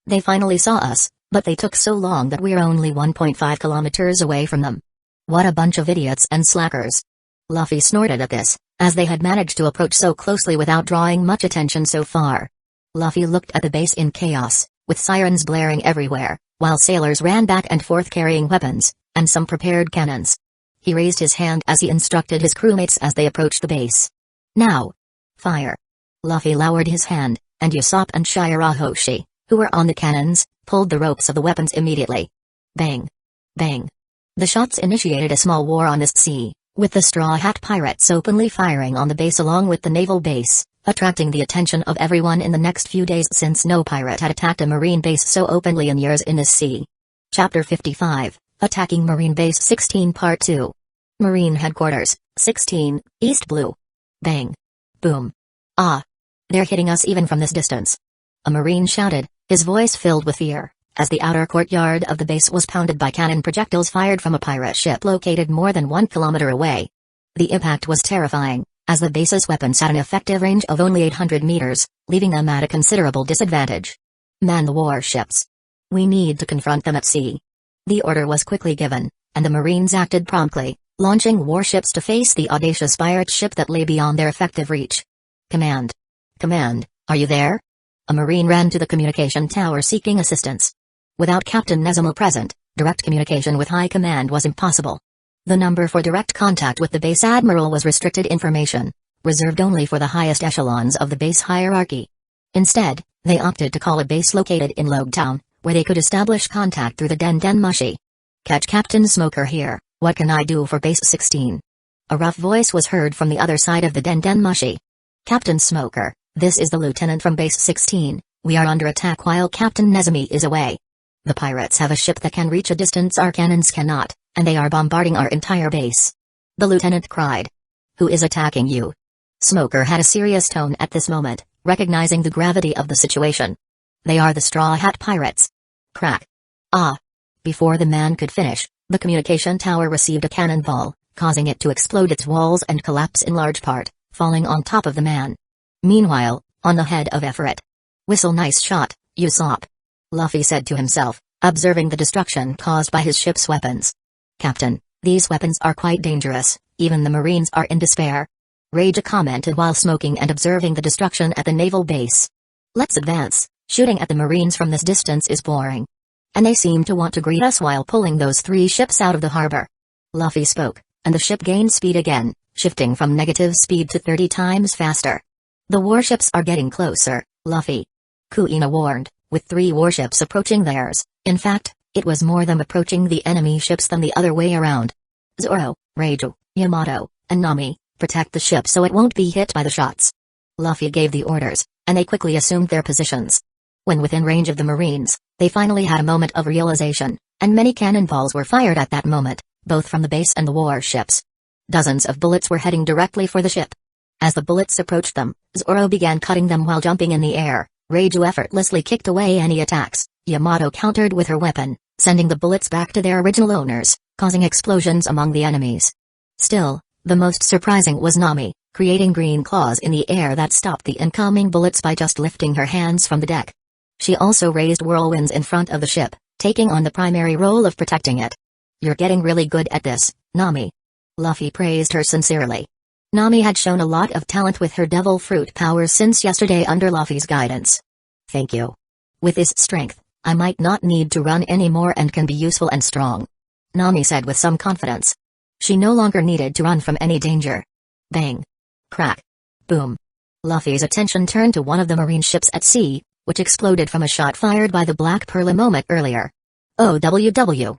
S1: They finally saw us, but they took so long that we're only 1.5 kilometers away from them. What a bunch of idiots and slackers. Luffy snorted at this, as they had managed to approach so closely without drawing much attention so far. Luffy looked at the base in chaos, with sirens blaring everywhere, while sailors ran back and forth carrying weapons, and some prepared cannons. He raised his hand as he instructed his crewmates as they approached the base. Now! Fire! Luffy lowered his hand, and Usopp and Shirahoshi, who were on the cannons, pulled the ropes of the weapons immediately. Bang! Bang! The shots initiated a small war on this sea, with the Straw Hat Pirates openly firing on the base along with the naval base, attracting the attention of everyone in the next few days since no pirate had attacked a marine base so openly in years in this sea. Chapter 55, Attacking Marine Base 16 Part 2. Marine Headquarters, 16, East Blue. Bang. Boom. Ah. They're hitting us even from this distance. A marine shouted, his voice filled with fear, as the outer courtyard of the base was pounded by cannon projectiles fired from a pirate ship located more than 1 kilometer away. The impact was terrifying, as the base's weapons had an effective range of only 800 meters, leaving them at a considerable disadvantage. Man the warships. We need to confront them at sea. The order was quickly given, and the Marines acted promptly, launching warships to face the audacious pirate ship that lay beyond their effective reach. Command. Command, are you there? A Marine ran to the communication tower seeking assistance. Without Captain Nezamo present, direct communication with High Command was impossible. The number for direct contact with the base admiral was restricted information, reserved only for the highest echelons of the base hierarchy. Instead, they opted to call a base located in Logtown, where they could establish contact through the Den Mushi. Catch Captain Smoker here, what can I do for base 16? A rough voice was heard from the other side of the Den Mushi. Captain Smoker, this is the lieutenant from base 16, we are under attack while Captain Nezami is away. The pirates have a ship that can reach a distance our cannons cannot, and they are bombarding our entire base. The lieutenant cried. Who is attacking you? Smoker had a serious tone at this moment, recognizing the gravity of the situation. They are the Straw Hat Pirates. Crack. Ah. Before the man could finish, the communication tower received a cannonball, causing it to explode its walls and collapse in large part, falling on top of the man. Meanwhile, on the head of Ifrit. Whistle, nice shot, Usopp. Luffy said to himself, observing the destruction caused by his ship's weapons. Captain, these weapons are quite dangerous, even the Marines are in despair. Raja commented while smoking and observing the destruction at the naval base. Let's advance, shooting at the Marines from this distance is boring. And they seem to want to greet us while pulling those 3 ships out of the harbor. Luffy spoke, and the ship gained speed again, shifting from negative speed to 30 times faster. The warships are getting closer, Luffy. Kuina warned, with 3 warships approaching theirs. In fact, it was more them approaching the enemy ships than the other way around. Zoro, Reiju, Yamato, and Nami, protect the ship so it won't be hit by the shots. Luffy gave the orders, and they quickly assumed their positions. When within range of the Marines, they finally had a moment of realization, and many cannonballs were fired at that moment, both from the base and the warships. Dozens of bullets were heading directly for the ship. As the bullets approached them, Zoro began cutting them while jumping in the air. Reiju effortlessly kicked away any attacks. Yamato countered with her weapon, sending the bullets back to their original owners, causing explosions among the enemies. Still, the most surprising was Nami, creating green claws in the air that stopped the incoming bullets by just lifting her hands from the deck. She also raised whirlwinds in front of the ship, taking on the primary role of protecting it. You're getting really good at this, Nami. Luffy praised her sincerely. Nami had shown a lot of talent with her devil fruit powers since yesterday under Luffy's guidance. Thank you. With this strength, I might not need to run anymore and can be useful and strong. Nami said with some confidence. She no longer needed to run from any danger. Bang. Crack. Boom. Luffy's attention turned to one of the marine ships at sea, which exploded from a shot fired by the Black Pearl a moment earlier. OWW.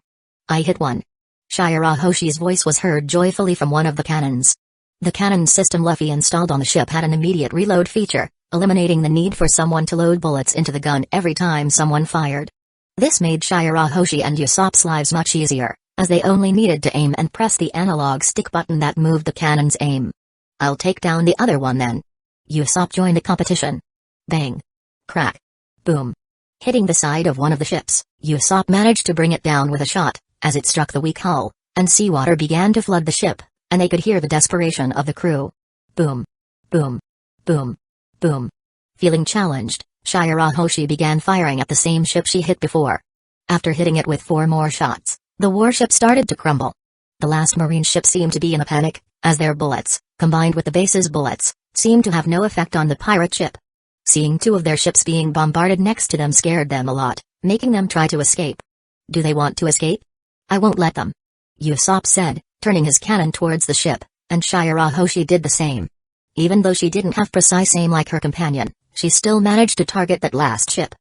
S1: I hit one. Shirahoshi's voice was heard joyfully from one of the cannons. The cannon system Luffy installed on the ship had an immediate reload feature, eliminating the need for someone to load bullets into the gun every time someone fired. This made Shirahoshi and Usopp's lives much easier, as they only needed to aim and press the analog stick button that moved the cannon's aim. I'll take down the other one then. Usopp joined the competition. Bang. Crack. Boom. Hitting the side of one of the ships, Usopp managed to bring it down with a shot, as it struck the weak hull, and seawater began to flood the ship, and they could hear the desperation of the crew. Boom. Boom. Boom. Boom. Feeling challenged, Shirahoshi began firing at the same ship she hit before. After hitting it with 4 more shots, the warship started to crumble. The last marine ship seemed to be in a panic, as their bullets, combined with the base's bullets, seemed to have no effect on the pirate ship. Seeing 2 of their ships being bombarded next to them scared them a lot, making them try to escape. Do they want to escape? I won't let them. Usopp said, turning his cannon towards the ship, and Shirahoshi did the same. Even though she didn't have precise aim like her companion, she still managed to target that last ship.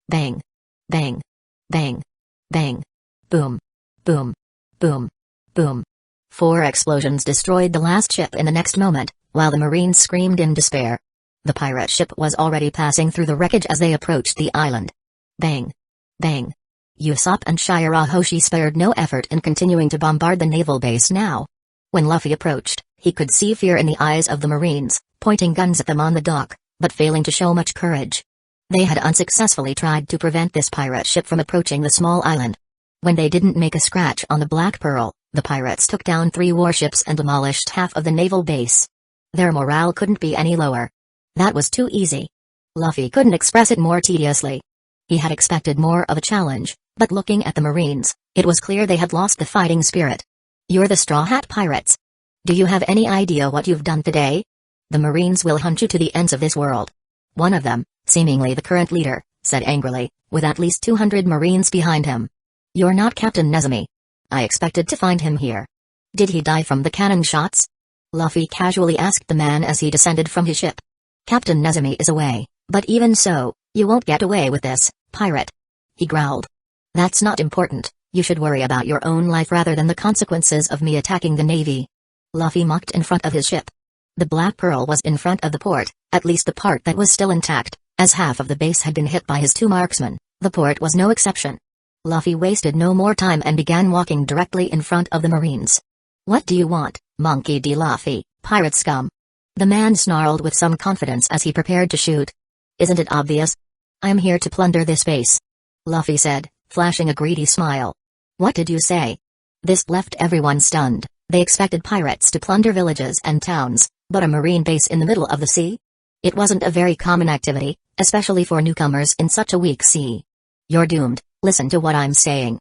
S1: Bang. Bang. Bang. Bang. Boom. Boom. Boom. Boom. 4 explosions destroyed the last ship in the next moment, while the Marines screamed in despair. The pirate ship was already passing through the wreckage as they approached the island. Bang. Bang. Usopp and Shirahoshi spared no effort in continuing to bombard the naval base now. When Luffy approached, he could see fear in the eyes of the Marines, pointing guns at them on the dock, but failing to show much courage. They had unsuccessfully tried to prevent this pirate ship from approaching the small island. When they didn't make a scratch on the Black Pearl, the pirates took down 3 warships and demolished half of the naval base. Their morale couldn't be any lower. That was too easy. Luffy couldn't express it more tediously. He had expected more of a challenge, but looking at the Marines, it was clear they had lost the fighting spirit. You're the Straw Hat Pirates. Do you have any idea what you've done today? The Marines will hunt you to the ends of this world. One of them, seemingly the current leader, said angrily, with at least 200 Marines behind him. You're not Captain Nezumi. I expected to find him here. Did he die from the cannon shots? Luffy casually asked the man as he descended from his ship. Captain Nezumi is away, but even so, you won't get away with this, pirate. He growled. That's not important, you should worry about your own life rather than the consequences of me attacking the Navy. Luffy mocked in front of his ship. The Black Pearl was in front of the port, at least the part that was still intact, as half of the base had been hit by his 2 marksmen. The port was no exception. Luffy wasted no more time and began walking directly in front of the Marines. What do you want, Monkey D. Luffy, pirate scum? The man snarled with some confidence as he prepared to shoot. Isn't it obvious? I am here to plunder this base. Luffy said, flashing a greedy smile. What did you say? This left everyone stunned. They expected pirates to plunder villages and towns, but a marine base in the middle of the sea? It wasn't a very common activity, especially for newcomers in such a weak sea. You're doomed, listen to what I'm saying.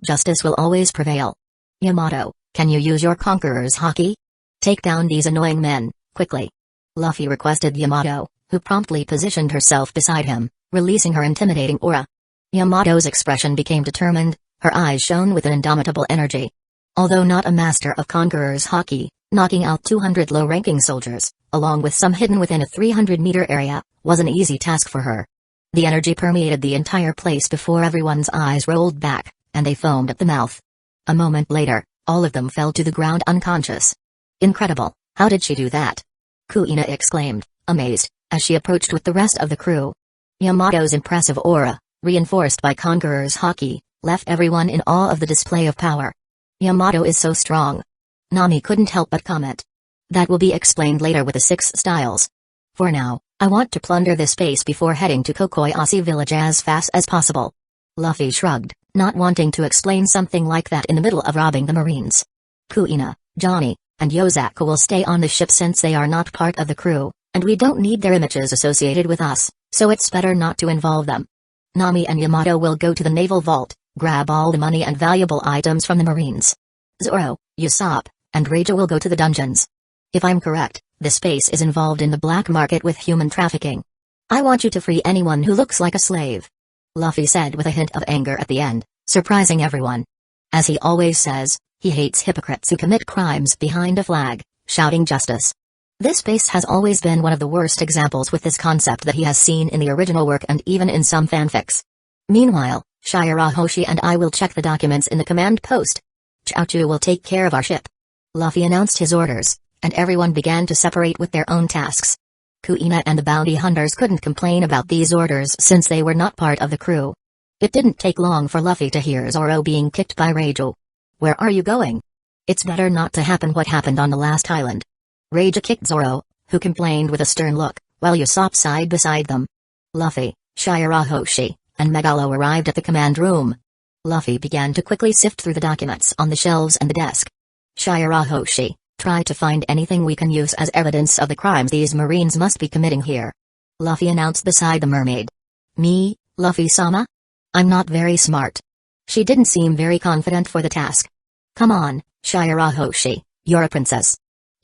S1: Justice will always prevail. Yamato, can you use your conqueror's haki? Take down these annoying men, quickly. Luffy requested Yamato, who promptly positioned herself beside him, releasing her intimidating aura. Yamato's expression became determined, her eyes shone with an indomitable energy. Although not a master of conqueror's haki, knocking out 200 low-ranking soldiers, along with some hidden within a 300-meter area, was an easy task for her. The energy permeated the entire place before everyone's eyes rolled back, and they foamed at the mouth. A moment later, all of them fell to the ground unconscious. Incredible, how did she do that? Kuina exclaimed, amazed, as she approached with the rest of the crew. Yamato's impressive aura, reinforced by conqueror's haki, left everyone in awe of the display of power. Yamato is so strong. Nami couldn't help but comment. That will be explained later with the 6 styles. For now, I want to plunder this base before heading to Kokoyasi village as fast as possible. Luffy shrugged, not wanting to explain something like that in the middle of robbing the Marines. Kuina, Johnny, and Yozaku will stay on the ship since they are not part of the crew, and we don't need their images associated with us, so it's better not to involve them. Nami and Yamato will go to the naval vault, grab all the money and valuable items from the Marines. Zoro, Usopp, and Reija will go to the dungeons. If I'm correct, this base is involved in the black market with human trafficking. I want you to free anyone who looks like a slave. Luffy said with a hint of anger at the end, surprising everyone. As he always says, he hates hypocrites who commit crimes behind a flag, shouting justice. This base has always been one of the worst examples with this concept that he has seen in the original work and even in some fanfics. Meanwhile, Shirahoshi and I will check the documents in the command post. Chaochu will take care of our ship. Luffy announced his orders, and everyone began to separate with their own tasks. Kuina and the bounty hunters couldn't complain about these orders since they were not part of the crew. It didn't take long for Luffy to hear Zoro being kicked by Reiju. "Where are you going? It's better not to happen what happened on the last island." Reiju kicked Zoro, who complained with a stern look, while Usopp sighed beside them. Luffy, Shirahoshi, and Megalo arrived at the command room. Luffy began to quickly sift through the documents on the shelves and the desk. "Shirahoshi, try to find anything we can use as evidence of the crimes these Marines must be committing here," Luffy announced beside the mermaid. "Me, Luffy-sama? I'm not very smart." She didn't seem very confident for the task. "Come on, Shirahoshi, you're a princess.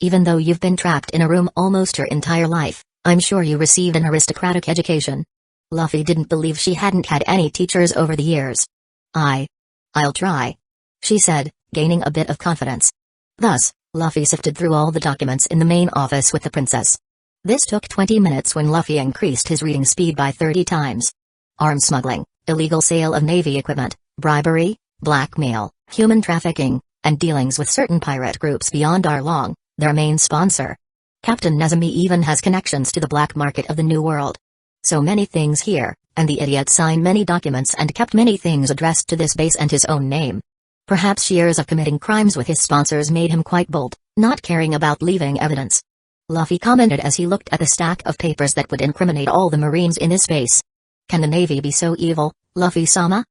S1: Even though you've been trapped in a room almost your entire life, I'm sure you received an aristocratic education." Luffy didn't believe she hadn't had any teachers over the years. I'll try," she said, gaining a bit of confidence. Thus, Luffy sifted through all the documents in the main office with the princess. This took 20 minutes when Luffy increased his reading speed by 30 times. Arms smuggling, illegal sale of Navy equipment, bribery, blackmail, human trafficking, and dealings with certain pirate groups beyond Arlong, their main sponsor. Captain Nezumi even has connections to the black market of the New World. So many things here, and the idiot signed many documents and kept many things addressed to this base and his own name. Perhaps years of committing crimes with his sponsors made him quite bold, not caring about leaving evidence. Luffy commented as he looked at the stack of papers that would incriminate all the Marines in this base. "Can the Navy be so evil, Luffy-sama?"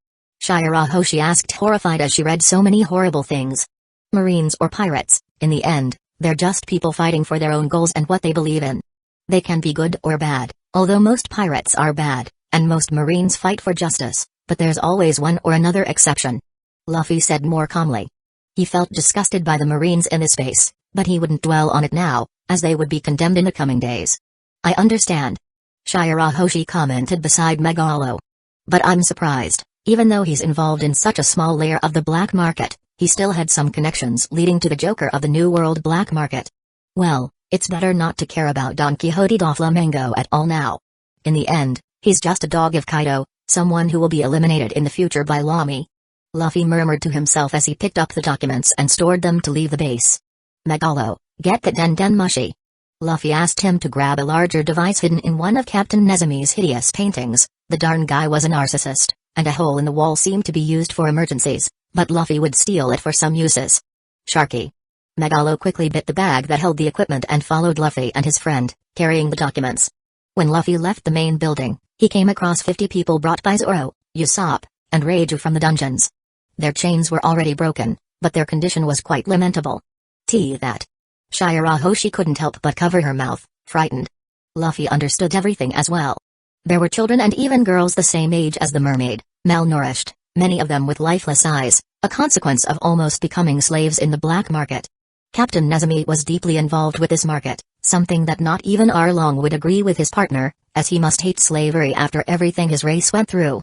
S1: Shirahoshi asked, horrified as she read so many horrible things. "Marines or pirates, in the end, they're just people fighting for their own goals and what they believe in. They can be good or bad, although most pirates are bad, and most Marines fight for justice, but there's always one or another exception," Luffy said more calmly. He felt disgusted by the Marines in this base, but he wouldn't dwell on it now, as they would be condemned in the coming days. "I understand," Shirahoshi commented beside Megalo. "But I'm surprised, even though he's involved in such a small layer of the black market, he still had some connections leading to the Joker of the New World black market. Well, it's better not to care about Don Quixote da Flamengo at all now. In the end, he's just a dog of Kaido, someone who will be eliminated in the future by Lamy." Luffy murmured to himself as he picked up the documents and stored them to leave the base. "Megalo, get that Den Mushi." Luffy asked him to grab a larger device hidden in one of Captain Nezumi's hideous paintings. The darn guy was a narcissist, and a hole in the wall seemed to be used for emergencies, but Luffy would steal it for some uses. "Sharky." Megalo quickly bit the bag that held the equipment and followed Luffy and his friend, carrying the documents. When Luffy left the main building, he came across 50 people brought by Zoro, Usopp, and Reiju from the dungeons. Their chains were already broken, but their condition was quite lamentable. That. Shirahoshi couldn't help but cover her mouth, frightened. Luffy understood everything as well. There were children and even girls the same age as the mermaid, malnourished, many of them with lifeless eyes, a consequence of almost becoming slaves in the black market. Captain Nezumi was deeply involved with this market, something that not even Arlong would agree with his partner, as he must hate slavery after everything his race went through.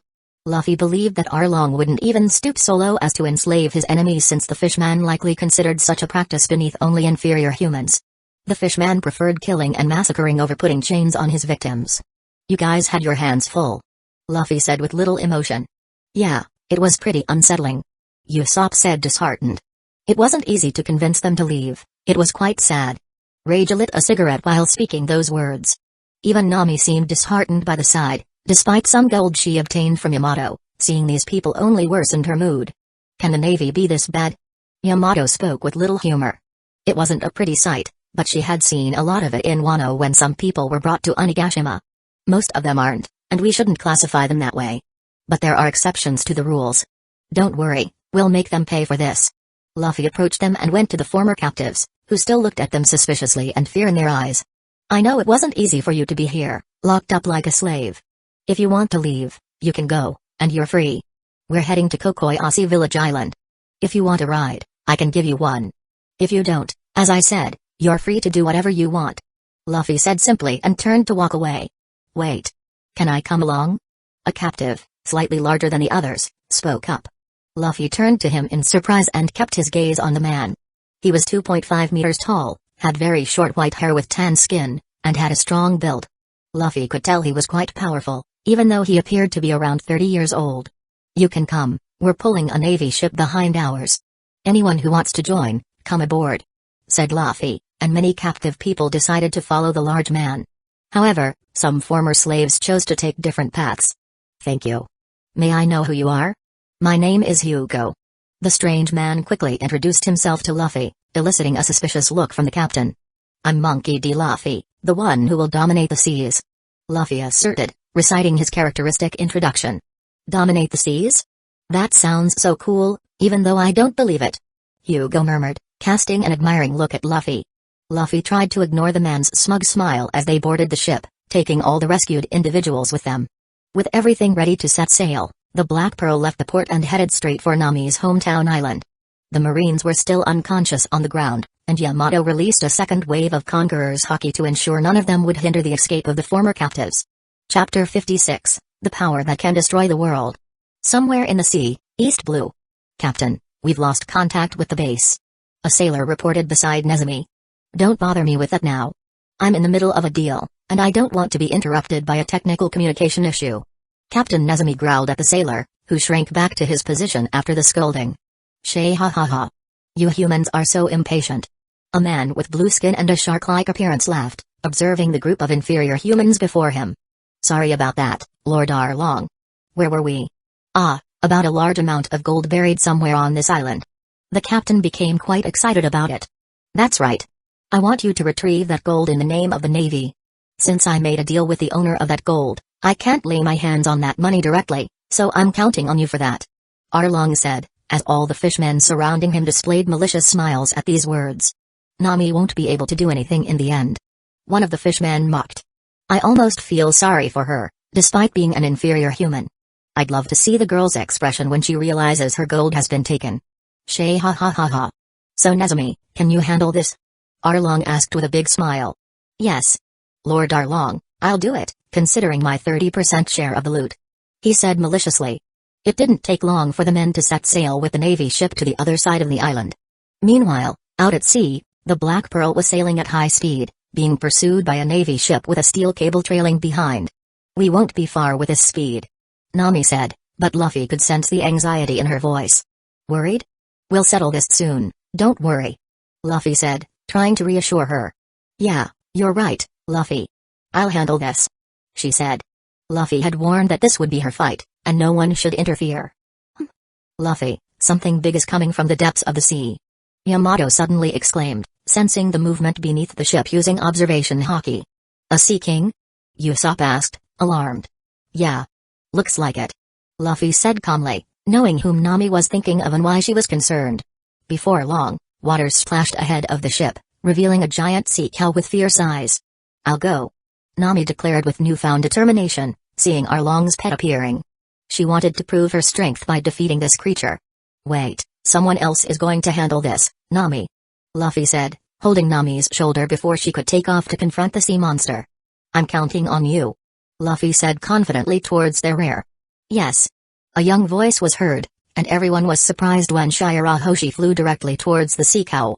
S1: Luffy believed that Arlong wouldn't even stoop so low as to enslave his enemies, since the fishman likely considered such a practice beneath only inferior humans. The fishman preferred killing and massacring over putting chains on his victims. "You guys had your hands full," Luffy said with little emotion. "Yeah, it was pretty unsettling," Usopp said, disheartened. "It wasn't easy to convince them to leave, it was quite sad." Reiju lit a cigarette while speaking those words. Even Nami seemed disheartened by the sight. Despite some gold she obtained from Yamato, seeing these people only worsened her mood. "Can the Navy be this bad?" Yamato spoke with little humor. It wasn't a pretty sight, but she had seen a lot of it in Wano when some people were brought to Onigashima. "Most of them aren't, and we shouldn't classify them that way. But there are exceptions to the rules. Don't worry, we'll make them pay for this." Luffy approached them and went to the former captives, who still looked at them suspiciously and fear in their eyes. "I know it wasn't easy for you to be here, locked up like a slave. If you want to leave, you can go, and you're free. We're heading to Kokoyasi Village Island. If you want a ride, I can give you one. If you don't, as I said, you're free to do whatever you want." Luffy said simply and turned to walk away. "Wait. Can I come along?" A captive, slightly larger than the others, spoke up. Luffy turned to him in surprise and kept his gaze on the man. He was 2.5 meters tall, had very short white hair with tan skin, and had a strong build. Luffy could tell he was quite powerful, even though he appeared to be around 30 years old. "You can come, we're pulling a navy ship behind ours. Anyone who wants to join, come aboard," said Luffy, and many captive people decided to follow the large man. However, some former slaves chose to take different paths. "Thank you. May I know who you are?" "My name is Hugo." The strange man quickly introduced himself to Luffy, eliciting a suspicious look from the captain. "I'm Monkey D. Luffy, the one who will dominate the seas," Luffy asserted, reciting his characteristic introduction. "Dominate the seas? That sounds so cool, even though I don't believe it," Hugo murmured, casting an admiring look at Luffy. Luffy tried to ignore the man's smug smile as they boarded the ship, taking all the rescued individuals with them. With everything ready to set sail, the Black Pearl left the port and headed straight for Nami's hometown island. The Marines were still unconscious on the ground, and Yamato released a second wave of Conqueror's Haki to ensure none of them would hinder the escape of the former captives. Chapter 56, The Power That Can Destroy the World. Somewhere in the sea, East Blue. "Captain, we've lost contact with the base," a sailor reported beside Nezumi. "Don't bother me with that now. I'm in the middle of a deal, and I don't want to be interrupted by a technical communication issue." Captain Nezumi growled at the sailor, who shrank back to his position after the scolding. "Shay ha ha ha. You humans are so impatient." A man with blue skin and a shark-like appearance laughed, observing the group of inferior humans before him. "Sorry about that, Lord Arlong. Where were we?" "About a large amount of gold buried somewhere on this island." The captain became quite excited about it. "That's right. I want you to retrieve that gold in the name of the Navy. Since I made a deal with the owner of that gold, I can't lay my hands on that money directly, so I'm counting on you for that," Arlong said, as all the fishmen surrounding him displayed malicious smiles at these words. "Nami won't be able to do anything in the end," one of the fishmen mocked. "I almost feel sorry for her, despite being an inferior human. I'd love to see the girl's expression when she realizes her gold has been taken." Shay ha ha ha ha. "So Nezumi, can you handle this?" Arlong asked with a big smile. "Yes. Lord Arlong, I'll do it, considering my 30% share of the loot," he said maliciously. It didn't take long for the men to set sail with the Navy ship to the other side of the island. Meanwhile, out at sea, the Black Pearl was sailing at high speed, being pursued by a Navy ship with a steel cable trailing behind. "We won't be far with this speed," Nami said, but Luffy could sense the anxiety in her voice. "Worried? We'll settle this soon, don't worry," Luffy said, trying to reassure her. "Yeah, you're right, Luffy. I'll handle this," she said. Luffy had warned that this would be her fight, and no one should interfere. "Luffy, something big is coming from the depths of the sea," Yamato suddenly exclaimed, sensing the movement beneath the ship using observation haki. "A Sea King?" Usopp asked, alarmed. "Yeah. Looks like it," Luffy said calmly, knowing whom Nami was thinking of and why she was concerned. Before long, water splashed ahead of the ship, revealing a giant sea cow with fierce eyes. "I'll go," Nami declared with newfound determination, seeing Arlong's pet appearing. She wanted to prove her strength by defeating this creature. "Wait, someone else is going to handle this, Nami," Luffy said, holding Nami's shoulder before she could take off to confront the sea monster. "I'm counting on you," Luffy said confidently towards their rear. "Yes." A young voice was heard, and everyone was surprised when Shirahoshi flew directly towards the sea cow.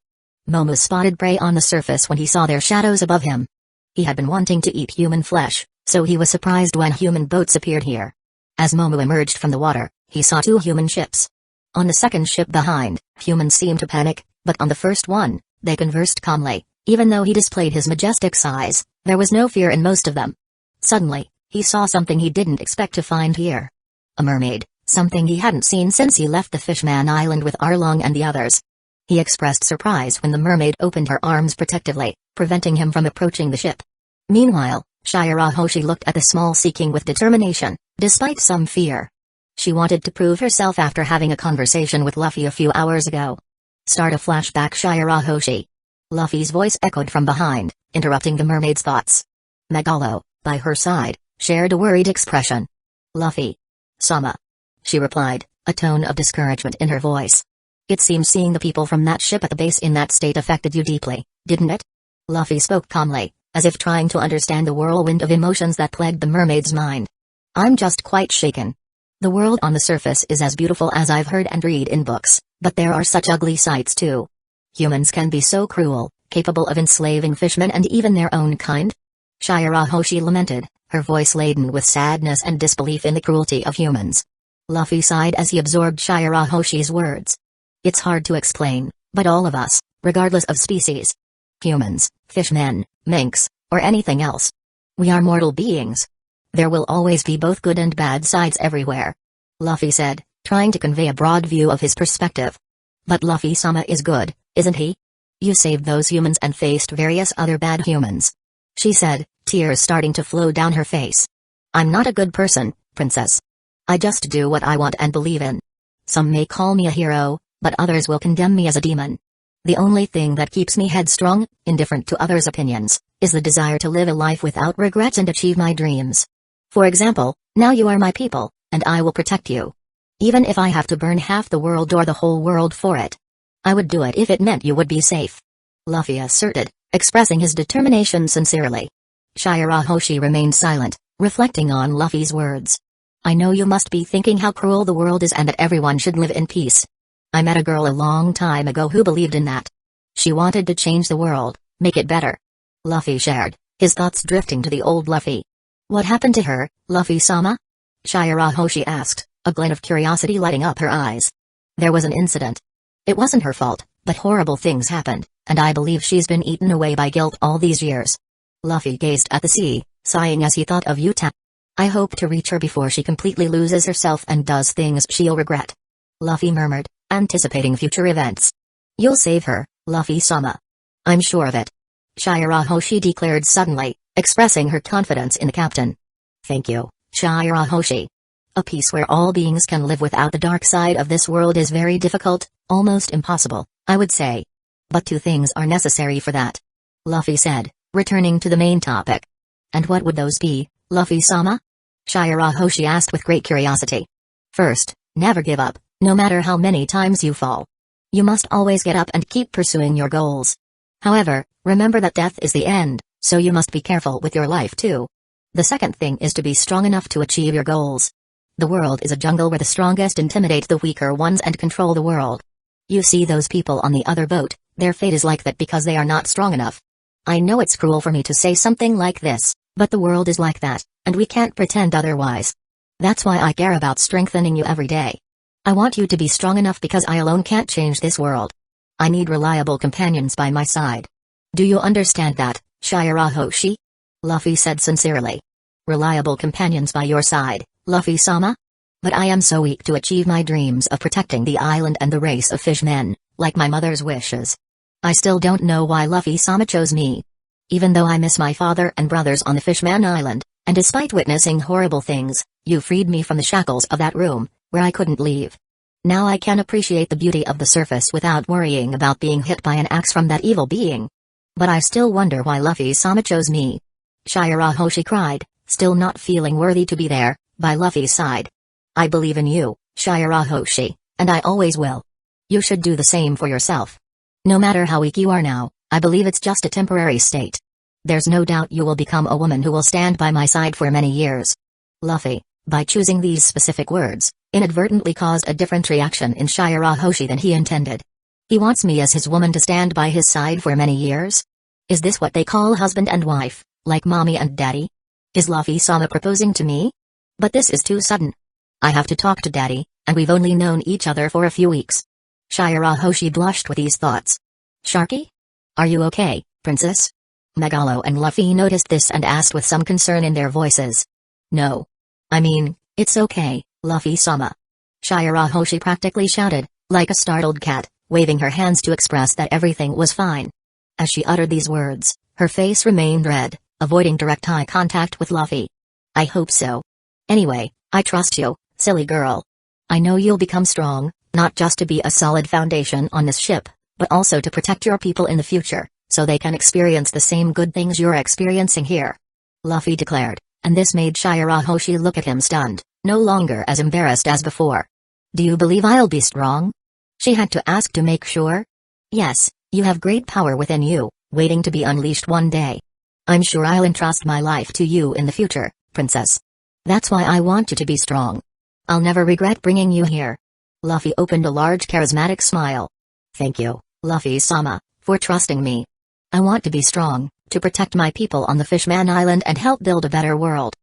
S1: Momo spotted prey on the surface when he saw their shadows above him. He had been wanting to eat human flesh, so he was surprised when human boats appeared here. As Momo emerged from the water, he saw 2 human ships. On the second ship behind, humans seemed to panic, but on the first one, they conversed calmly. Even though he displayed his majestic size, there was no fear in most of them. Suddenly, he saw something he didn't expect to find here. A mermaid, something he hadn't seen since he left the Fishman Island with Arlong and the others. He expressed surprise when the mermaid opened her arms protectively, preventing him from approaching the ship. Meanwhile, Shirahoshi looked at the small Sea King with determination, despite some fear. She wanted to prove herself after having a conversation with Luffy a few hours ago. "Start a flashback, Shirahoshi," Luffy's voice echoed from behind, interrupting the mermaid's thoughts. Megalo, by her side, shared a worried expression. "Luffy. Sama," she replied, a tone of discouragement in her voice. "It seems seeing the people from that ship at the base in that state affected you deeply, didn't it?" Luffy spoke calmly, as if trying to understand the whirlwind of emotions that plagued the mermaid's mind. "I'm just quite shaken. The world on the surface is as beautiful as I've heard and read in books, but there are such ugly sights too. Humans can be so cruel, capable of enslaving fishmen and even their own kind? Shirahoshi lamented, her voice laden with sadness and disbelief in the cruelty of humans. Luffy sighed as he absorbed Shirahoshi's words. It's hard to explain, but all of us, regardless of species, humans, fishmen, minks, or anything else, we are mortal beings. There will always be both good and bad sides everywhere, Luffy said, trying to convey a broad view of his perspective. But Luffy-sama is good, isn't he? You saved those humans and faced various other bad humans, she said, tears starting to flow down her face. I'm not a good person, princess. I just do what I want and believe in. Some may call me a hero, but others will condemn me as a demon. The only thing that keeps me headstrong, indifferent to others' opinions, is the desire to live a life without regrets and achieve my dreams. For example, now you are my people, and I will protect you. Even if I have to burn half the world or the whole world for it. I would do it if it meant you would be safe, Luffy asserted, expressing his determination sincerely. Shirahoshi remained silent, reflecting on Luffy's words. I know you must be thinking how cruel the world is and that everyone should live in peace. I met a girl a long time ago who believed in that. She wanted to change the world, make it better. Luffy shared, his thoughts drifting to the old Luffy. What happened to her, Luffy-sama? Shirahoshi asked, a glint of curiosity lighting up her eyes. There was an incident. It wasn't her fault, but horrible things happened, and I believe she's been eaten away by guilt all these years. Luffy gazed at the sea, sighing as he thought of Yuta. I hope to reach her before she completely loses herself and does things she'll regret. Luffy murmured, anticipating future events. You'll save her, Luffy-sama. I'm sure of it, Shirahoshi declared suddenly, expressing her confidence in the captain. Thank you, Shirahoshi. A peace where all beings can live without the dark side of this world is very difficult, almost impossible, I would say. But two things are necessary for that, Luffy said, returning to the main topic. And what would those be, Luffy-sama? Shirahoshi asked with great curiosity. First, never give up, no matter how many times you fall. You must always get up and keep pursuing your goals. However, remember that death is the end, so you must be careful with your life too. The second thing is to be strong enough to achieve your goals. The world is a jungle where the strongest intimidate the weaker ones and control the world. You see those people on the other boat, their fate is like that because they are not strong enough. I know it's cruel for me to say something like this, but the world is like that, and we can't pretend otherwise. That's why I care about strengthening you every day. I want you to be strong enough because I alone can't change this world. I need reliable companions by my side. Do you understand that, Shirahoshi? Luffy said sincerely. Reliable companions by your side, Luffy-sama? But I am so weak to achieve my dreams of protecting the island and the race of fishmen, like my mother's wishes. I still don't know why Luffy-sama chose me. Even though I miss my father and brothers on the Fishman Island, and despite witnessing horrible things, you freed me from the shackles of that room, where I couldn't leave. Now I can appreciate the beauty of the surface without worrying about being hit by an axe from that evil being. But I still wonder why Luffy-sama chose me. Shirahoshi cried, still not feeling worthy to be there, by Luffy's side. I believe in you, Shirahoshi, and I always will. You should do the same for yourself. No matter how weak you are now, I believe it's just a temporary state. There's no doubt you will become a woman who will stand by my side for many years. Luffy, by choosing these specific words, inadvertently caused a different reaction in Shirahoshi than he intended. He wants me as his woman to stand by his side for many years? Is this what they call husband and wife, like mommy and daddy? Is Luffy-sama proposing to me? But this is too sudden. I have to talk to daddy, and we've only known each other for a few weeks. Shirahoshi blushed with these thoughts. Sharky? Are you okay, princess? Megalo and Luffy noticed this and asked with some concern in their voices. No. I mean, it's okay, Luffy-sama. Shirahoshi practically shouted, like a startled cat, waving her hands to express that everything was fine. As she uttered these words, her face remained red, avoiding direct eye contact with Luffy. I hope so. Anyway, I trust you, silly girl. I know you'll become strong, not just to be a solid foundation on this ship, but also to protect your people in the future, so they can experience the same good things you're experiencing here. Luffy declared, and this made Shirahoshi look at him stunned, no longer as embarrassed as before. Do you believe I'll be strong? She had to ask to make sure. Yes, you have great power within you, waiting to be unleashed one day. I'm sure I'll entrust my life to you in the future, princess. That's why I want you to be strong. I'll never regret bringing you here. Luffy opened a large charismatic smile. Thank you, Luffy-sama, for trusting me. I want to be strong, to protect my people on the Fishman Island and help build a better world.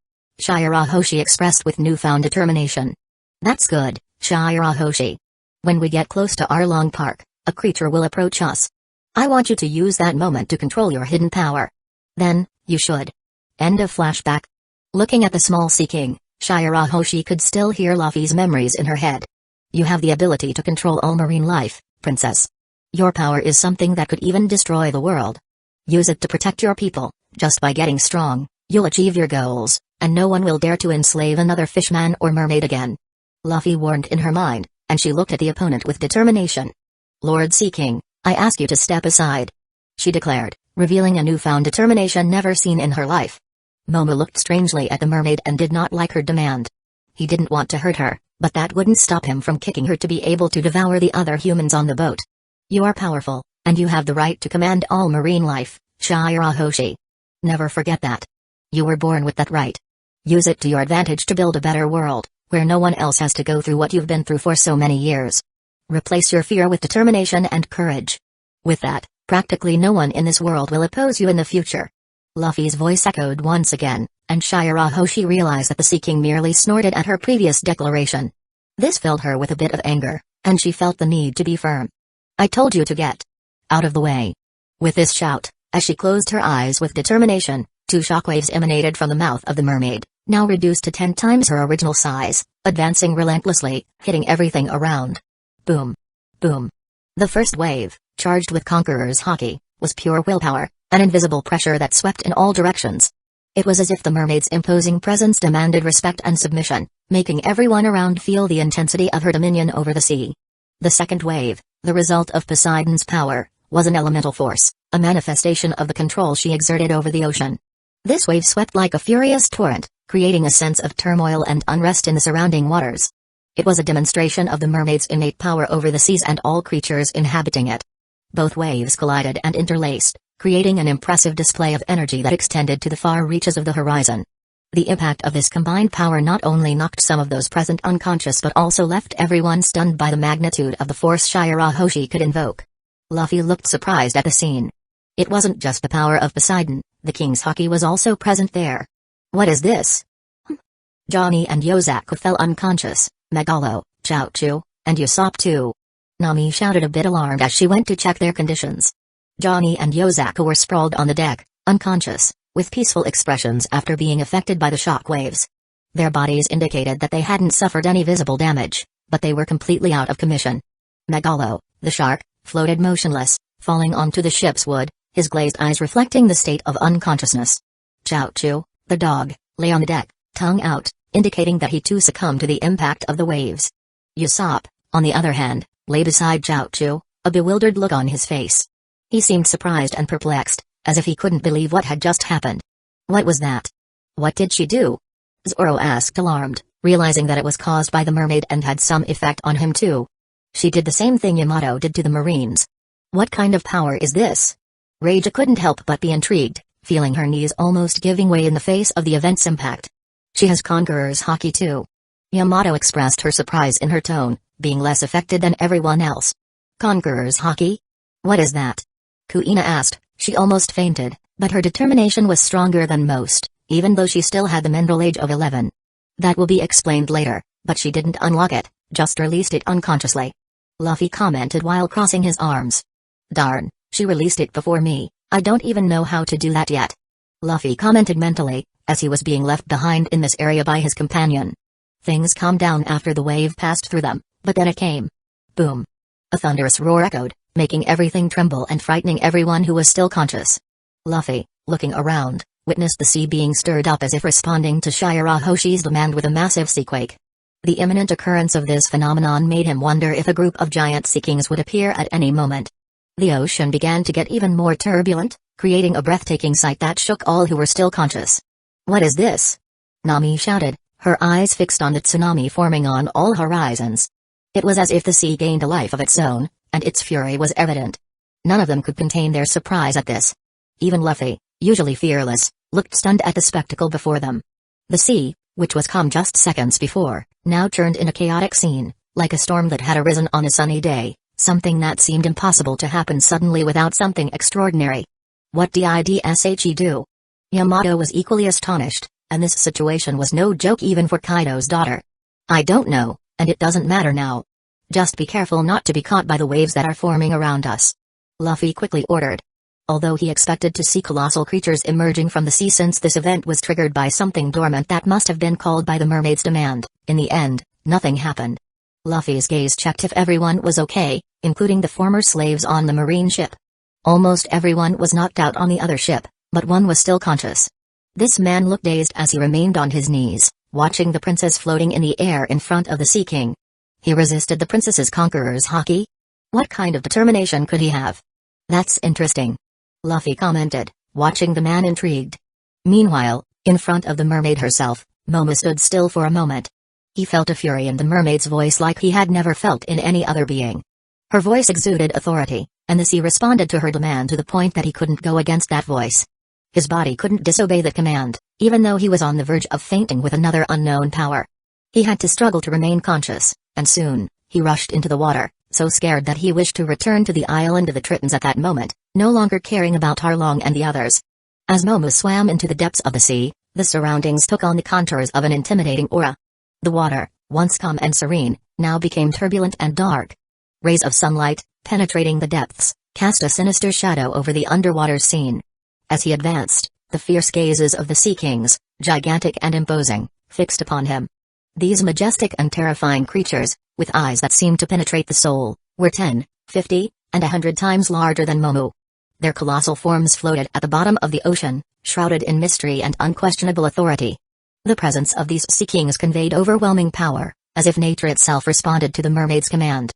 S1: Shirahoshi expressed with newfound determination. That's good, Shirahoshi. When we get close to Arlong Park, a creature will approach us. I want you to use that moment to control your hidden power. Then, you should. End of flashback. Looking at the small Sea King, Shirahoshi could still hear Luffy's memories in her head. You have the ability to control all marine life, princess. Your power is something that could even destroy the world. Use it to protect your people. Just by getting strong, you'll achieve your goals, and no one will dare to enslave another fishman or mermaid again. Luffy warned in her mind, and she looked at the opponent with determination. Lord Sea King, I ask you to step aside, she declared, revealing a newfound determination never seen in her life. Momo looked strangely at the mermaid and did not like her demand. He didn't want to hurt her, but that wouldn't stop him from kicking her to be able to devour the other humans on the boat. You are powerful, and you have the right to command all marine life, Shirahoshi. Never forget that. You were born with that right. Use it to your advantage to build a better world, where no one else has to go through what you've been through for so many years. Replace your fear with determination and courage. With that, practically no one in this world will oppose you in the future. Luffy's voice echoed once again, and Shirahoshi realized that the Sea King merely snorted at her previous declaration. This filled her with a bit of anger, and she felt the need to be firm. I told you to get out of the way. With this shout, as she closed her eyes with determination, 2 shockwaves emanated from the mouth of the mermaid, now reduced to 10 times her original size, advancing relentlessly, hitting everything around. Boom. Boom. The first wave, charged with Conqueror's Haki, was pure willpower, an invisible pressure that swept in all directions. It was as if the mermaid's imposing presence demanded respect and submission, making everyone around feel the intensity of her dominion over the sea. The second wave, the result of Poseidon's power, was an elemental force, a manifestation of the control she exerted over the ocean. This wave swept like a furious torrent, creating a sense of turmoil and unrest in the surrounding waters. It was a demonstration of the mermaid's innate power over the seas and all creatures inhabiting it. Both waves collided and interlaced, creating an impressive display of energy that extended to the far reaches of the horizon. The impact of this combined power not only knocked some of those present unconscious but also left everyone stunned by the magnitude of the force Shirahoshi could invoke. Luffy looked surprised at the scene. It wasn't just the power of Poseidon, the king's Haki was also present there. What is this? Johnny and Yozaku fell unconscious, Megalo, Chaochu, and Usopp too. Nami shouted a bit alarmed as she went to check their conditions. Johnny and Yozaku were sprawled on the deck, unconscious, with peaceful expressions after being affected by the shock waves. Their bodies indicated that they hadn't suffered any visible damage, but they were completely out of commission. Megalo, the shark, floated motionless, falling onto the ship's wood, his glazed eyes reflecting the state of unconsciousness. Chaochu, the dog, lay on the deck, tongue out, indicating that he too succumbed to the impact of the waves. Usopp, on the other hand, lay beside Chaochu, a bewildered look on his face. He seemed surprised and perplexed, as if he couldn't believe what had just happened. What was that? What did she do? Zoro asked alarmed, realizing that it was caused by the mermaid and had some effect on him too. She did the same thing Yamato did to the Marines. What kind of power is this? Reija couldn't help but be intrigued, feeling her knees almost giving way in the face of the event's impact. She has Conqueror's Haki too. Yamato expressed her surprise in her tone, being less affected than everyone else. Conqueror's Haki? What is that? Kuina asked. She almost fainted, but her determination was stronger than most, even though she still had the mental age of 11. That will be explained later, but she didn't unlock it, just released it unconsciously. Luffy commented while crossing his arms. Darn, she released it before me, I don't even know how to do that yet. Luffy commented mentally, as he was being left behind in this area by his companion. Things calmed down after the wave passed through them, but then it came. Boom. A thunderous roar echoed, making everything tremble and frightening everyone who was still conscious. Luffy, looking around, witnessed the sea being stirred up as if responding to Shirahoshi's demand with a massive seaquake. The imminent occurrence of this phenomenon made him wonder if a group of giant sea kings would appear at any moment. The ocean began to get even more turbulent, creating a breathtaking sight that shook all who were still conscious. What is this? Nami shouted, her eyes fixed on the tsunami forming on all horizons. It was as if the sea gained a life of its own, and its fury was evident. None of them could contain their surprise at this. Even Luffy, usually fearless, looked stunned at the spectacle before them. The sea, which was calm just seconds before, now turned in a chaotic scene, like a storm that had arisen on a sunny day, something that seemed impossible to happen suddenly without something extraordinary. What did Ecchi do? Yamato was equally astonished, and this situation was no joke even for Kaido's daughter. I don't know, and it doesn't matter now. Just be careful not to be caught by the waves that are forming around us. Luffy quickly ordered. Although he expected to see colossal creatures emerging from the sea since this event was triggered by something dormant that must have been called by the mermaid's demand, in the end, nothing happened. Luffy's gaze checked if everyone was okay, including the former slaves on the marine ship. Almost everyone was knocked out on the other ship, but one was still conscious. This man looked dazed as he remained on his knees, watching the princess floating in the air in front of the Sea King. He resisted the princess's conqueror's haki? What kind of determination could he have? That's interesting. Luffy commented, watching the man intrigued. Meanwhile, in front of the mermaid herself, Momo stood still for a moment. He felt a fury in the mermaid's voice like he had never felt in any other being. Her voice exuded authority, and the sea responded to her demand to the point that he couldn't go against that voice. His body couldn't disobey the command, even though he was on the verge of fainting with another unknown power. He had to struggle to remain conscious, and soon, he rushed into the water, so scared that he wished to return to the island of the Tritons at that moment, no longer caring about Arlong and the others. As Momo swam into the depths of the sea, the surroundings took on the contours of an intimidating aura. The water, once calm and serene, now became turbulent and dark. Rays of sunlight, penetrating the depths, cast a sinister shadow over the underwater scene. As he advanced, the fierce gazes of the Sea Kings, gigantic and imposing, fixed upon him. These majestic and terrifying creatures, with eyes that seemed to penetrate the soul, were 10, 50, and 100 times larger than Momo. Their colossal forms floated at the bottom of the ocean, shrouded in mystery and unquestionable authority. The presence of these Sea Kings conveyed overwhelming power, as if nature itself responded to the mermaid's command.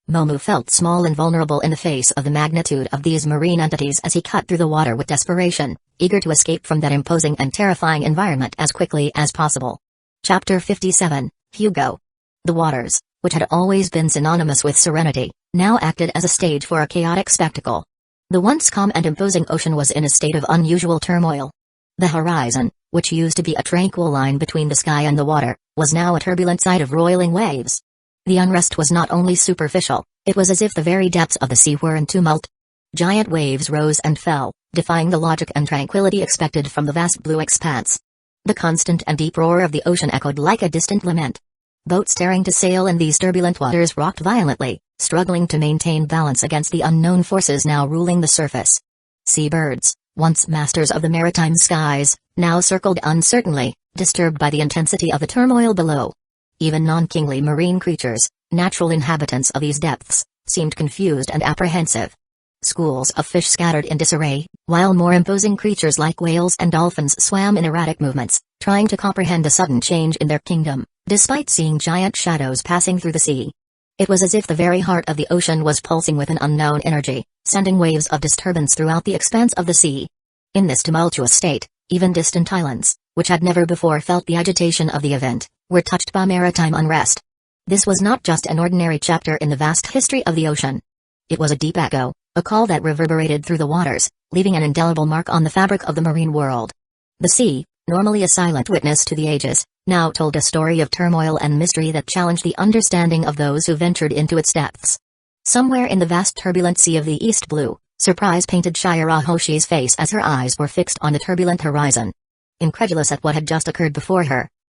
S1: Momo felt small and vulnerable in the face of the magnitude of these marine entities as he cut through the water with desperation, eager to escape from that imposing and terrifying environment as quickly as possible. Chapter 57, Hugo. The waters, which had always been synonymous with serenity, now acted as a stage for a chaotic spectacle. The once calm and imposing ocean was in a state of unusual turmoil. The horizon, which used to be a tranquil line between the sky and the water, was now a turbulent sight of roiling waves. The unrest was not only superficial, it was as if the very depths of the sea were in tumult. Giant waves rose and fell, defying the logic and tranquility expected from the vast blue expanse. The constant and deep roar of the ocean echoed like a distant lament. Boats daring to sail in these turbulent waters rocked violently, struggling to maintain balance against the unknown forces now ruling the surface. Seabirds, once masters of the maritime skies, now circled uncertainly, disturbed by the intensity of the turmoil below. Even non-kingly marine creatures, natural inhabitants of these depths, seemed confused and apprehensive. Schools of fish scattered in disarray, while more imposing creatures like whales and dolphins swam in erratic movements, trying to comprehend the sudden change in their kingdom, despite seeing giant shadows passing through the sea. It was as if the very heart of the ocean was pulsing with an unknown energy, sending waves of disturbance throughout the expanse of the sea. In this tumultuous state, even distant islands, which had never before felt the agitation of the event, were touched by maritime unrest. This was not just an ordinary chapter in the vast history of the ocean. It was a deep echo, a call that reverberated through the waters, leaving an indelible mark on the fabric of the marine world. The sea, normally a silent witness to the ages, now told a story of turmoil and mystery that challenged the understanding of those who ventured into its depths. Somewhere in the vast turbulent sea of the East Blue, surprise painted Shirahoshi's face as her eyes were fixed on the turbulent horizon. Incredulous at what had just occurred before her,